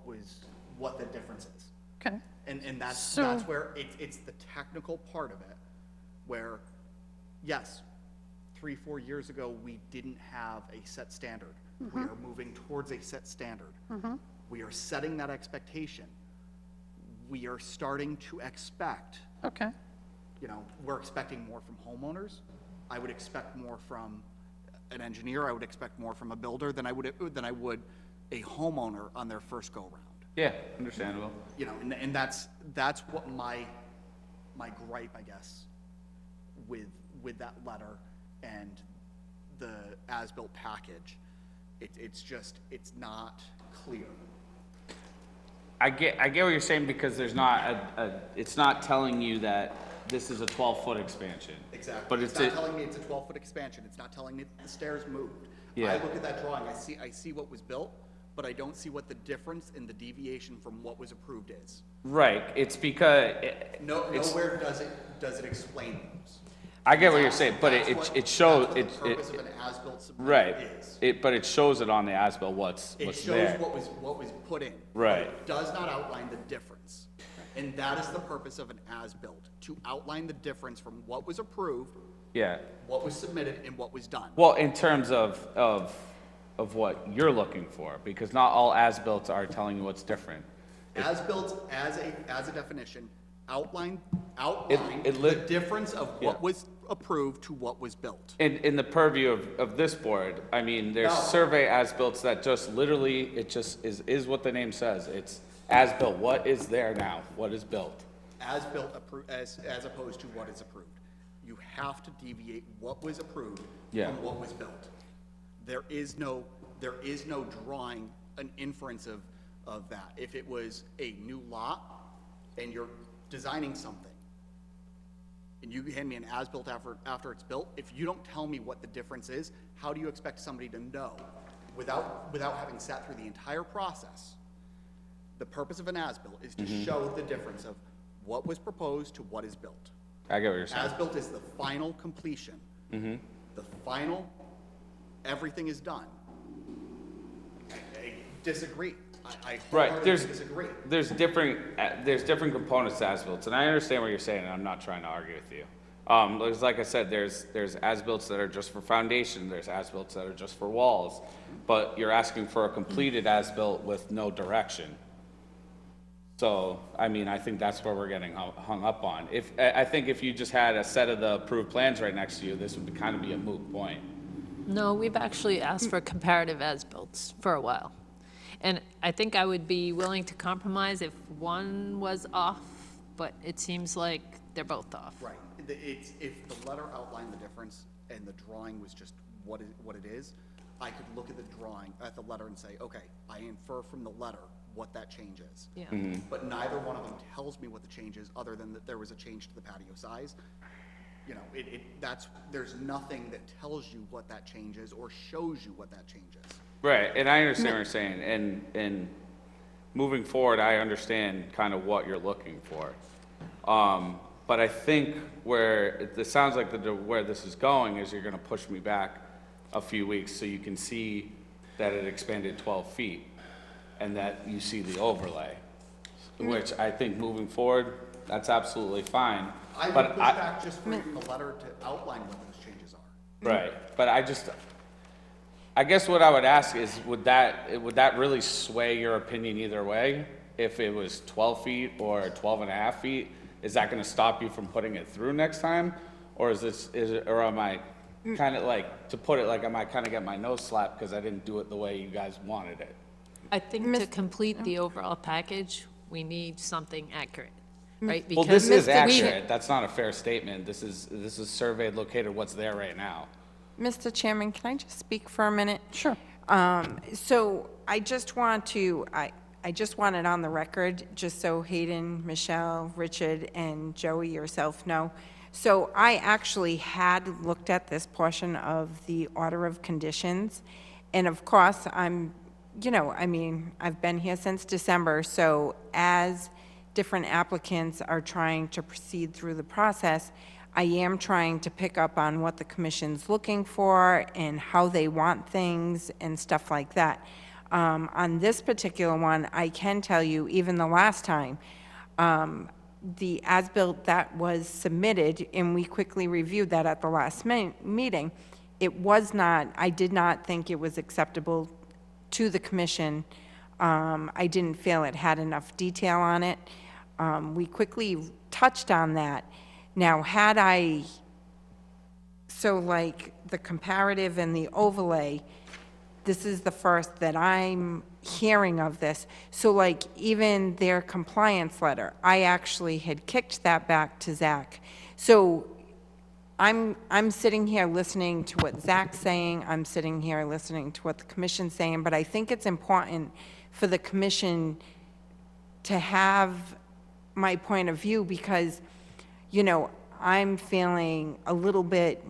the difference is. Okay. And that's So- where it's the technical part of it, where, yes, 3-4 years ago, we didn't have a set standard. We are moving towards a set standard. We are setting that expectation. We are starting to expect, Okay. we're expecting more from homeowners. I would expect more from an engineer. I would expect more from a builder than I would a homeowner on their first go-round. Yeah, understandable. And that's what my gripe, I guess, with that letter and the as-built package. It's not clear. I get what you're saying, because there's not it's not telling you that this is a 12-foot expansion. Exactly. But It's not telling me it's a 12-foot expansion. It's not telling me that the stairs moved. Yeah. I look at that drawing, I see what was built, but I don't see what the difference in the deviation from what was approved is. Right, it's because, Nowhere does it explain those. I get what you're saying, but it shows, That's what the purpose of an as-built submittal right, is. but it shows it on the as-built what's It shows there. what was put in. Right. But it does not outline the difference. And that is the purpose of an as-built, to outline the difference from what was approved, Yeah, what was submitted, and what was done. well, in terms of what you're looking for, because not all as-built are telling you what's different. As-built, as a definition, outline It the difference of what was approved to what was built. In the purview of this board, I mean, there's No. survey as-built that just literally, it just is what the name says. It's as-built, what is there now, what is built. As-built, as opposed to what is approved. You have to deviate what was approved Yeah. from what was built. There is no drawing an inference of that. If it was a new lot and you're designing something, and you hand me an as-built after it's built, if you don't tell me what the difference is, how do you expect somebody to know without having sat through the entire process? The purpose of an as-built is to show the difference of what was proposed to what is built. I get what you're saying. As-built is the final completion. The final, everything is done. I disagree. I Right, wholeheartedly disagree. there's different components to as-built, and I understand what you're saying, and I'm not trying to argue with you. Because like I said, there's as-built that are just for foundation, there's as-built that are just for walls, but you're asking for a completed as-built with no direction. So, I mean, I think that's where we're getting hung up on. I think if you just had a set of the approved plans right next to you, this would kind of be a moot point. No, we've actually asked for comparative as-built for a while. And I think I would be willing to compromise if one was off, but it seems like they're both off. Right. If the letter outlined the difference and the drawing was just what it is, I could look at the drawing, at the letter and say, okay, I infer from the letter what that change is. Yeah. But neither one of them tells me what the change is, other than that there was a change to the patio size. You know, there's nothing that tells you what that change is or shows you what that change is. Right, and I understand what you're saying, and moving forward, I understand kind of what you're looking for. But I think where, it sounds like where this is going is you're gonna push me back a few weeks so you can see that it expanded 12 feet and that you see the overlay, which I think moving forward, that's absolutely fine. I would But push back just for reading the letter to outline what those changes are. Right, but I guess what I would ask is, would that really sway your opinion either way? If it was 12 feet or 12 and a half feet, is that gonna stop you from putting it through next time? Or or am I kind of like, to put it like, am I kind of getting my nose slapped because I didn't do it the way you guys wanted it? I think to complete the overall package, we need something accurate, right? Well, this is Because we- accurate, that's not a fair statement, this is surveyed located what's there right now. Mr. Chairman, can I just speak for a minute? Sure. So I just want to, I just want it on the record, just so Hayden, Michelle, Richard, and Joey, yourself know. So I actually had looked at this portion of the order of conditions, and of course, I've been here since December, so as different applicants are trying to proceed through the process, I am trying to pick up on what the commission's looking for and how they want things and stuff like that. On this particular one, I can tell you, even the last time, the as-built that was submitted, and we quickly reviewed that at the last meeting, I did not think it was acceptable to the commission. I didn't feel it had enough detail on it. We quickly touched on that. Now, the comparative and the overlay, this is the first that I'm hearing of this. So even their compliance letter, I actually had kicked that back to Zach. So I'm sitting here listening to what Zach's saying, I'm sitting here listening to what the commission's saying, but I think it's important for the commission to have my point of view because, I'm feeling a little bit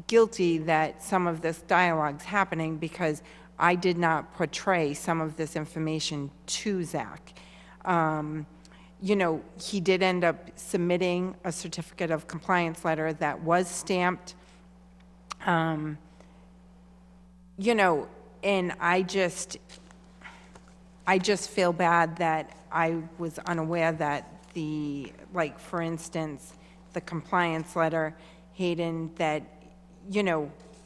guilty that some of this dialogue's happening because I did not portray some of this information to Zach. He did end up submitting a certificate of compliance letter that was stamped. And I just feel bad that I was unaware that for instance, the compliance letter, Hayden, that,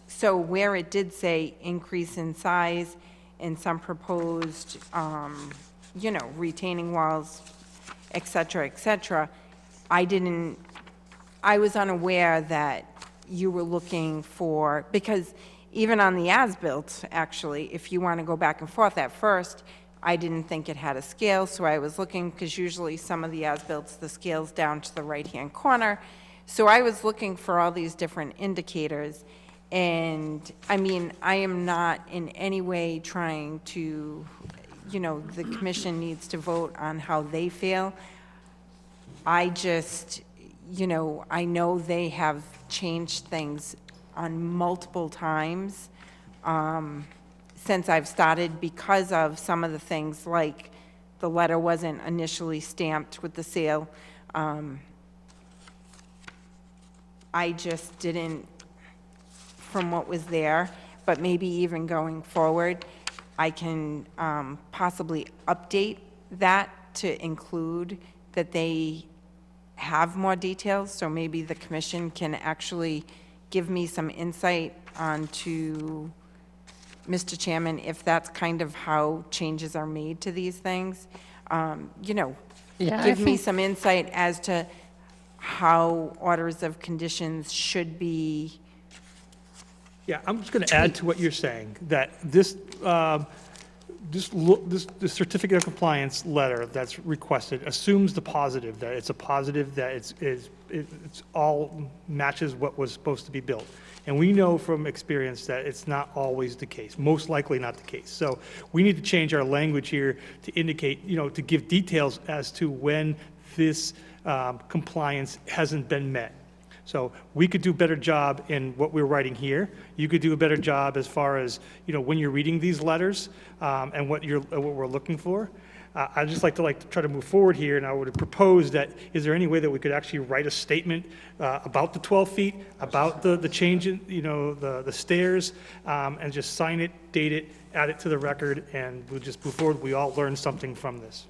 so where it did say increase in size and some proposed, retaining walls, et cetera, I was unaware that you were looking for, because even on the as-built, actually, if you want to go back and forth, at first, I didn't think it had a scale, so I was looking, because usually some of the as-builts, the scale's down to the right-hand corner. So I was looking for all these different indicators, and, I am not in any way trying to, the commission needs to vote on how they feel. I just, I know they have changed things on multiple times since I've started because of some of the things, like the letter wasn't initially stamped with the seal. I just didn't, from what was there, but maybe even going forward, I can possibly update that to include that they have more details, so maybe the commission can actually give me some insight onto, Mr. Chairman, if that's kind of how changes are made to these things. Yeah, Give me some insight as to how orders of conditions should be. Yeah, I'm just going to add to what you're saying, that this certificate of compliance letter that's requested assumes the positive, that it's a positive, that it's it's all matches what was supposed to be built. And we know from experience that it's not always the case, most likely not the case. So we need to change our language here to indicate, to give details as to when this compliance hasn't been met. So we could do a better job in what we're writing here. You could do a better job as far as, when you're reading these letters and what we're looking for. I'd just like to try to move forward here, and I would propose that, is there any way that we could actually write a statement about the 12 feet, about the change in, the stairs, and just sign it, date it, add it to the record, and we'll just move forward. We all learn something from this.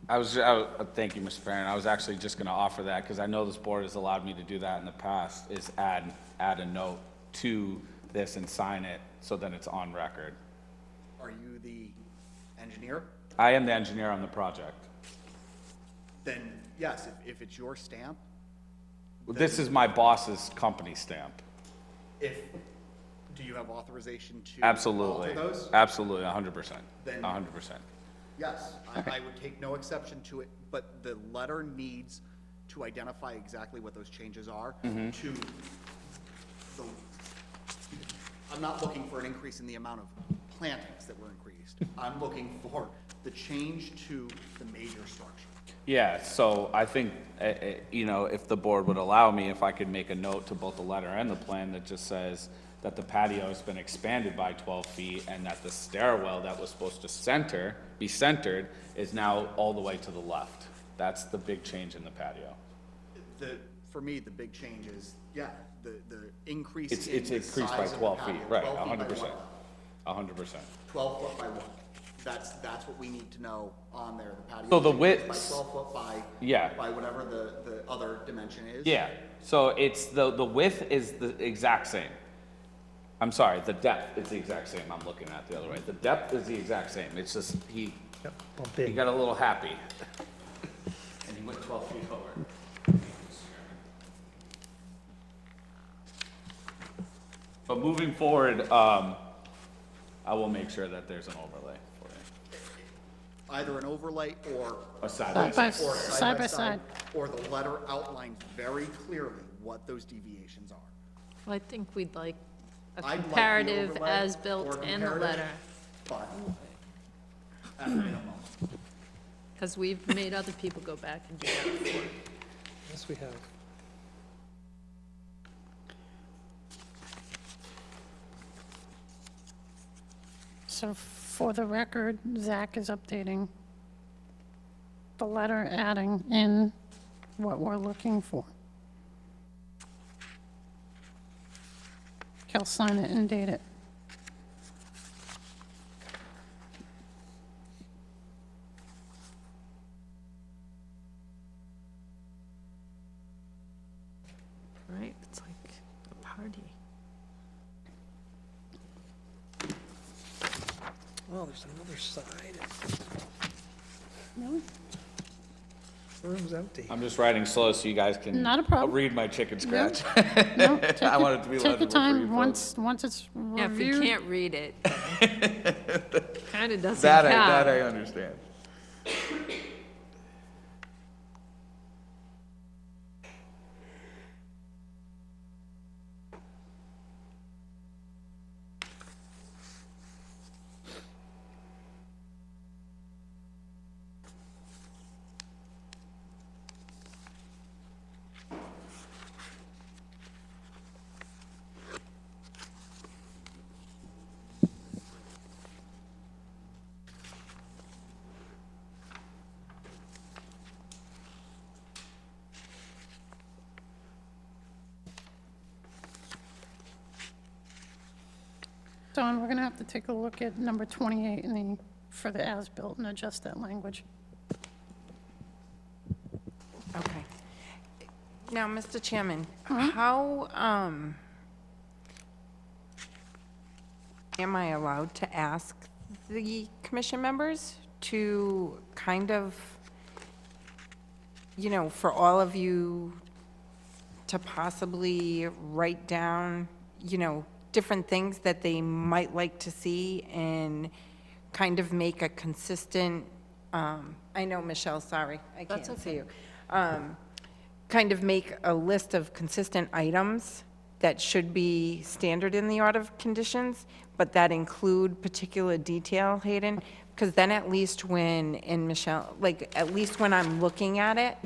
Thank you, Mr. Farren. I was actually just going to offer that, because I know this board has allowed me to do that in the past, is add a note to this and sign it so that it's on record. Are you the engineer? I am the engineer on the project. Then, yes, if it's your stamp, This is my boss's company stamp. do you have authorization to Absolutely. alter those? Absolutely, 100%. Then- 100%. Yes, I would take no exception to it, but the letter needs to identify exactly what those changes are Mm-hmm. to the, I'm not looking for an increase in the amount of plantings that were increased. I'm looking for the change to the major structure. Yeah, so I think, if the board would allow me, if I could make a note to both the letter and the plan that just says that the patio has been expanded by 12 feet and that the stairwell that was supposed to be centered, is now all the way to the left. That's the big change in the patio. For me, the big change is, the increase It's in the increased by size of the 12 feet, patio, right, 12 feet by 100%. what? 100%. 12 foot by what? That's what we need to know on there, the patio. So the is width- By 12 foot by. Yeah. By whatever the other dimension is. Yeah, so it's, the width is the exact same. I'm sorry, the depth is the exact same. I'm looking at it the other way. The depth is the exact same. It's just, he Bump in. got a little happy. And he went 12 feet over. But moving forward, I will make sure that there's an overlay for you. Either an overlay or. A side Side by by- side. Or side by side. Or the letter outlines very clearly what those deviations are. Well, I think we'd like a I'd like the comparative overlay as-built or and the comparative, letter, But at a minimum. because we've made other people go back and do that before. Yes, we have. So for the record, Zach is updating the letter, adding in what we're looking for. He'll sign it and date it. Right, it's like a party. Oh, there's another side. No? The room's empty. I'm just writing slow so you guys can. Not a problem. Read my chicken scratch. No, I want it to be take legible your for time. you Once it's Yeah, if you reviewed. can't read it, kind of doesn't That count. I understand. Don, we're going to have to take a look at number 28 for the as-built and adjust that language. Okay. Now, Mr. Chairman, how, am I allowed to ask the commission members to kind of, for all of you to possibly write down, different things that they might like to see and kind of make a consistent, I know, Michelle, sorry, I That's can't see okay. you. kind of make a list of consistent items that should be standard in the order of conditions, but that include particular detail, Hayden, because then at least when, and Michelle, like, at least when I'm looking at it,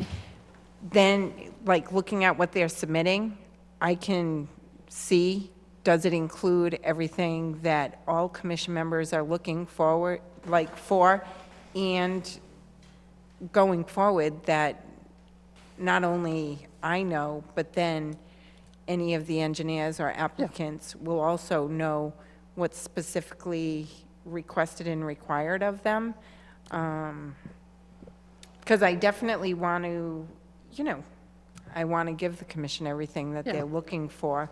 then, like, looking at what they're submitting, I can see, does it include everything that all commission members are looking forward, like, for, and going forward, that not only I know, but then any of the engineers or applicants will also know what's specifically requested and required of them. Because I definitely want to, I want to give the commission everything that Yeah. they're looking for,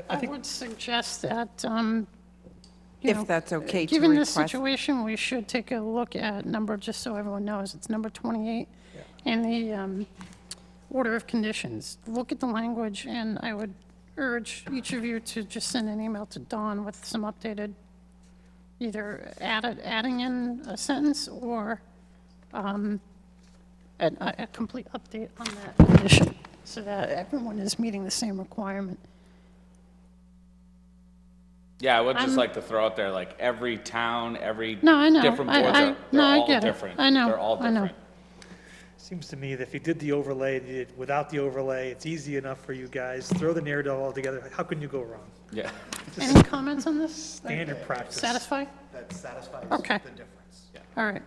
I would suggest that, if that's okay to given this request. situation, we should take a look at number, just so everyone knows, it's number 28 in the order of conditions. Look at the language, and I would urge each of you to just send an email to Dawn with some updated, either adding in a sentence or a complete update on that condition, so that everyone is meeting the same requirement. Yeah, I would just like to throw out there, like, every town, every No, I know. different boards I- are, no, they're I all get it. different. I know, They're all I know. different. Seems to me that if you did the overlay, you did without the overlay, it's easy enough for you guys. Throw the narrative all together. How can you go wrong? Yeah. Any comments on this? Standard practice. Satisfied? That satisfies Okay. the difference. All right.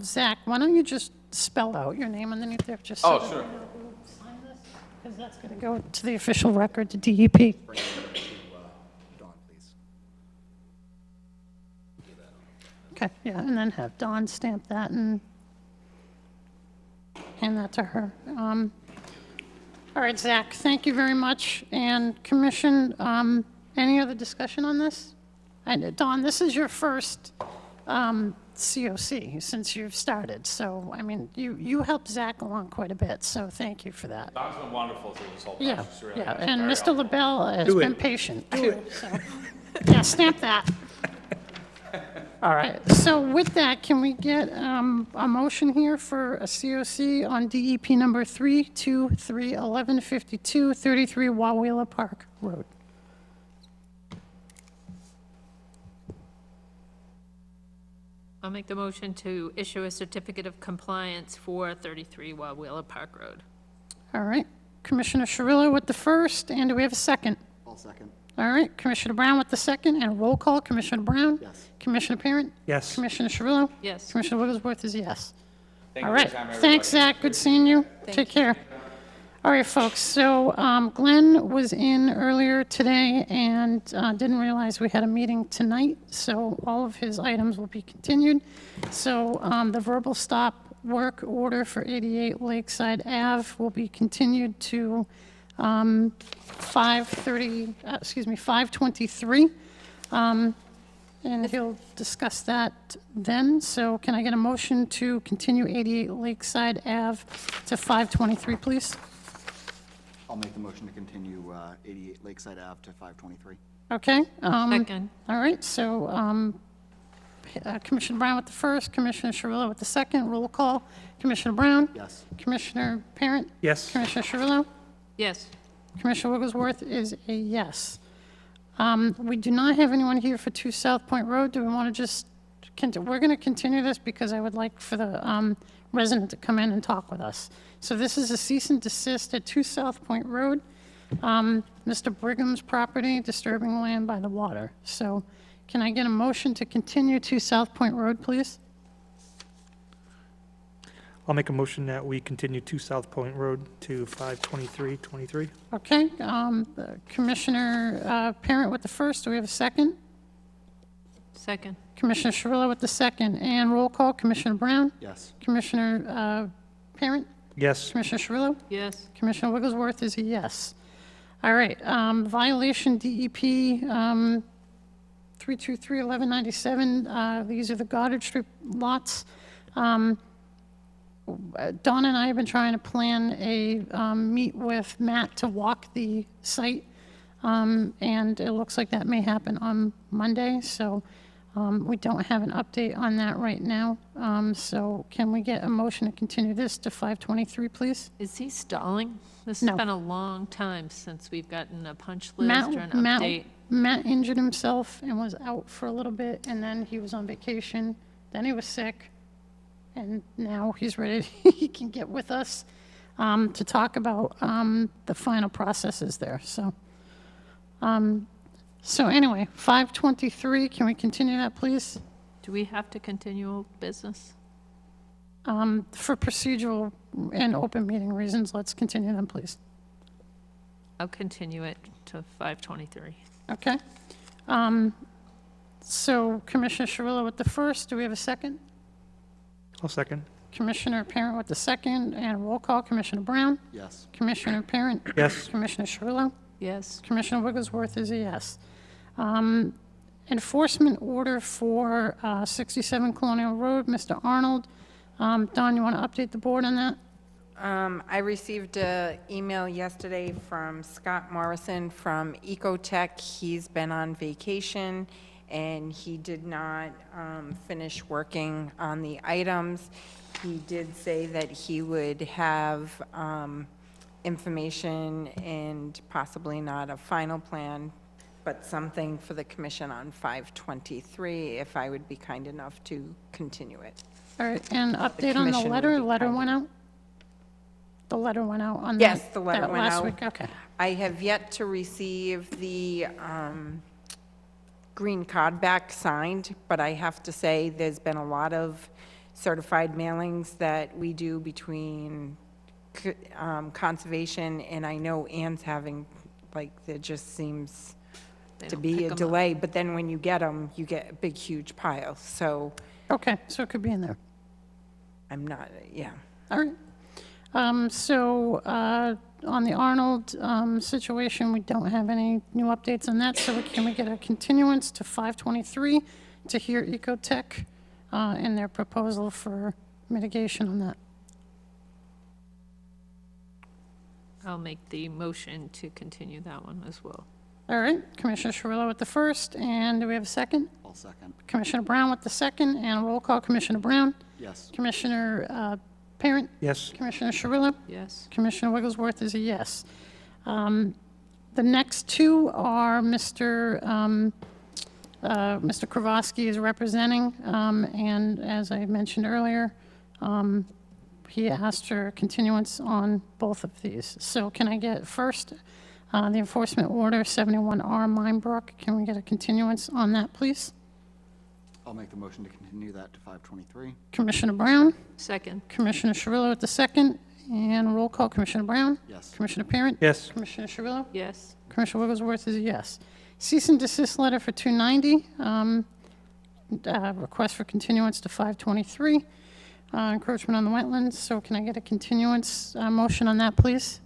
Zach, why don't you just spell out your name underneath there, just so Oh, that we sure. know who signed this? Because that's going to go to the official record, to DEP. Bring it over to Dawn, please. Okay, yeah, and then have Dawn stamp that and hand that to her. All right, Zach, thank you very much. And Commission, any other discussion on this? And Dawn, this is your first COC since you've started, so, I mean, you helped Zach along quite a bit, so thank you for that. Don's been wonderful through this whole Yeah, process, really. yeah, Very and Mr. helpful. LaBelle has Do been it. patient, too, so, yeah, stamp that. All right, so with that, can we get a motion here for a COC on DEP number 3231152, 33 Wawela Park Road? I'll make the motion to issue a certificate of compliance for 33 Wawela Park Road. All right, Commissioner Cirillo with the first, and do we have a second? I'll second. All right, Commissioner Brown with the second, and a roll call, Commissioner Brown? Yes. Commissioner Parent? Yes. Commissioner Cirillo? Yes. Commissioner Wigglesworth is yes. Thank All you for right, your time, thanks, everybody. Zach, good seeing you. Take care. All right, folks, so Glenn was in earlier today and didn't realize we had a meeting tonight, so all of his items will be continued. So the verbal stop work order for 88 Lakeside Ave will be continued to 523. And he'll discuss that then. So can I get a motion to continue 88 Lakeside Ave to 523, please? I'll make the motion to continue 88 Lakeside Ave to 523. Okay. Second. All right, so Commissioner Brown with the first, Commissioner Cirillo with the second, roll call. Commissioner Brown? Yes. Commissioner Parent? Yes. Commissioner Cirillo? Yes. Commissioner Wigglesworth is a yes. We do not have anyone here for 2 South Point Road. Do we want to just, we're going to continue this because I would like for the resident to come in and talk with us. So this is a cease and desist at 2 South Point Road. Mr. Brigham's property, disturbing land by the water. So can I get a motion to continue 2 South Point Road, please? I'll make a motion that we continue 2 South Point Road to 52323. Okay, Commissioner Parent with the first. Do we have a second? Second. Commissioner Cirillo with the second. And roll call, Commissioner Brown? Yes. Commissioner Parent? Yes. Commissioner Cirillo? Yes. Commissioner Wigglesworth is a yes. All right, violation DEP 323-1197, these are the Goddard Street lots. Dawn and I have been trying to plan a meet with Matt to walk the site, and it looks like that may happen on Monday, so We don't have an update on that right now, so can we get a motion to continue this to 5:23, please? Is he stalling? This No. has been a long time since we've gotten a punch list or an Matt, update. Matt injured himself and was out for a little bit, and then he was on vacation, then he was sick, and now he's ready, he can get with us to talk about the final processes there, so. So anyway, 5:23, can we continue that, please? Do we have to continue old business? For procedural and open meeting reasons, let's continue them, please. I'll continue it to 5:23. Okay? So Commissioner Cirillo with the first, do we have a second? I'll second. Commissioner Parent with the second, and roll call, Commissioner Brown? Yes. Commissioner Parent? Yes. Commissioner Cirillo? Yes. Commissioner Wigglesworth is a yes. Enforcement order for 67 Colonial Road, Mr. Arnold. Don, you want to update the board on that? I received an email yesterday from Scott Morrison from Ecotech. He's been on vacation, and he did not finish working on the items. He did say that he would have information and possibly not a final plan, but something for the commission on 5:23, if I would be kind enough to continue it. All right, and update on the commission letter? would be Letter kind went out? The letter went out on that? Yes, the letter that went last out. week, okay. I have yet to receive the green card back signed, but I have to say, there's been a lot of certified mailings that we do between conservation, and I know Ann's having, like, there just seems They to don't be pick a 'em up. delay, but then when you get them, you get a big, huge pile, so Okay, so it could be in there. I'm not, yeah. All right. So on the Arnold situation, we don't have any new updates on that, so can we get a continuance to 5:23 to hear Ecotech and their proposal for mitigation on that? I'll make the motion to continue that one as well. All right, Commissioner Cirillo with the first, and do we have a second? I'll second. Commissioner Brown with the second, and roll call, Commissioner Brown, Yes. Commissioner Parent, Yes. Commissioner Cirillo, Yes. Commissioner Wigglesworth is a yes. The next two are Mr. Kravosky is representing, and as I mentioned earlier, he asked for continuance on both of these. So can I get first, the enforcement order 71R Minebrook? Can we get a continuance on that, please? I'll make the motion to continue that to 5:23. Commissioner Brown, Second. Commissioner Cirillo at the second, and roll call, Commissioner Brown? Yes. Commissioner Parent? Yes. Commissioner Cirillo? Yes. Commissioner Wigglesworth is a yes. Cease and desist letter for 290, request for continuance to 5:23, encroachment on the wetlands. So can I get a continuance motion on that, please?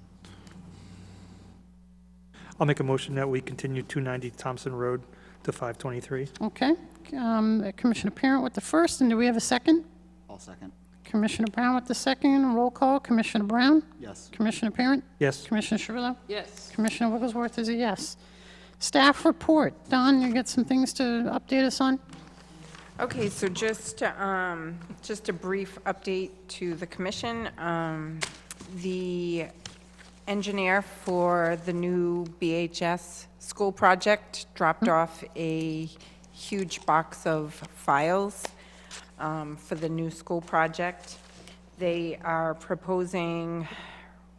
I'll make a motion that we continue 290 Thompson Road to 5:23. Okay. Commissioner Parent with the first, and do we have a second? I'll second. Commissioner Brown with the second, roll call. Commissioner Brown? Yes. Commissioner Parent? Yes. Commissioner Cirillo? Yes. Commissioner Wigglesworth is a yes. Staff report. Don, you got some things to update us on? Okay, so just a brief update to the commission. The engineer for the new BHS school project dropped off a huge box of files for the new school project. They are proposing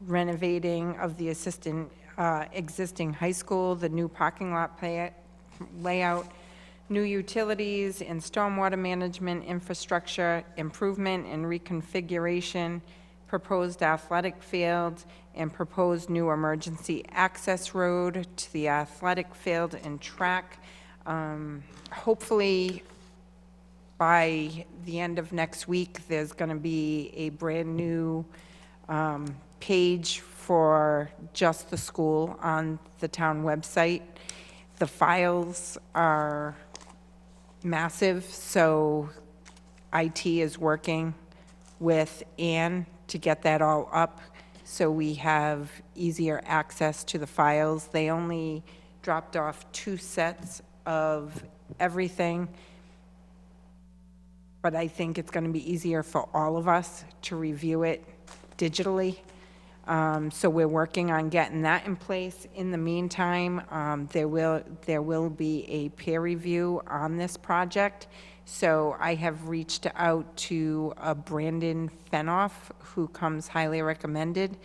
renovating of the existing high school, the new parking lot layout, new utilities and stormwater management infrastructure, improvement and reconfiguration, proposed athletic field, and proposed new emergency access road to the athletic field and track. Hopefully, by the end of next week, there's going to be a brand-new page for just the school on the town website. The files are massive, so IT is working with Ann to get that all up, so we have easier access to the files. They only dropped off 2 sets of everything. but I think it's going to be easier for all of us to review it digitally. So we're working on getting that in place. In the meantime, there will be a peer review on this project. So I have reached out to Brandon Fenoff, who comes highly recommended.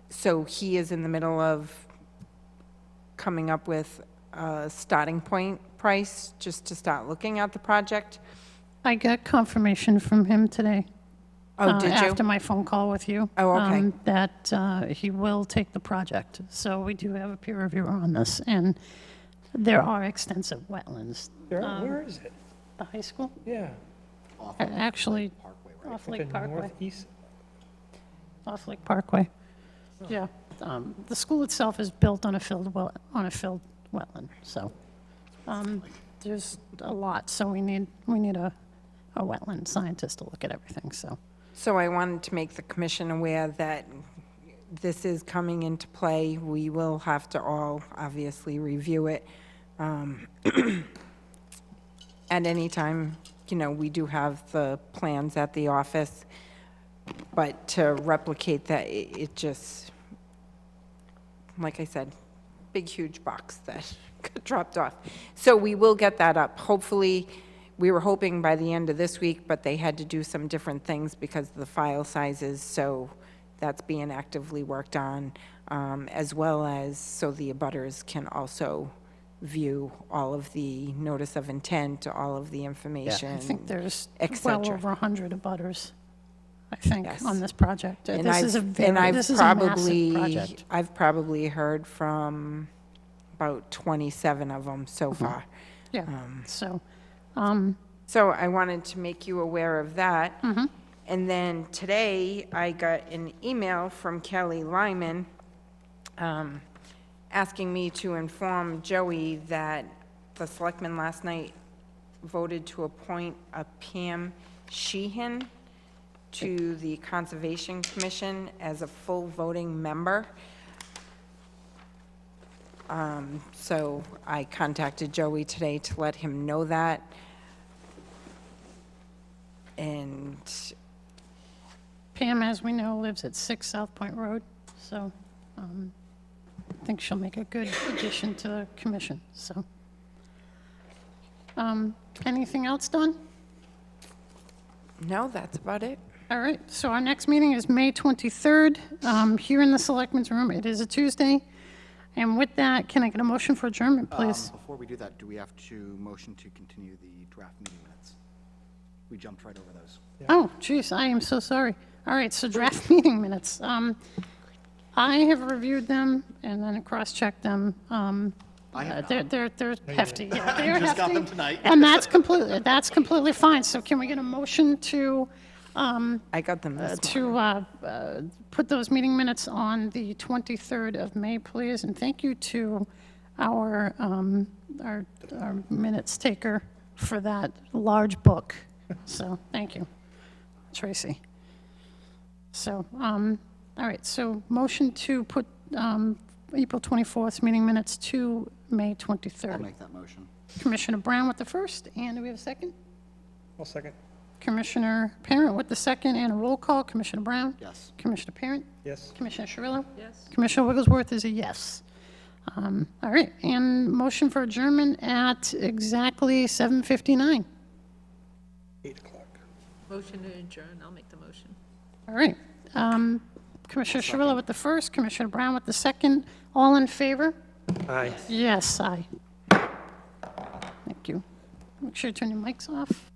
So he is in the middle of coming up with a starting point price, just to start looking at the project. I got confirmation from him today. Oh, did you? After my phone call with you. Oh, okay. That he will take the project. So we do have a peer reviewer on this, and there are extensive wetlands. Where is it? The high school? Yeah. Actually, Parkway, right? off Up Lake in Parkway. northeast. Off Lake Parkway. Yeah. The school itself is built on a filled wetland, so there's a lot. So we need a wetland scientist to look at everything, so. So I wanted to make the commission aware that this is coming into play. We will have to all obviously review it. At any time, we do have the plans at the office, but to replicate that, it just, like I said, big, huge box that got dropped off. So we will get that up. Hopefully, we were hoping by the end of this week, but they had to do some different things because of the file sizes, so that's being actively worked on, as well as so the abutters can also view all of the notice of intent, all of the information, I think there's et well cetera. over 100 abutters, I think, Yes. on this project. And This is a very, this is a massive project. I've probably heard from about 27 of them so far. Yeah, so, So I wanted to make you aware of that. Mm-hmm. And then today, I got an email from Kelly Lyman asking me to inform Joey that the selectmen last night voted to appoint a Pam Sheehan to the Conservation Commission as a full voting member. So I contacted Joey today to let him know that. And Pam, as we know, lives at 6 South Point Road, so I think she'll make a good addition to the commission, so. Anything else, Dawn? no, that's about it. All right, so our next meeting is May 23rd, here in the Selectmen's Room. It is a Tuesday. And with that, can I get a motion for adjournment, please? Before we do that, do we have to motion to continue the draft meeting minutes? We jumped right over those. Oh, geez, I am so sorry. All right, so draft meeting minutes. I have reviewed them and then cross-checked them. I have They're hefty. Yeah, they're just got hefty. them tonight. And that's completely fine. So can we get a motion to, I got them this morning. put those meeting minutes on the 23rd of May, please? And thank you to our minutes taker for that large book. So, thank you, Tracy. So, all right, so motion to put April 24th meeting minutes to May 23rd. I'll make that motion. Commissioner Brown with the first, and do we have a second? I'll second. Commissioner Parent with the second, and a roll call. Commissioner Brown? Yes. Commissioner Parent? Yes. Commissioner Cirillo? Yes. Commissioner Wigglesworth is a yes. All right, and motion for adjournment at exactly 7:59. 8 o'clock. Motion to adjourn, I'll make the motion. All right. Commissioner Cirillo with the first, Commissioner Brown with the second. All in favor? Aye. Yes, aye. Thank you. Make sure you turn your mics off.